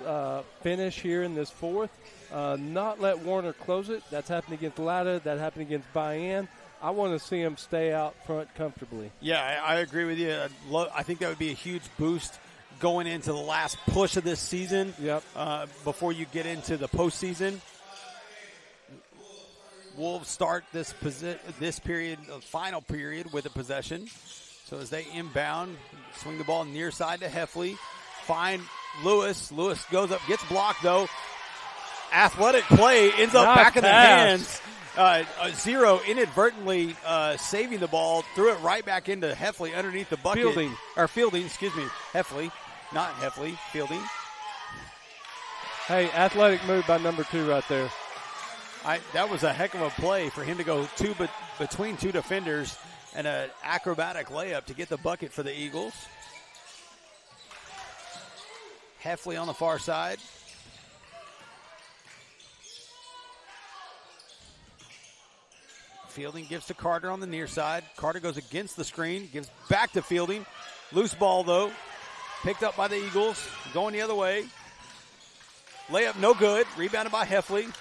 finish here in this fourth, not let Warner close it. That's happened against Latta. That happened against Bayan. I want to see them stay out front comfortably. Yeah, I agree with you. I think that would be a huge boost going into the last push of this season. Yep. Before you get into the postseason. Wolves start this period, the final period, with a possession. So as they inbound, swing the ball near side to Heffley. Find Lewis. Lewis goes up, gets blocked though. Athletic play, ends up back in the hands. Zero inadvertently saving the ball, threw it right back into Heffley underneath the bucket. Fielding, excuse me. Heffley, not Heffley, Fielding. Hey, athletic move by number 2 right there. That was a heck of a play for him to go between two defenders and an acrobatic layup to get the bucket for the Eagles. Heffley on the far side. Fielding gives to Carter on the near side. Carter goes against the screen, gives back to Fielding. Loose ball, though. Picked up by the Eagles. Going the other way. Layup no good. Rebounded by Heffley.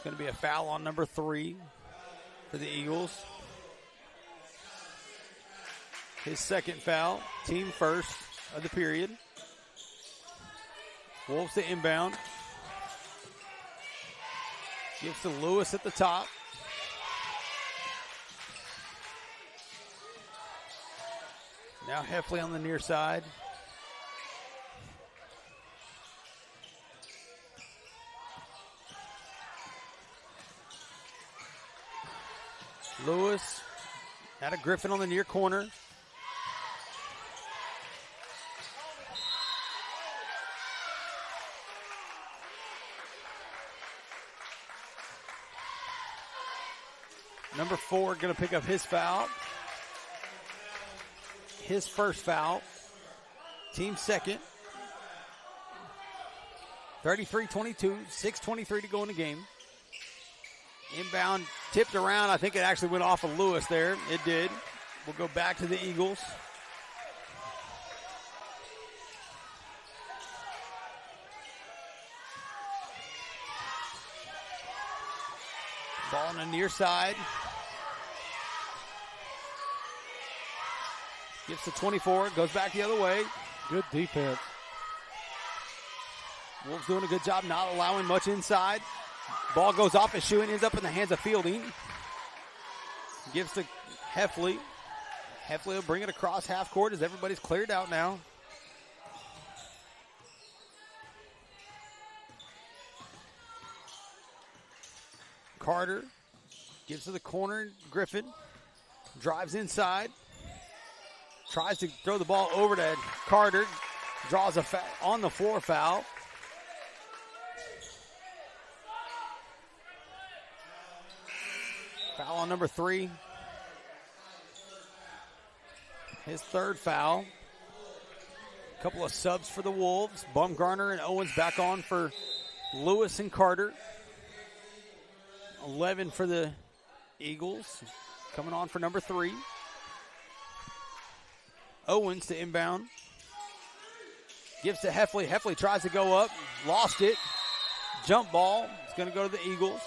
Going to be a foul on number 3 for the Eagles. His second foul, team first of the period. Wolves to inbound. Gives to Lewis at the top. Now Heffley on the near side. Lewis out of Griffin on the near corner. Number 4 going to pick up his foul. His first foul. Team second. 33-22, 6:23 to go in the game. Inbound tipped around. I think it actually went off of Lewis there. It did. We'll go back to the Eagles. Ball on the near side. Gets to 24. Goes back the other way. Good defense. Wolves doing a good job not allowing much inside. Ball goes off his shoe and ends up in the hands of Fielding. Gives to Heffley. Heffley will bring it across half court as everybody's cleared out now. Carter gives to the corner. Griffin drives inside. Tries to throw the ball over to Carter. Draws a on the floor foul. Foul on number 3. His third foul. A couple of subs for the Wolves. Bumgarner and Owens back on for Lewis and Carter. 11 for the Eagles. Coming on for number 3. Owens to inbound. Gives to Heffley. Heffley tries to go up. Lost it. Jump ball. It's going to go to the Eagles.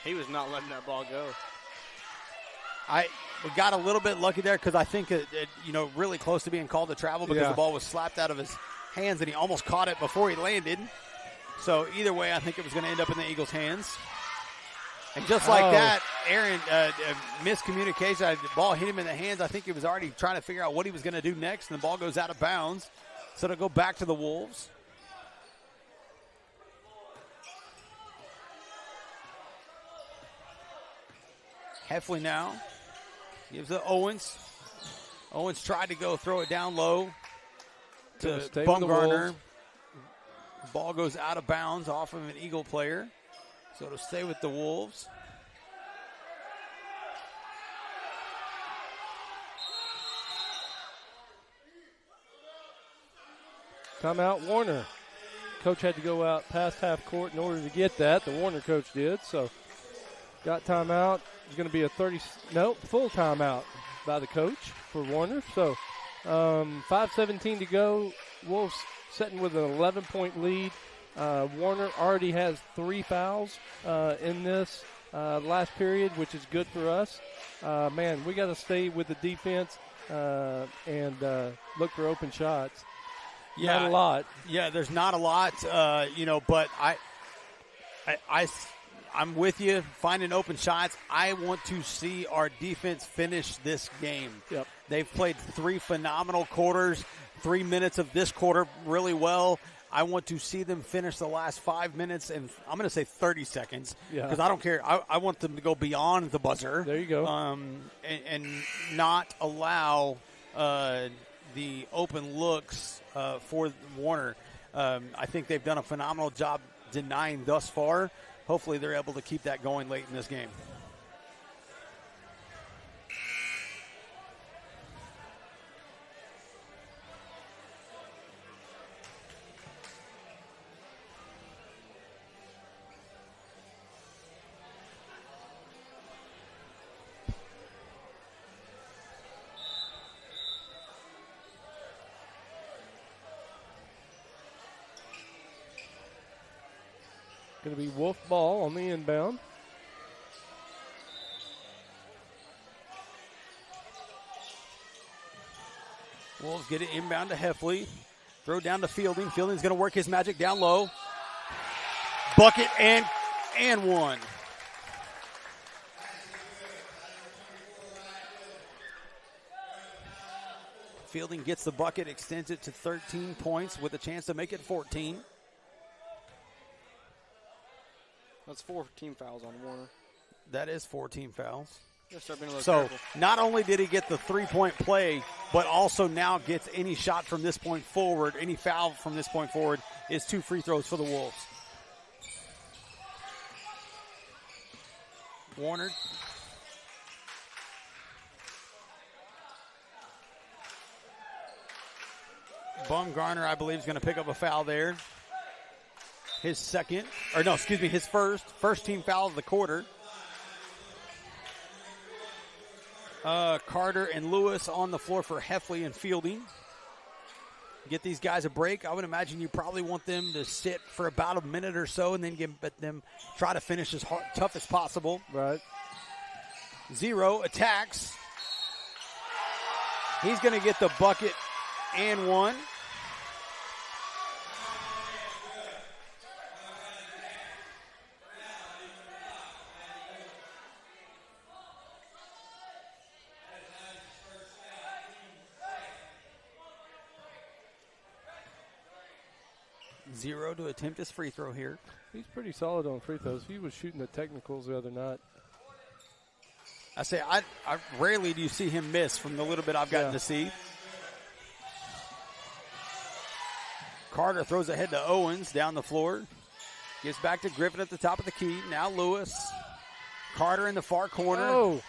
He was not letting that ball go. We got a little bit lucky there because I think it really close to being called to travel because the ball was slapped out of his hands and he almost caught it before he landed. So either way, I think it was going to end up in the Eagles' hands. And just like that, Aaron, miscommunication. The ball hit him in the hands. I think he was already trying to figure out what he was going to do next, and the ball goes out of bounds. So it'll go back to the Wolves. Heffley now gives it Owens. Owens tried to go throw it down low to Bumgarner. Ball goes out of bounds off of an Eagle player. So it'll stay with the Wolves. Timeout, Warner. Coach had to go out past half court in order to get that. The Warner coach did. So got timeout. It's going to be a full timeout by the coach for Warner. So 5:17 to go. Wolves sitting with an 11-point lead. Warner already has 3 fouls in this last period, which is good for us. Man, we got to stay with the defense and look for open shots. Yeah, not a lot. Yeah, there's not a lot, but I'm with you. Finding open shots. I want to see our defense finish this game. Yep. They've played 3 phenomenal quarters, 3 minutes of this quarter really well. I want to see them finish the last 5 minutes, and I'm going to say 30 seconds because I don't care. I want them to go beyond the buzzer. There you go. And not allow the open looks for Warner. I think they've done a phenomenal job denying thus far. Hopefully they're able to keep that going late in this game. Going to be Wolf ball on the inbound. Wolves get it inbound to Heffley. Throw down to Fielding. Fielding's going to work his magic down low. Bucket and one. Fielding gets the bucket, extends it to 13 points with a chance to make it 14. That's 14 fouls on Warner. That is 14 fouls. So careful. Not only did he get the three-point play, but also now gets any shot from this point forward, any foul from this point forward is 2 free throws for the Wolves. Warner. Bumgarner, I believe, is going to pick up a foul there. His first team foul of the quarter. Carter and Lewis on the floor for Heffley and Fielding. Get these guys a break. I would imagine you probably want them to sit for about a minute or so and then let them try to finish as tough as possible. Right. Zero attacks. He's going to get the bucket and one. Zero to attempt his free throw here. He's pretty solid on free throws. He was shooting the technicals the other night. I rarely do you see him miss from the little bit I've gotten to see. Carter throws ahead to Owens down the floor. Gets back to Griffin at the top of the key. Now Lewis. Carter in the far corner. Oh.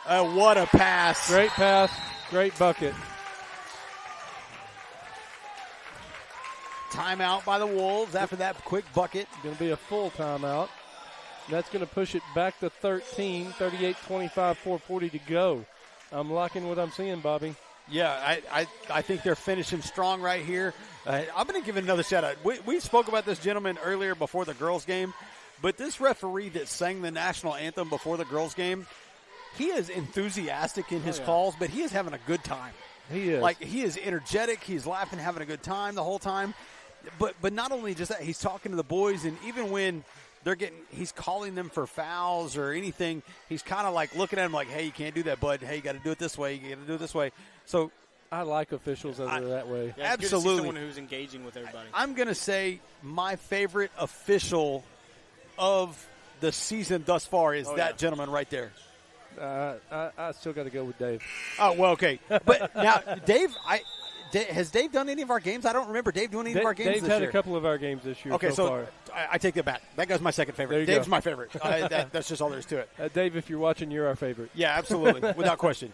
What a pass. Great pass. Great bucket. Timeout by the Wolves after that quick bucket. Going to be a full timeout. That's going to push it back to 13, 38-25, 4:40 to go. I'm liking what I'm seeing, Bobby. Yeah, I think they're finishing strong right here. I'm going to give it another shout out. We spoke about this gentleman earlier before the girls' game, but this referee that sang the national anthem before the girls' game, he is enthusiastic in his calls, but he is having a good time. He is. Like, he is energetic. He's laughing, having a good time the whole time. But not only just that, he's talking to the boys, and even when he's calling them for fouls or anything, he's kind of like looking at them like, hey, you can't do that, bud. Hey, you got to do it this way. You got to do it this way. So I like officials that are that way. Yeah, absolutely. Good to see someone who's engaging with everybody. I'm going to say my favorite official of the season thus far is gentleman right there. I still got to go with Dave. Oh, well, okay. But now, Dave, has Dave done any of our games? I don't remember Dave doing any of our games Dave's this year. had a couple of our games this year. Okay, so far. I take that back. That guy's my second favorite. Dave's my favorite. That's just all there is to it. Dave, if you're watching, you're our favorite. Yeah, absolutely, without question.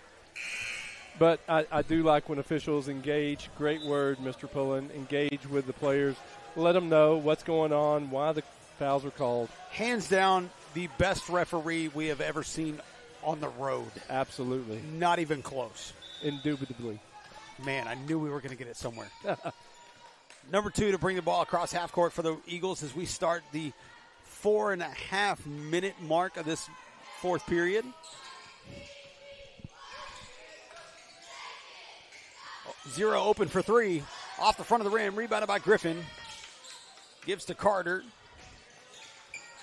But I do like when officials engage. Great word, Mr. Pullen. Engage with the players. Let them know what's going on, why the fouls are called. Hands down, the best referee we have ever seen on the road. Absolutely. Not even close. Indubitably. Man, I knew we were going to get it somewhere. Number 2 to bring the ball across half court for the Eagles as we start the 4.5-minute mark of this fourth period. Zero open for 3. Off the front of the rim, rebounded by Griffin. Gives to Carter.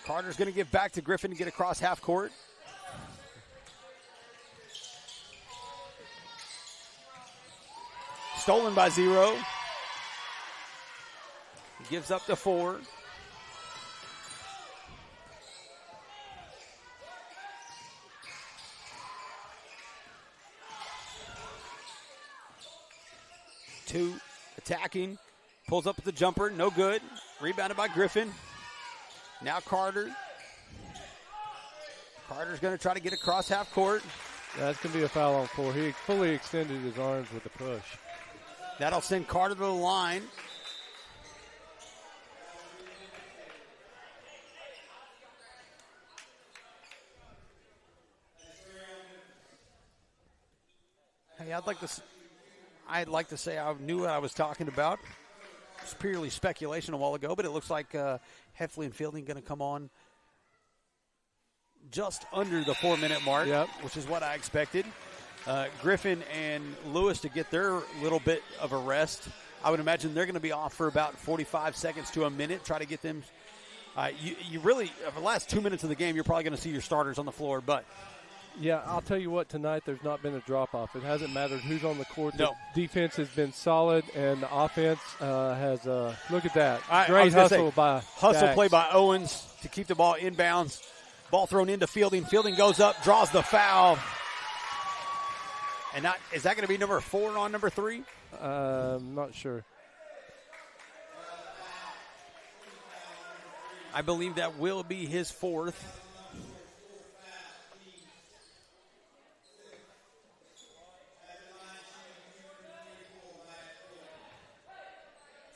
Carter's going to give back to Griffin to get across half court. Stolen by Zero. He gives up to 4. Two attacking. Pulls up with the jumper. No good. Rebounded by Griffin. Now Carter. Carter's going to try to get across half court. That's going to be a foul on 4. He fully extended his arms with the push. That'll send Carter to the line. Hey, I'd like to say I knew what I was talking about. It's purely speculation a while ago, but it looks like Heffley and Fielding going to come on just under the 4-minute mark, which is what I expected. Griffin and Lewis to get their little bit of a rest. I would imagine they're going to be off for about 45 seconds to a minute. Try to get them. You really, for the last 2 minutes of the game, you're probably going to see your starters on the floor. But yeah, I'll tell you what, tonight there's not been a drop-off. It hasn't mattered who's on the court. No. The defense has been solid, and the offense has, look at that. Great hustle by Hustle Dax. play by Owens to keep the ball inbounds. Ball thrown into Fielding. Fielding goes up, draws the foul. And is that going to be number 4 on number 3? Not sure. I believe that will be his 4th.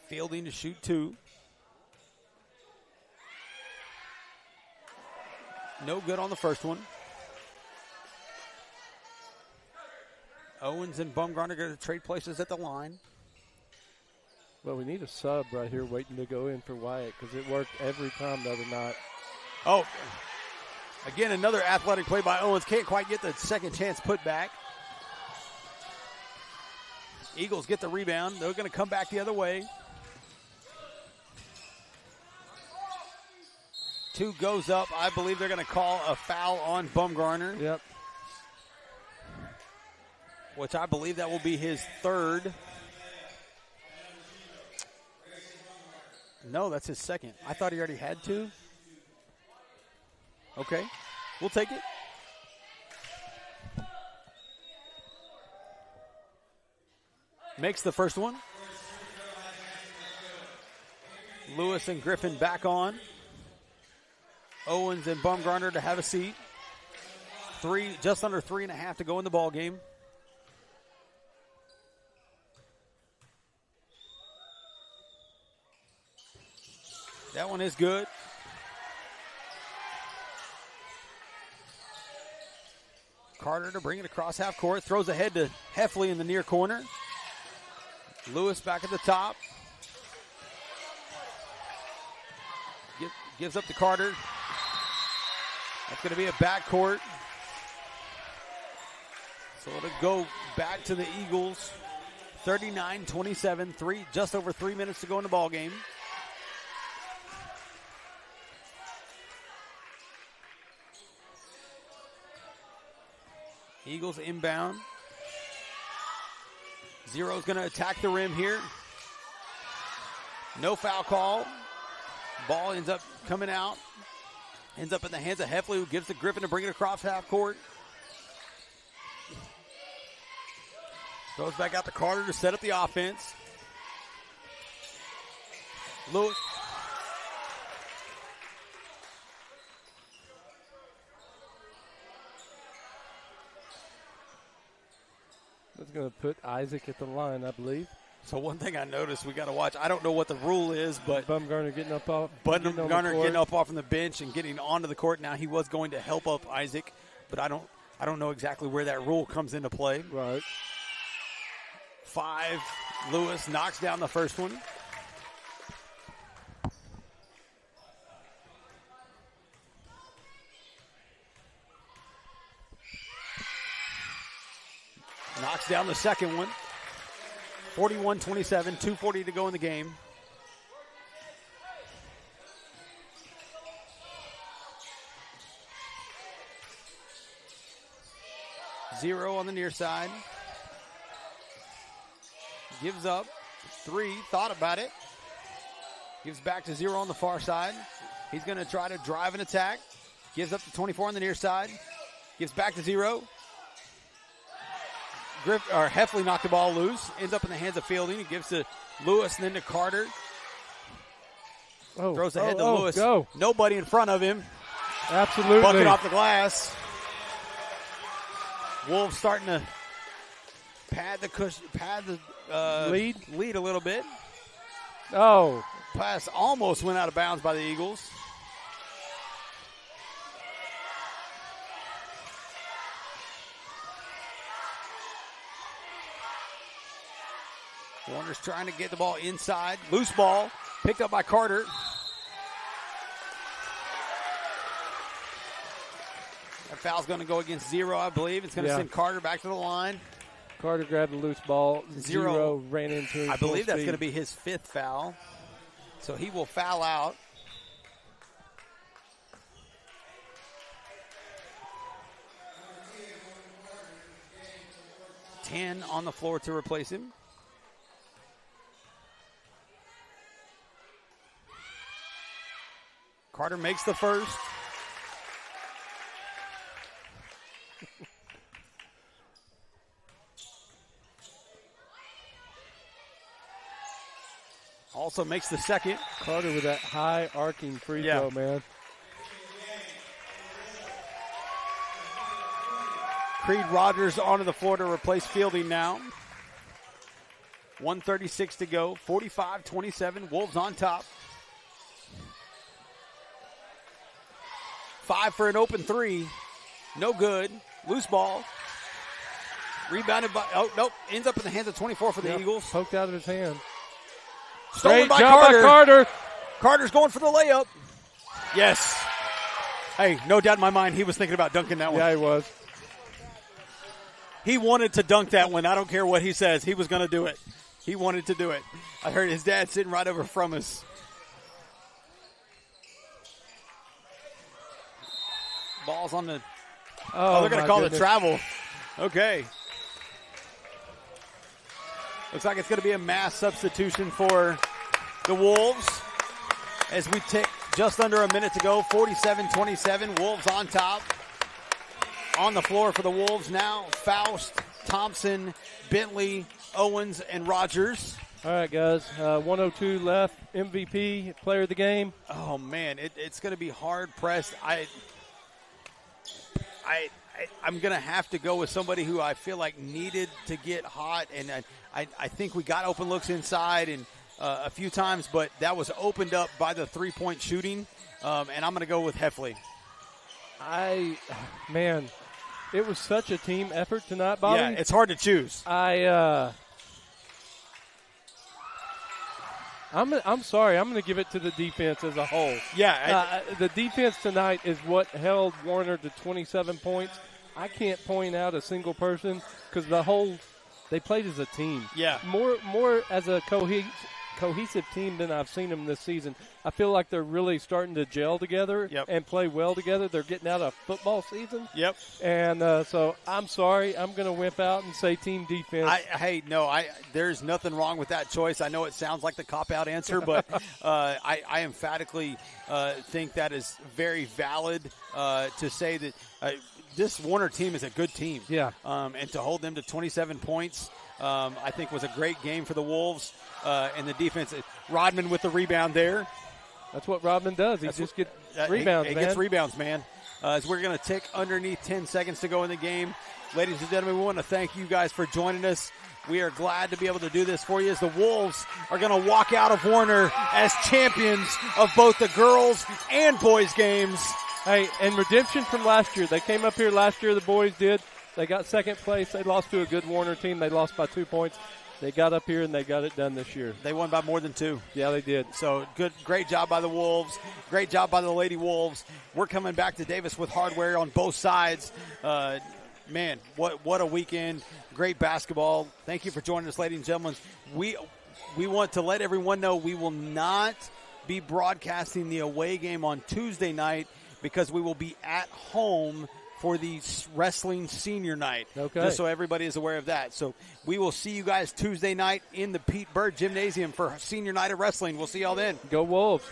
Fielding to shoot 2. No good on the first one. Owens and Bumgarner going to trade places at the line. Well, we need a sub right here waiting to go in for Wyatt because it worked every time the other night. Oh, again, another athletic play by Owens. Can't quite get the second chance put back. Eagles get the rebound. They're going to come back the other way. 2 goes up. I believe they're going to call a foul on Bumgarner. Yep. Which I believe that will be his 3rd. No, that's his 2nd. I thought he already had 2. Okay, we'll take it. Makes the first one. Lewis and Griffin back on. Owens and Bumgarner to have a seat. Just under 3.5 to go in the ball game. That one is good. Carter to bring it across half court. Throws ahead to Heffley in the near corner. Lewis back at the top. Gives up to Carter. That's going to be a backcourt. So it'll go back to the Eagles. 39-27. Just over 3 minutes to go in the ball game. Eagles inbound. Zero's going to attack the rim here. No foul call. Ball ends up coming out. Ends up in the hands of Heffley, who gives to Griffin to bring it across half court. Throws back out to Carter to set up the offense. Lewis. That's going to put Isaac at the line, I believe. So one thing I noticed we got to watch. I don't know what the rule is, but Bumgarner getting up off. Bumgarner getting up off from the bench and getting onto the court. Now he was going to help up Isaac, but I don't know exactly where that rule comes into play. Right. 5. Lewis knocks down the first one. Knocks down the second one. 41-27, 2:40 to go in the game. Zero on the near side. Gives up. 3, thought about it. Gives back to 0 on the far side. He's going to try to drive an attack. Gives up to 24 on the near side. Gives back to 0. Heffley knocked the ball loose. Ends up in the hands of Fielding. He gives to Lewis and then to Carter. Throws ahead to Lewis. Go. Nobody in front of him. Absolutely. Bucket off the glass. Wolves starting to pad the lead a little bit. Oh. Pass almost went out of bounds by the Eagles. Warner's trying to get the ball inside. Loose ball. Picked up by Carter. That foul's going to go against 0, I believe. It's going to send Carter back to the line. Carter grabbed the loose ball. 0 ran into him. I believe that's going to be his 5th foul. So he will foul out. $10 on the floor to replace him. Carter makes the first. Also makes the second. Carter with that high arcing free throw, man. Creed Rogers onto the floor to replace Fielding now. 1:36 to go. 45-27. Wolves on top. 5 for an open 3. No good. Loose ball. Rebounded by, ends up in the hands of 24 for the Eagles. Poked out of his hand. Stolen by Carter. Carter's going for the layup. Yes. Hey, no doubt in my mind he was thinking about dunking that one. Yeah, he was. He wanted to dunk that one. I don't care what he says. He was going to do it. He wanted to do it. I heard his dad sitting right over from us. Ball's on the. Oh, they're going to call it travel. Okay. Looks like it's going to be a mass substitution for the Wolves as we tick just under a minute to go. 47-27. Wolves on top. On the floor for the Wolves now, Faust, Thompson, Bentley, Owens, and Rogers. All right, guys. 102 left. MVP, player of the game. Oh, man, it's going to be hard-pressed. I'm going to have to go with somebody who I feel like needed to get hot, and I think we got open looks inside and a few times, but that was opened up by the three-point shooting, and I'm going to go with Heffley. Man, it was such a team effort tonight, Bobby. Yeah, it's hard to choose. I'm sorry. I'm going to give it to the defense as a whole. Yeah. The defense tonight is what held Warner to 27 points. I can't point out a single person because they played as a team. Yeah. More as a cohesive team than I've seen them this season. I feel like they're really starting to gel together and play well together. They're getting out of football season. Yep. And so I'm sorry. I'm going to whip out and say team defense. There's nothing wrong with that choice. I know it sounds like the cop-out answer, but I emphatically think that is very valid to say that this Warner team is a good team. Yeah. And to hold them to 27 points, I think was a great game for the Wolves. And the defense, Rodman with the rebound there. That's what Rodman does. He just gets rebounds, He man. gets rebounds, man. as we're going to tick underneath 10 seconds to go in the game. Ladies and gentlemen, we want to thank you guys for joining us. We are glad to be able to do this for you as the Wolves are going to walk out of Warner as champions of both the girls and boys games. Hey, and redemption from last year. They came up here last year, the boys did. They got second place. They lost to a good Warner team. They lost by 2 points. They got up here and they got it done this year. They won by more than 2. Yeah, they did. So great job by the Wolves. Great job by the Lady Wolves. We're coming back to Davis with hardware on both sides. Man, what a weekend. Great basketball. Thank you for joining us, ladies and gentlemen. We want to let everyone know we will not be broadcasting the away game on Tuesday night because we will be at home for the wrestling senior night. Okay. Just so everybody is aware of that. So we will see you guys Tuesday night in the Pete Bird Gymnasium for senior night of wrestling. We'll see y'all then. Go Wolves.